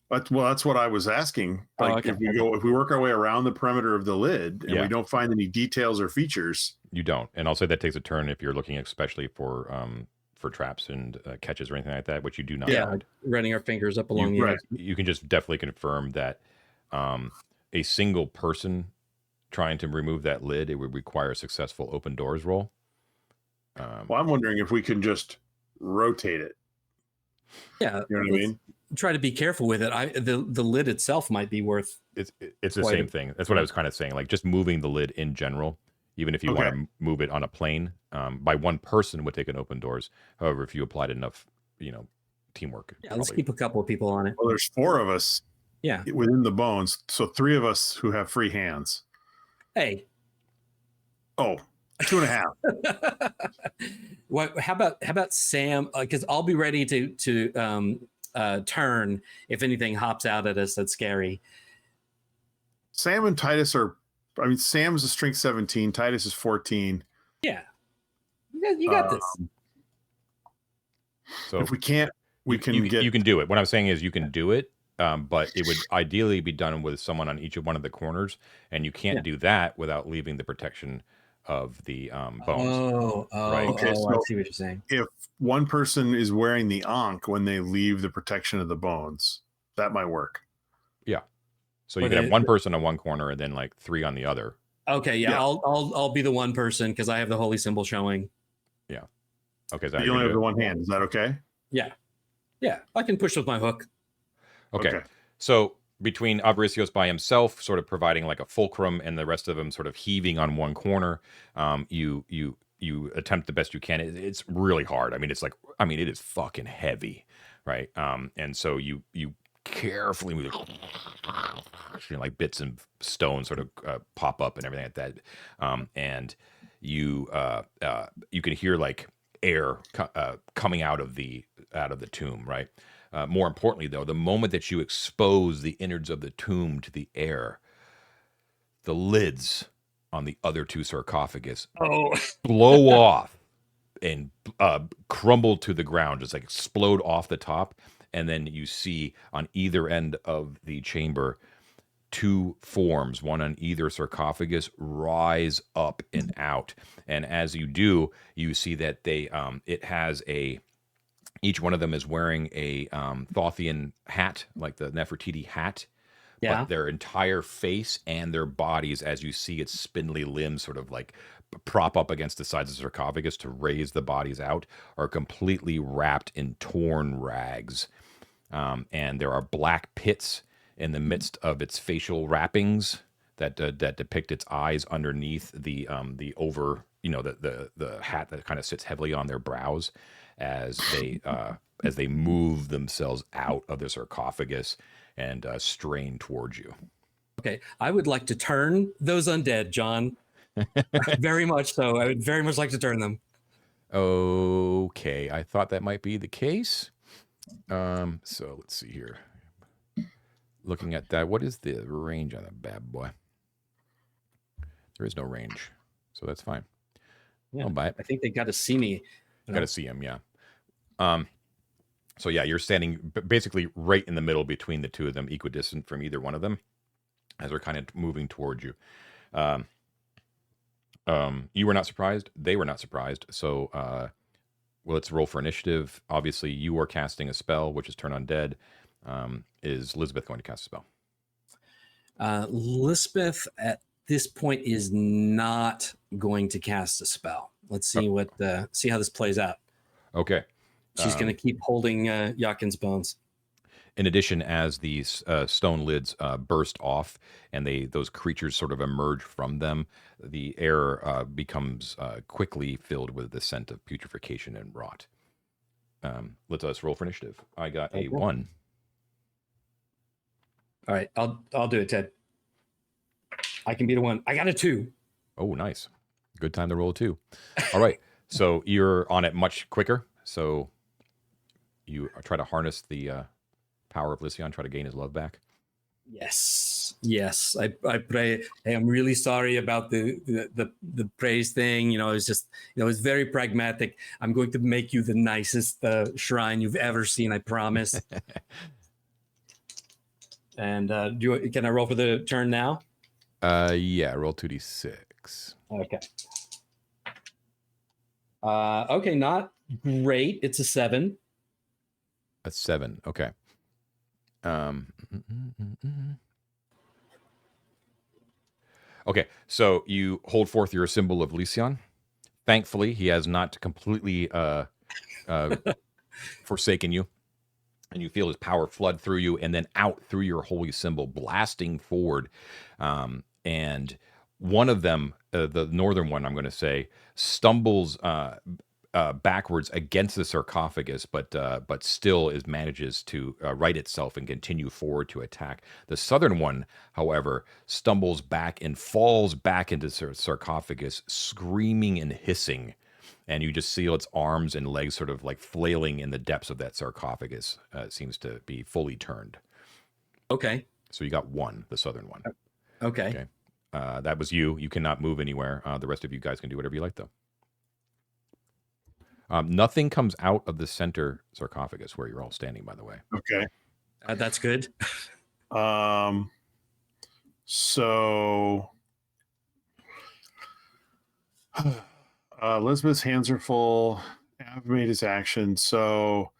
S3: That's what I was asking.
S2: Oh,
S3: Like,
S2: okay.
S3: if we work our way around the perimeter of the lid and we don't find any details or features,
S1: You don't. And I'll say that takes a turn if you're looking especially for traps and catches or anything like that, which you do not
S2: Yeah,
S1: find.
S2: running our fingers up along the
S3: right.
S2: edge.
S1: You can just definitely confirm that a single person trying to remove that lid, it would require a successful open doors roll.
S3: Well, I'm wondering if we can just rotate it.
S2: Yeah,
S3: You know what I mean?
S2: try to be careful with it. The lid itself might be worth.
S1: It's the same thing. That's what I was kind of saying. Like just moving the lid in general, even if you want to move it on a plane, by one person would take an open doors. However, if you applied enough, teamwork.
S2: Yeah, let's keep a couple of people on it.
S3: Well, there's 4 of us.
S2: Yeah,
S3: Within the bones, so 3 of us who have free hands.
S2: Hey.
S3: Oh, 2.5.
S2: What? How about Sam? Because I'll be ready to turn if anything hops out at us that's scary.
S3: Sam and Titus are. I mean, Sam's a strength 17. Titus is 14.
S2: Yeah, you got this.
S1: So
S3: if we can't, we can
S1: you can do it. What I'm saying is you can do it, but it would ideally be done with someone on each of one of the corners, and you can't do that without leaving the protection of the bones. Right.
S2: Okay,
S3: so
S2: I see what you're saying.
S3: If one person is wearing the ankh when they leave the protection of the bones, that might work.
S1: Yeah. So you can have one person on one corner and then like 3 on the other.
S2: Okay, yeah. I'll be the one person because I have the holy symbol showing.
S1: Yeah. Okay.
S3: You only have the one hand. Is that okay?
S2: Yeah. Yeah. I can push with my hook.
S1: Okay. So between Avaricios by himself, sort of providing like a fulcrum, and the rest of them sort of heaving on one corner, you attempt the best you can. It's really hard. I mean, it is fucking heavy, right? And so you carefully move, like bits and stones sort of pop up and everything like that, and you can hear like air coming out of the tomb, right? More importantly, though, the moment that you expose the innards of the tomb to the air, the lids on the other 2 sarcophagus blow off and crumble to the ground, just like explode off the top. And then you see on either end of the chamber 2 forms, one on either sarcophagus, rise up and out. And as you do, you see that each one of them is wearing a Thothian hat, like the Nefertiti hat.
S2: Yeah.
S1: But their entire face and their bodies, as you see its spindly limbs sort of like prop up against the sides of the sarcophagus to raise the bodies out, are completely wrapped in torn rags. And there are black pits in the midst of its facial wrappings that depict its eyes underneath the hat that kind of sits heavily on their brows as they move themselves out of the sarcophagus and strain towards you.
S2: Okay, I would like to turn those undead, John. Very much so. I would very much like to turn them.
S1: Okay, I thought that might be the case. So let's see here. Looking at that, what is the range on that bad boy? There is no range, so that's fine.
S2: Yeah,
S1: I'll buy it.
S2: I think they got to see me.
S1: Got to see him, yeah. So yeah, you're standing basically right in the middle between the 2 of them, equidistant from either one of them, as they're kind of moving towards you. You were not surprised. They were not surprised. So let's roll for initiative. Obviously, you are casting a spell, which is Turn Undead. Is Elizabeth going to cast a spell?
S2: Lisbeth at this point is not going to cast a spell. Let's see see how this plays out.
S1: Okay.
S2: She's going to keep holding Yakin's bones.
S1: In addition, as these stone lids burst off and those creatures sort of emerge from them, the air becomes quickly filled with the scent of putrefaction and rot. Let's roll for initiative. I got a 1.
S2: All right, I'll do it, Ted. I can beat a 1. I got a 2.
S1: Oh, nice. Good time to roll a 2. All right. So you're on it much quicker. So you try to harness the power of Lycion, try to gain his love back.
S2: Yes. I pray. Hey, I'm really sorry about the praise thing. It was just, it's very pragmatic. I'm going to make you the nicest shrine you've ever seen. I promise. And can I roll for the turn now?
S1: Yeah, roll 2d6.
S2: Okay. Okay, not great. It's a 7.
S1: A 7. Okay. Okay, so you hold forth your symbol of Lysion. Thankfully, he has not completely forsaken you. And you feel his power flood through you and then out through your holy symbol, blasting forward. And one of them, the northern one, I'm going to say, stumbles backwards against the sarcophagus, but still manages to right itself and continue forward to attack. The southern one, however, stumbles back and falls back into the sarcophagus, screaming and hissing. And you just see its arms and legs sort of like flailing in the depths of that sarcophagus. It seems to be fully turned.
S2: Okay.
S1: So you got one, the southern one.
S2: Okay.
S1: That was you. You cannot move anywhere. The rest of you guys can do whatever you like, though. Nothing comes out of the center sarcophagus where you're all standing, by the way.
S3: Okay.
S2: That's good.
S3: So Elizabeth's hands are full. Av made his action. So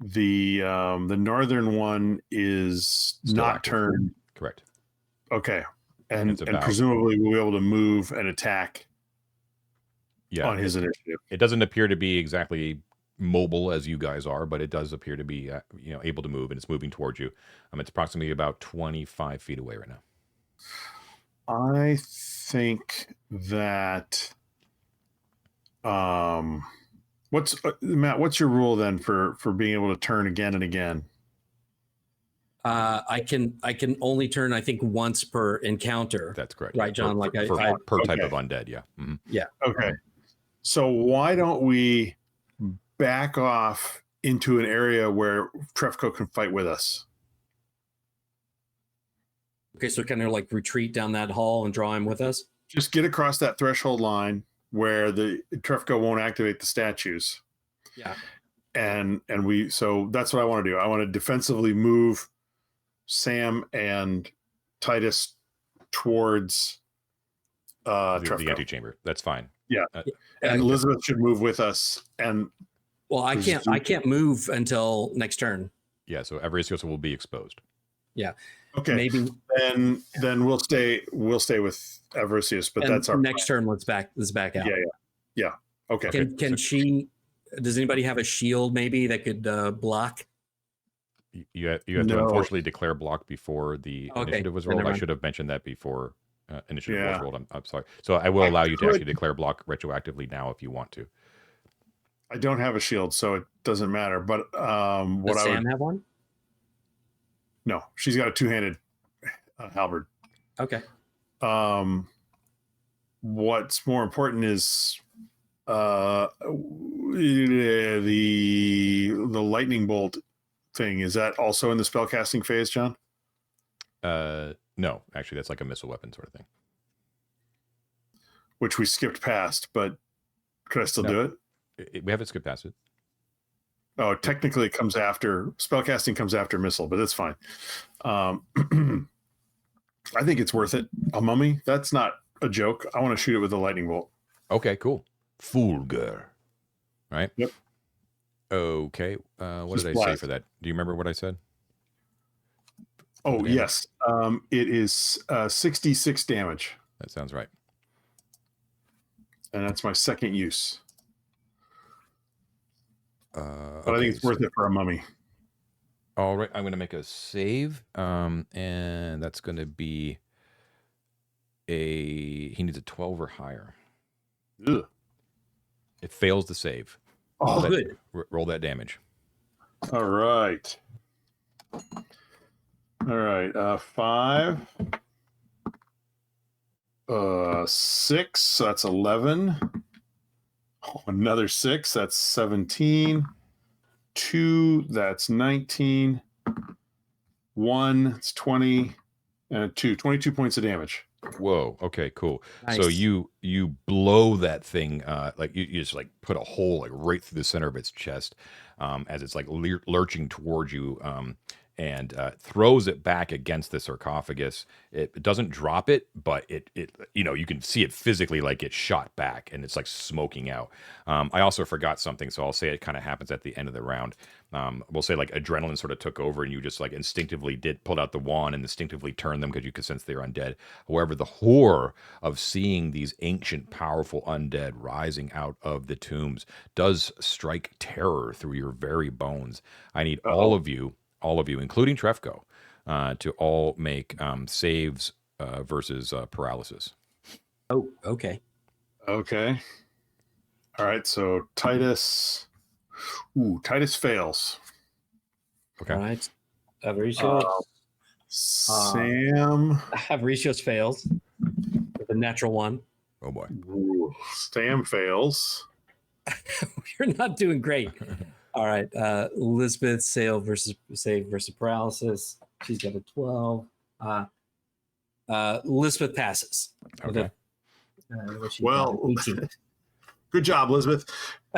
S3: the northern one is
S1: Still
S3: not
S1: active.
S3: turned.
S1: Correct.
S3: Okay. And
S1: It's about-
S3: presumably we'll be able to move and attack
S1: Yeah.
S3: on his initiative.
S1: It doesn't appear to be exactly mobile as you guys are, but it does appear to be able to move, and it's moving towards you. It's approximately about 25 feet away right now.
S3: I think that Matt, what's your rule then for being able to turn again and again?
S2: I can only turn, I think, once per encounter.
S1: That's correct.
S2: Right, John?
S1: Per type of undead, yeah. Mm-hmm.
S2: Yeah.
S3: Okay. So why don't we back off into an area where Trefco can fight with us?
S2: Okay, so kind of like retreat down that hall and draw him with us?
S3: Just get across that threshold line where the Trefco won't activate the statues.
S2: Yeah.
S3: So that's what I want to do. I want to defensively move Sam and Titus towards Trefco.
S1: The antechamber. That's fine.
S3: Yeah. And Elizabeth should move with us. And
S2: well, I can't move until next turn.
S1: Yeah, so Avaricios will be exposed.
S2: Yeah.
S3: Okay.
S2: Maybe
S3: then we'll stay with Avaricios, but that's our
S2: next turn. Let's back out.
S3: Yeah. Okay.
S2: Can she? Does anybody have a shield maybe that could block?
S1: You have to unfortunately declare block before the initiative was rolled. I should have mentioned that before initiative was rolled. I'm sorry. So I will allow you to actually declare block retroactively now if you want to.
S3: I don't have a shield, so it doesn't matter. But
S2: Does Sam have one?
S3: No, she's got a two-handed halberd.
S2: Okay.
S3: What's more important is the lightning bolt thing. Is that also in the spellcasting phase, John?
S1: No, actually, that's like a missile weapon sort of thing.
S3: Which we skipped past, but could I still do it?
S1: We haven't skipped past it.
S3: Oh, technically it comes after spellcasting comes after missile, but that's fine. I think it's worth it. A mummy? That's not a joke. I want to shoot it with a lightning bolt.
S1: Okay, cool. Fulgur. Right?
S3: Yep.
S1: Okay. What did I say for that? Do you remember what I said?
S3: Oh, yes. It is 66 damage.
S1: That sounds right.
S3: And that's my second use. But I think it's worth it for a mummy.
S1: All right, I'm going to make a save, and that's going to be he needs a 12 or higher.
S3: Ugh.
S1: It fails the save.
S2: Oh, good.
S1: Roll that damage.
S3: All right. 5. 6, so that's 11. Oh, another 6, that's 17. 2, that's 19. 1, it's 20. And 22 points of damage.
S1: Whoa. Okay, cool.
S2: Nice.
S1: So you blow that thing, like you just like put a hole like right through the center of its chest, as it's like lurching towards you, and throws it back against the sarcophagus. It doesn't drop it, but it you can see it physically, like it shot back, and it's like smoking out. I also forgot something, so I'll say it kind of happens at the end of the round. We'll say like adrenaline sort of took over, and you just like instinctively pulled out the wand and instinctively turned them because you could sense they're undead. However, the horror of seeing these ancient, powerful undead rising out of the tombs does strike terror through your very bones. I need all of you, including Trefko, to all make saves versus paralysis.
S2: Oh, okay.
S3: Okay. All right. So Titus. Titus fails.
S1: Okay.
S2: All right. Avaricios.
S3: Sam.
S2: Avaricios fails with a natural 1.
S1: Oh boy.
S3: Sam fails.
S2: You're not doing great. All right. Elizabeth save versus paralysis. She's got a 12. Elizabeth passes.
S1: Okay.
S3: Well,
S2: 18.
S3: Good job, Elizabeth,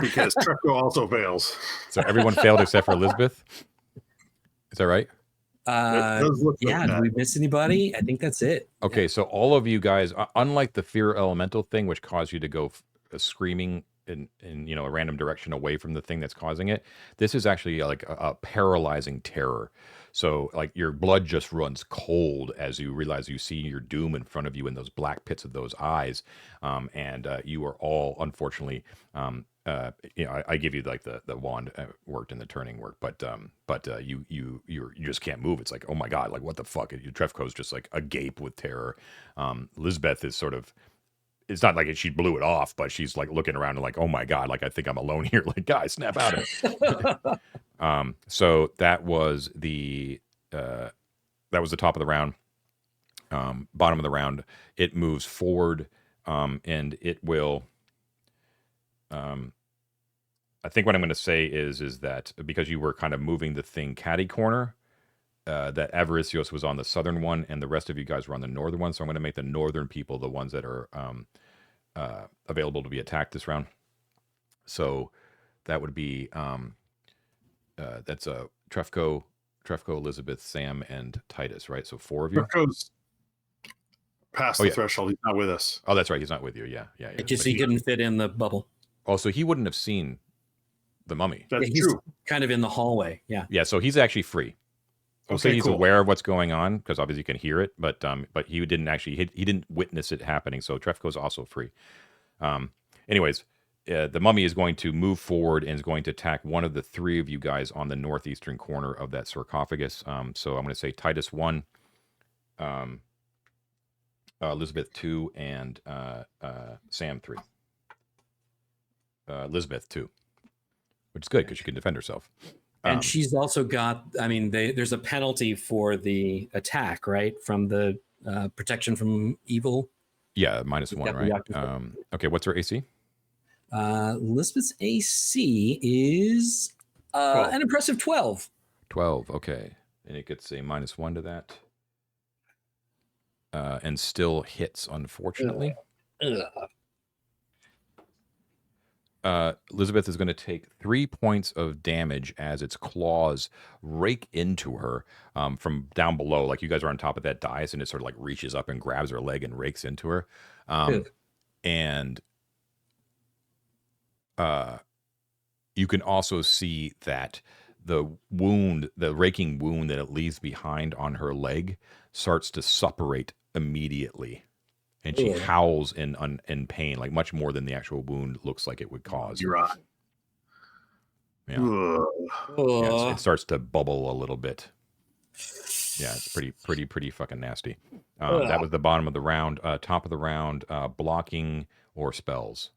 S3: because Trefko also fails.
S1: So everyone failed except for Elizabeth? Is that right?
S2: Yeah, did we miss anybody? I think that's it.
S1: Okay,
S2: Yeah.
S1: so all of you guys, unlike the fear elemental thing, which caused you to go screaming in a random direction away from the thing that's causing it, this is actually like a paralyzing terror. So like your blood just runs cold as you realize you see your doom in front of you in those black pits of those eyes, and you are all unfortunately. I give you like the wand worked and the turning worked, but you just can't move. It's like, oh my god, like what the fuck? Trefko's just like agape with terror. Lisbeth is sort of. It's not like she blew it off, but she's like looking around and like, oh my god, like I think I'm alone here. Like, guys, snap out of it. So that was the top of the round. Bottom of the round, it moves forward, and it will. I think what I'm going to say is that because you were kind of moving the thing catty corner, that Avaricios was on the southern one, and the rest of you guys were on the northern one. So I'm going to make the northern people the ones that are available to be attacked this round. So that would be that's Trefko, Elizabeth, Sam, and Titus, right? So 4 of you.
S3: Trefko's past the threshold. He's not with us.
S1: Oh, that's right. He's not with you. Yeah.
S2: It just he couldn't fit in the bubble.
S1: Oh, so he wouldn't have seen the mummy.
S3: That's
S2: he's
S3: true.
S2: Kind of in the hallway. Yeah.
S1: Yeah. So he's actually free. We'll say he's aware of what's going on because obviously you can hear it, but he didn't actually he didn't witness it happening. So Trefko's also free. Anyways, the mummy is going to move forward and is going to attack one of the 3 of you guys on the northeastern corner of that sarcophagus. So I'm going to say Titus 1, Elizabeth 2, and Sam 3. Elizabeth 2, which is good because she can defend herself.
S2: And she's also got, there's a penalty for the attack, right? From the protection from evil.
S1: Yeah, -1, right? Okay, what's her AC?
S2: Elizabeth's AC is an impressive 12.
S1: 12, okay. And it gets a -1 to that. And still hits, unfortunately. Elizabeth is going to take 3 points of damage as its claws rake into her from down below. Like you guys are on top of that dais, and it sort of like reaches up and grabs her leg and rakes into her. And you can also see that the raking wound that it leaves behind on her leg starts to suppurate immediately. And she howls in pain, like much more than the actual wound looks like it would cause.
S3: You're right.
S1: Yeah. Yeah, it starts to bubble a little bit. Yeah, it's pretty fucking nasty. That was the bottom of the round. Top of the round, blocking or spells,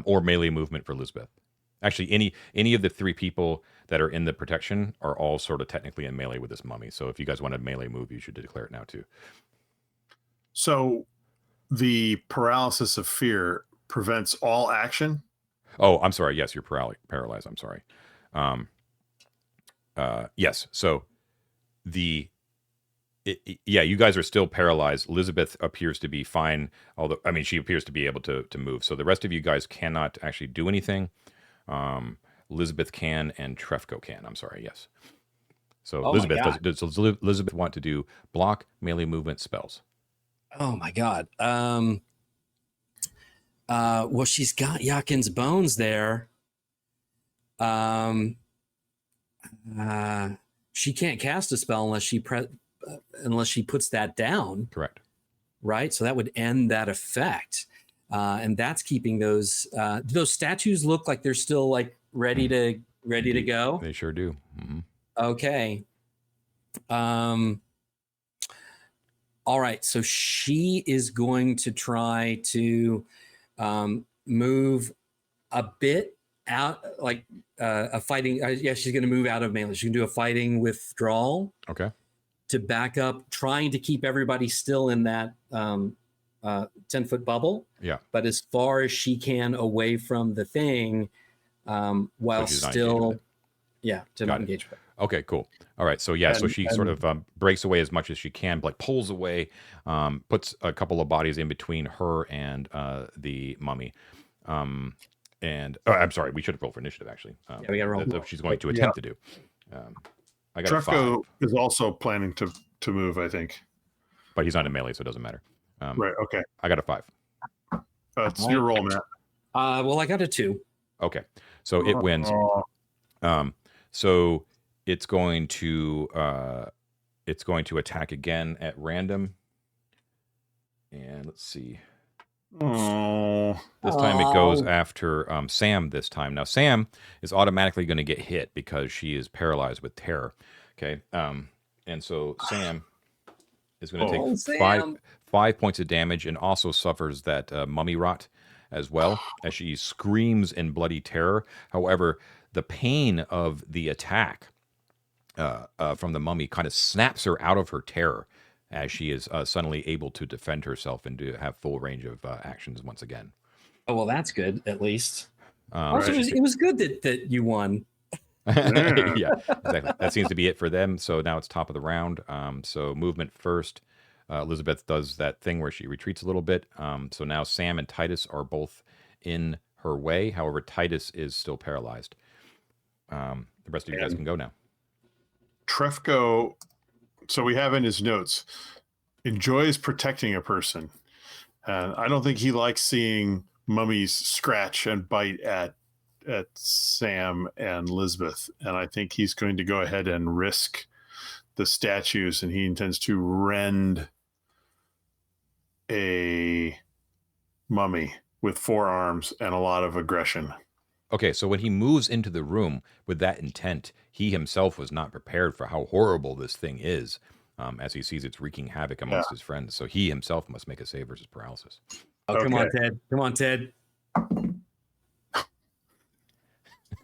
S1: or melee movement for Lisbeth. Actually, any of the 3 people that are in the protection are all sort of technically in melee with this mummy. So if you guys want a melee move, you should declare it now too.
S3: So the paralysis of fear prevents all action?
S1: Oh, I'm sorry. Yes, you're paralyzed. I'm sorry. Yes. So you guys are still paralyzed. Elizabeth appears to be fine, although she appears to be able to move. So the rest of you guys cannot actually do anything. Elizabeth can and Trefko can. I'm sorry. Yes. So
S2: Oh my
S1: Elizabeth
S2: God.
S1: does Elizabeth want to do block, melee movement, spells?
S2: Oh my God. Well, she's got Yakin's bones there. She can't cast a spell unless she puts that down.
S1: Correct.
S2: Right. So that would end that effect. And that's keeping those. Do those statues look like they're still like ready to go?
S1: They sure do. Mm-hmm.
S2: Okay. All right. So she is going to try to move a bit out, like a fighting. Yeah, she's going to move out of melee. She's going to do a fighting withdrawal.
S1: Okay.
S2: To back up, trying to keep everybody still in that 10-foot bubble.
S1: Yeah.
S2: But as far as she can away from the thing, while still, to not engage with it.
S1: Okay, cool. All right. So so she sort of breaks away as much as she can, like pulls away, puts a couple of bodies in between her and the mummy. And I'm sorry, we should have rolled for initiative actually.
S2: We got to roll.
S1: That she's going to attempt to do. I got
S3: Trefco
S1: a 5.
S3: is also planning to move, I think.
S1: But he's not in melee, so it doesn't matter.
S3: Right. Okay.
S1: I got a 5.
S3: It's your roll, Matt.
S2: Well, I got a 2.
S1: Okay. So it wins. So it's going to attack again at random. And let's see.
S3: Oh.
S1: This time it goes after Sam this time. Now, Sam is automatically going to get hit because she is paralyzed with terror. Okay. And so Sam is going to take 5 points of damage and also suffers that mummy rot as well as she screams in bloody terror. However, the pain of the attack from the mummy kind of snaps her out of her terror as she is suddenly able to defend herself and to have full range of actions once again.
S2: Oh, well, that's good, at least. Also, it was good that you won.
S1: Yeah, exactly. That seems to be it for them. So now it's top of the round. So movement first. Elizabeth does that thing where she retreats a little bit. So now Sam and Titus are both in her way. However, Titus is still paralyzed. The rest of you guys can go now.
S3: Trefco, so we have in his notes, enjoys protecting a person. And I don't think he likes seeing mummies scratch and bite at Sam and Elizabeth. And I think he's going to go ahead and risk the statues, and he intends to rend a mummy with 4 arms and a lot of aggression.
S1: Okay, so when he moves into the room with that intent, he himself was not prepared for how horrible this thing is, as he sees it's wreaking havoc amongst his friends. So he himself must make a save versus paralysis.
S2: Oh, come on, Ted. Come on, Ted.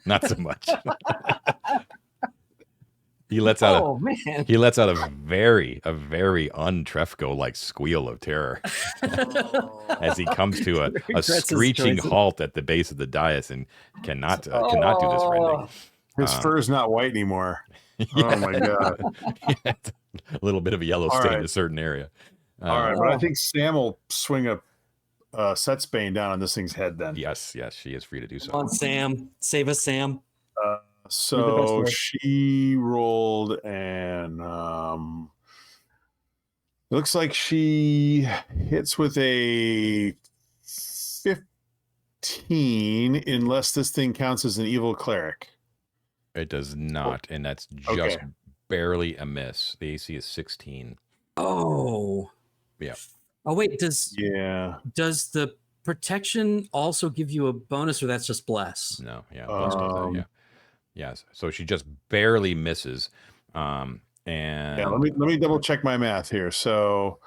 S1: Not so much. He lets out a very un-Trefco like squeal of terror as he comes to a screeching halt at the base of the dais and cannot do this rending.
S3: His fur's not white anymore. Oh my god!
S1: A little bit of a yellow stain in a certain area.
S3: All right, but I think Sam will swing a Setsbane down on this thing's head. Then
S1: yes, she is free to do so.
S2: Come on, Sam, save us, Sam.
S3: So she rolled, and it looks like she hits with a 15, unless this thing counts as an evil cleric.
S1: It does not, and that's just barely a miss. The AC is 16.
S2: Oh.
S1: Yeah.
S2: Oh, wait, does the protection also give you a bonus, or that's just bless?
S1: No, bless does that, yeah. Yes. So she just barely misses. And
S3: let me double check my math here. So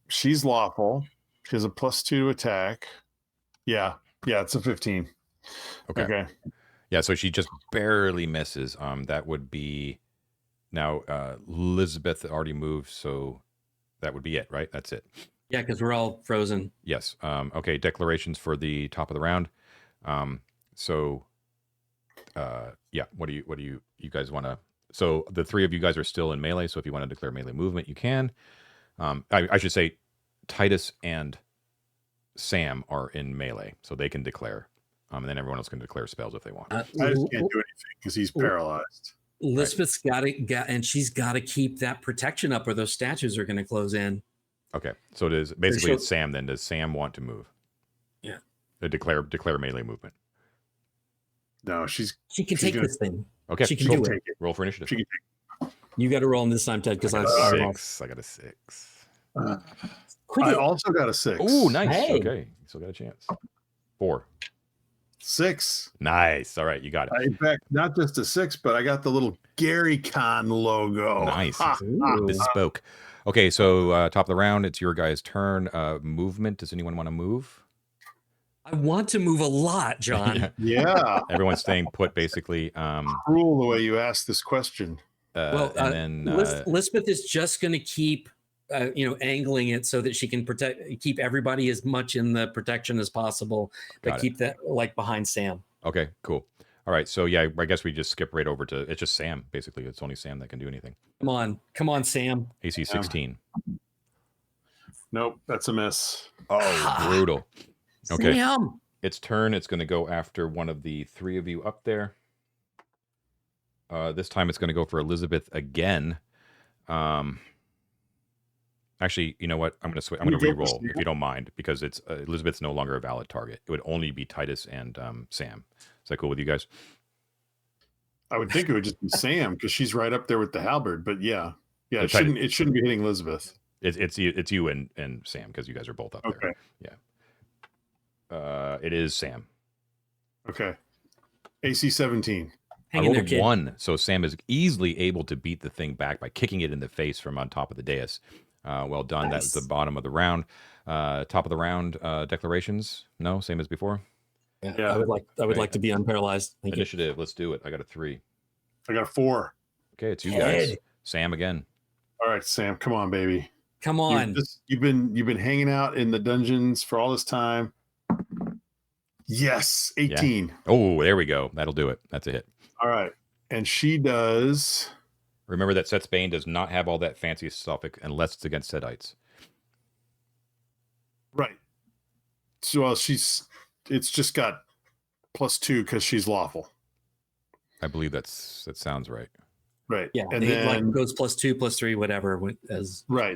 S3: she's lawful. She has a +2 to attack. Yeah, it's a 15. Okay.
S1: Yeah, so she just barely misses. That would be now Elizabeth already moved, so that would be it, right? That's it.
S2: Yeah, because we're all frozen.
S1: Yes. Okay, declarations for the top of the round. What do you guys want to? So the 3 of you guys are still in melee. So if you want to declare melee movement, you can. I should say Titus and Sam are in melee, so they can declare. And then everyone else can declare spells if they want.
S3: I just can't do anything because he's paralyzed.
S2: Lisbeth's and she's got to keep that protection up, or those statues are going to close in.
S1: Okay, so it is basically it's Sam. Then does Sam want to move?
S2: Yeah.
S1: Declare melee movement.
S3: No,
S2: she can take this thing.
S1: Okay,
S2: she can do it.
S1: Roll for initiative.
S3: She can take
S2: You got to roll on this time, Ted, because
S1: I got a 6.
S3: I also got a 6.
S1: Oh, nice.
S2: Hey.
S1: Okay, you still got a chance. 4.
S3: 6.
S1: Nice. All right, you got it.
S3: In fact, not just a 6, but I got the little Gary Con logo.
S1: Nice. Bespoke. Okay, so top of the round, it's your guys' turn. Movement. Does anyone want to move?
S2: I want to move a lot, John.
S3: Yeah.
S1: Everyone's staying put, basically.
S3: Cruel the way you asked this question.
S1: And then
S2: Lisbeth is just going to keep, angling it so that she can keep everybody as much in the protection as possible, but keep that like behind Sam.
S1: Okay, cool. All right, so yeah, I guess we just skip right over to it's just Sam. Basically, it's only Sam that can do anything.
S2: Come on, Sam.
S1: AC 16.
S3: Nope, that's a miss.
S1: Oh, brutal. Okay,
S2: Sam.
S1: its turn. It's going to go after one of the 3 of you up there. This time it's going to go for Elizabeth again. Actually, you know what? I'm going to re-roll if you don't mind, because it's Elizabeth's no longer a valid target. It would only be Titus and Sam. Is that cool with you guys?
S3: I would think it would just be Sam because she's right up there with the halberd. But yeah,
S1: So
S3: it shouldn't be hitting Elizabeth.
S1: It's you and Sam, because you guys are both up there. Yeah. It is Sam.
S3: Okay. AC 17.
S1: I rolled a 1, so Sam is easily able to beat the thing back by kicking it in the face from on top of the dais. Well done. Nice. That's the bottom of the round. Top of the round declarations. No, same as before.
S2: Yeah. I would like to be unparalyzed. Thank
S1: Initiative. Let's do it. I got a 3.
S3: I got a 4.
S1: Okay, it's you guys. Sam again.
S3: All right, Sam. Come on, baby.
S2: Come on.
S3: You've been hanging out in the dungeons for all this time. Yes, 18.
S1: Yeah. Oh, there we go. That'll do it. That's a hit.
S3: All right, and she does.
S1: Remember that Set's Bane does not have all that fancy stuff unless it's against Setites.
S3: Right. So it's just got +2 because she's lawful.
S1: I believe that sounds right.
S3: Right.
S2: Yeah.
S3: And then
S2: goes +2, +3, whatever.
S3: Right.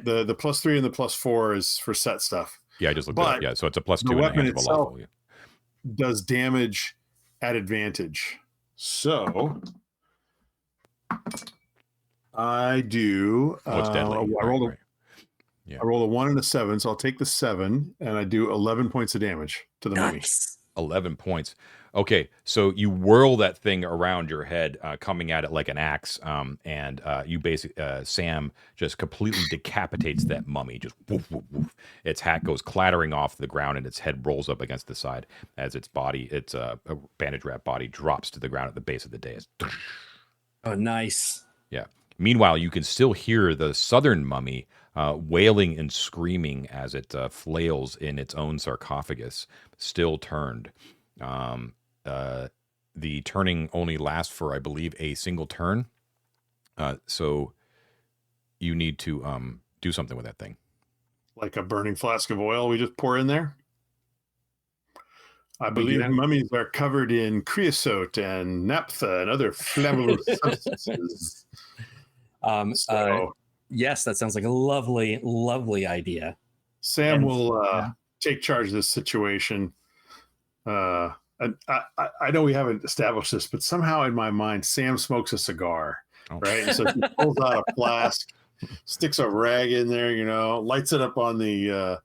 S3: The +3 and the +4 is for set stuff.
S1: Yeah, I just looked at it. Yeah, so it's a +2 in the hands of a lawful. Yeah.
S3: Does damage at advantage. So I do.
S1: It's deadly.
S3: I rolled a 1 and a 7, so I'll take the 7, and I do 11 points of damage to the mummy.
S1: 11 points. Okay, so you whirl that thing around your head, coming at it like an axe, and you basically, Sam just completely decapitates that mummy. Just woof, woof, woof. Its hat goes clattering off the ground, and its head rolls up against the side as its bandage wrap body drops to the ground at the base of the dais.
S2: Oh, nice.
S1: Yeah. Meanwhile, you can still hear the southern mummy wailing and screaming as it flails in its own sarcophagus, still turned. The turning only lasts for, I believe, a single turn. So you need to do something with that thing.
S3: Like a burning flask of oil we just pour in there? I believe mummies are covered in creosote and naphtha and other flammable substances.
S2: Yes, that sounds like a lovely, lovely idea.
S3: Sam will take charge of this situation. And I know we haven't established this, but somehow in my mind, Sam smokes a cigar, right? And so he pulls out a flask, sticks a rag in there, lights it up on the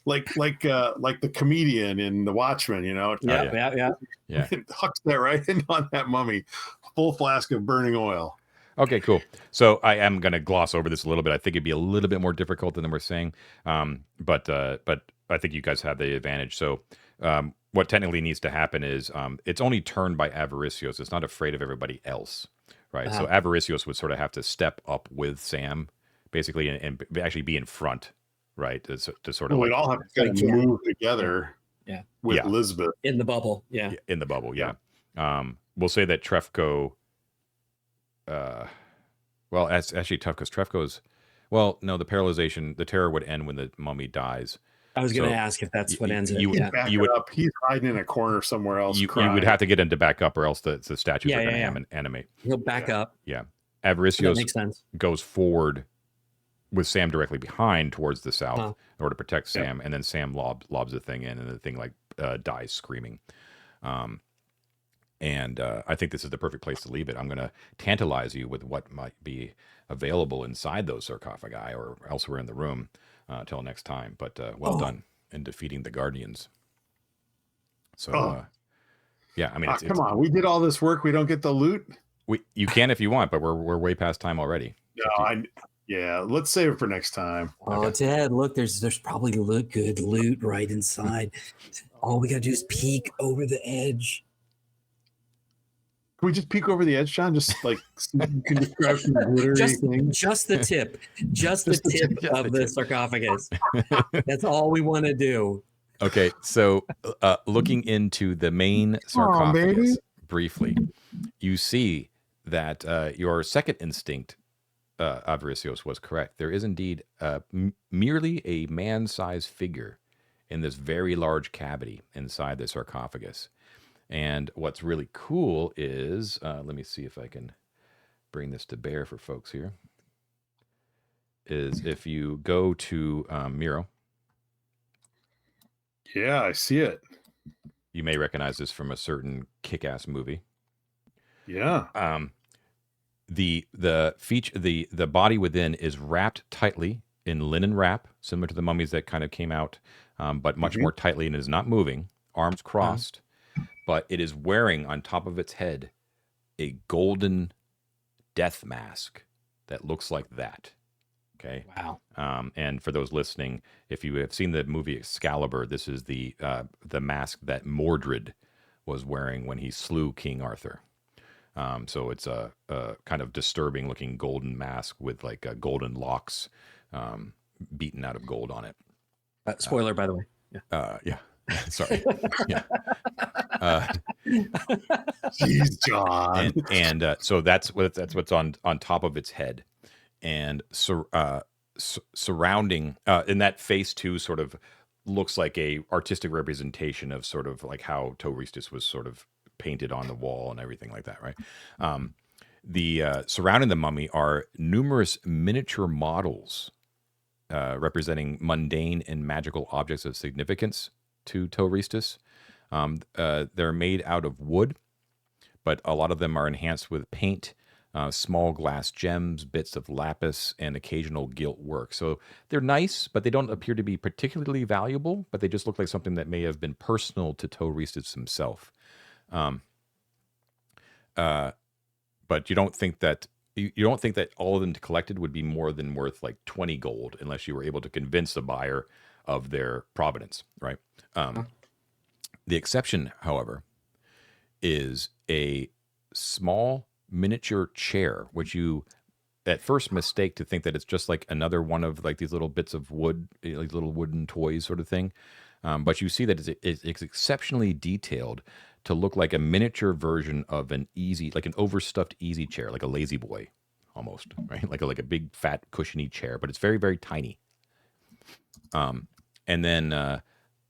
S3: like the comedian in The Watchmen,
S2: Yeah.
S3: Hucks that right in on that mummy, full flask of burning oil.
S1: Okay, cool. So I am going to gloss over this a little bit. I think it'd be a little bit more difficult than we're saying, but I think you guys have the advantage. So what technically needs to happen is it's only turned by Avaricios. It's not afraid of everybody else, right? So Avaricios would sort of have to step up with Sam, basically, and actually be in front, right? To sort of
S3: we'd all have to kind of move together with Elizabeth.
S2: In the bubble,
S1: In the bubble, we'll say that Trefco... well, it's actually tough because Trefco's... Well, no, the paralyzation, the terror would end when the mummy dies.
S2: I was going
S1: So
S2: to ask if that's what ends it.
S1: you-
S2: Yeah.
S3: Back
S1: you
S3: it
S1: would-
S3: up. He's hiding in a corner somewhere else.
S1: You would have to get him to back up, or else the statues
S2: Yeah,
S1: are going to
S2: yeah,
S1: animate.
S2: He'll back up.
S1: Yeah.
S2: That
S1: Avaricios
S2: makes sense.
S1: goes forward with Sam directly behind towards the south
S2: Huh.
S1: in order to protect Sam, and then Sam lobs the thing in, and the thing dies screaming. And I think this is the perfect place to leave it. I'm going to tantalize you with what might be available inside those sarcophagi or elsewhere in the room until next time. But well done in defeating the Guardians. So, yeah, I mean,
S3: come on, we did all this work. We don't get the loot.
S1: You can if you want, but we're way past time already.
S3: Yeah, let's save it for next time.
S2: Oh, Ted, look, there's probably good loot right inside. All we got to do is peek over the edge.
S3: Can we just peek over the edge, John? Just like you can describe some glittery things.
S2: Just the tip. Just the tip of the sarcophagus. That's all we want to do.
S1: Okay, so looking into the main sarcophagus briefly, you see that your second instinct, Avaricios, was correct. There is indeed merely a man-sized figure in this very large cavity inside the sarcophagus. And what's really cool is, let me see if I can bring this to bear for folks here, is if you go to Miro.
S3: Yeah, I see it.
S1: You may recognize this from a certain kick-ass movie.
S3: Yeah.
S1: The body within is wrapped tightly in linen wrap, similar to the mummies that kind of came out, but much more tightly, and is not moving, arms crossed. But it is wearing on top of its head a golden death mask that looks like that. Okay.
S2: Wow.
S1: And for those listening, if you have seen the movie Excalibur, this is the mask that Mordred was wearing when he slew King Arthur. So it's a kind of disturbing looking golden mask with like golden locks beaten out of gold on it.
S2: Spoiler, by the way.
S1: Yeah. Sorry. Yeah.
S3: Jeez, John.
S1: And so that's what's on top of its head, and surrounding in that face too, sort of looks like a artistic representation of sort of like how Ptoh-Ristus was sort of painted on the wall and everything like that, right? The surrounding the mummy are numerous miniature models representing mundane and magical objects of significance to Ptoh-Ristus. They're made out of wood, but a lot of them are enhanced with paint, small glass gems, bits of lapis, and occasional gilt work. So they're nice, but they don't appear to be particularly valuable, but they just look like something that may have been personal to Ptoh-Ristus himself. But you don't think that all of them collected would be more than worth like 20 gold unless you were able to convince the buyer of their provenance, right? The exception, however, is a small miniature chair, which you at first mistake to think that it's just like another one of like these little bits of wood, like little wooden toys sort of thing. But you see that it's exceptionally detailed to look like a miniature version of an overstuffed easy chair, like a lazy boy almost, right? Like a big fat cushiony chair, but it's very, very tiny. And then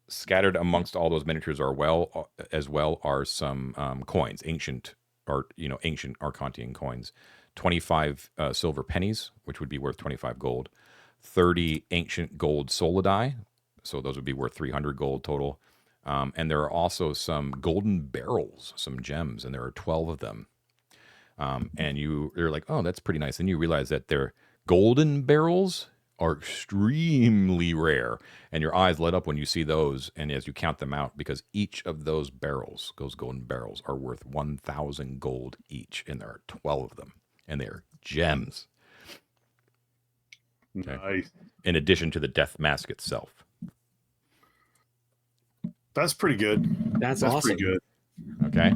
S1: scattered amongst all those miniatures are some coins, ancient Arcontian coins, 25 silver pennies, which would be worth 25 gold, 30 ancient gold solidi, so those would be worth 300 gold total. And there are also some golden barrels, some gems, and there are 12 of them. And you're like, oh, that's pretty nice. And you realize that they're golden barrels are extremely rare, and your eyes light up when you see those, and as you count them out, because each of those golden barrels, are worth 1,000 gold each, and there are 12 of them, and they are gems. Okay.
S3: Nice.
S1: In addition to the death mask itself.
S3: That's pretty good.
S2: That's awesome.
S3: Pretty good.
S1: Okay.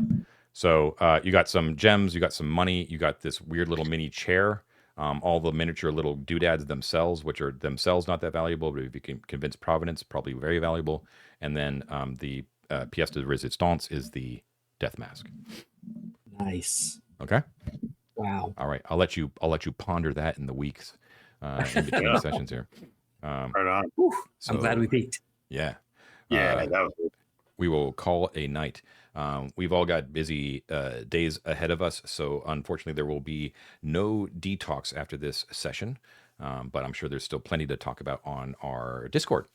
S1: So you got some gems, you got some money, you got this weird little mini chair. All the miniature little doodads themselves, which are themselves not that valuable, but if you can convince provenance, probably very valuable. And then the pièce de résistance is the death mask.
S2: Nice.
S1: Okay.
S2: Wow.
S1: All right. I'll let you ponder that in the weeks in between sessions here.
S3: Right on.
S2: I'm glad we peeked.
S1: Yeah.
S3: Yeah, that was
S1: We will call a night. We've all got busy days ahead of us, so unfortunately, there will be no detox after this session. But I'm sure there's still plenty to talk about on our Discord,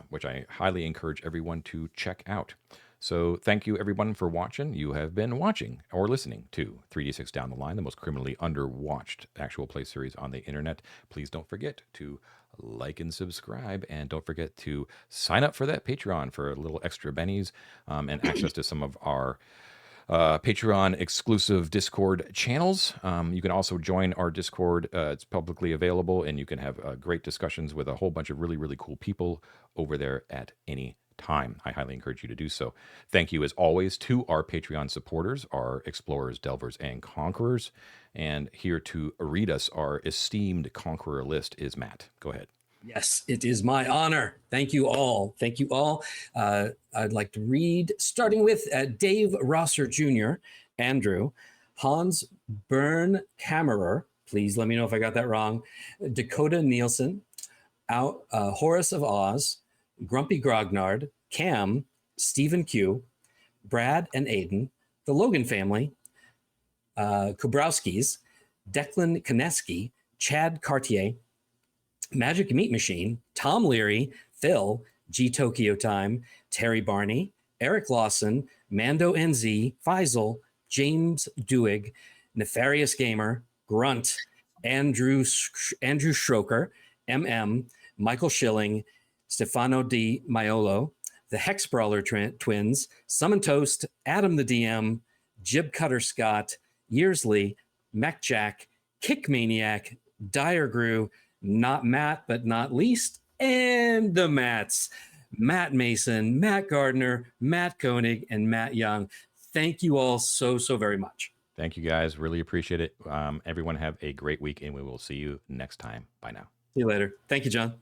S1: which I highly encourage everyone to check out. So thank you, everyone, for watching. You have been watching or listening to 3D6 Down the Line, the most criminally underwatched actual play series on the internet. Please don't forget to like and subscribe, and don't forget to sign up for that Patreon for a little extra bennies and access to some of our Patreon exclusive Discord channels. You can also join our Discord. It's publicly available, and you can have great discussions with a whole bunch of really, really cool people over there at any time. I highly encourage you to do so. Thank you, as always, to our Patreon supporters, our explorers, delvers, and conquerors. And here to read us our esteemed conqueror list is Matt. Go ahead.
S2: Yes, it is my honor. Thank you all. Thank you all. I'd like to read, starting with Dave Rosser Jr., Andrew, Hans Bern Kammerer. Please let me know if I got that wrong. Dakota Nielsen, Horace of Oz, Grumpy Grognard, Cam, Stephen Q, Brad and Aiden, the Logan family, Kubrowskis, Declan Koneski, Chad Cartier, Magic Meat Machine, Tom Leary, Phil, G Tokyo Time, Terry Barney, Eric Lawson, Mando NZ, Faisal, James Duig, Nefarious Gamer, Grunt, Andrew Schroker, MM, Michael Schilling, Stefano Di Maiolo, the Hex Brawler Twins, Summon Toast, Adam the DM, Jib Cutter Scott, Yearsley, Mac Jack, Kick Maniac, Dire Grew, not Matt, but not least, and the Matts, Matt Mason, Matt Gardner, Matt Koenig, and Matt Young. Thank you all so very much.
S1: Thank you, guys. Really appreciate it. Everyone have a great week, and we will see you next time. Bye now.
S2: See you later. Thank you, John.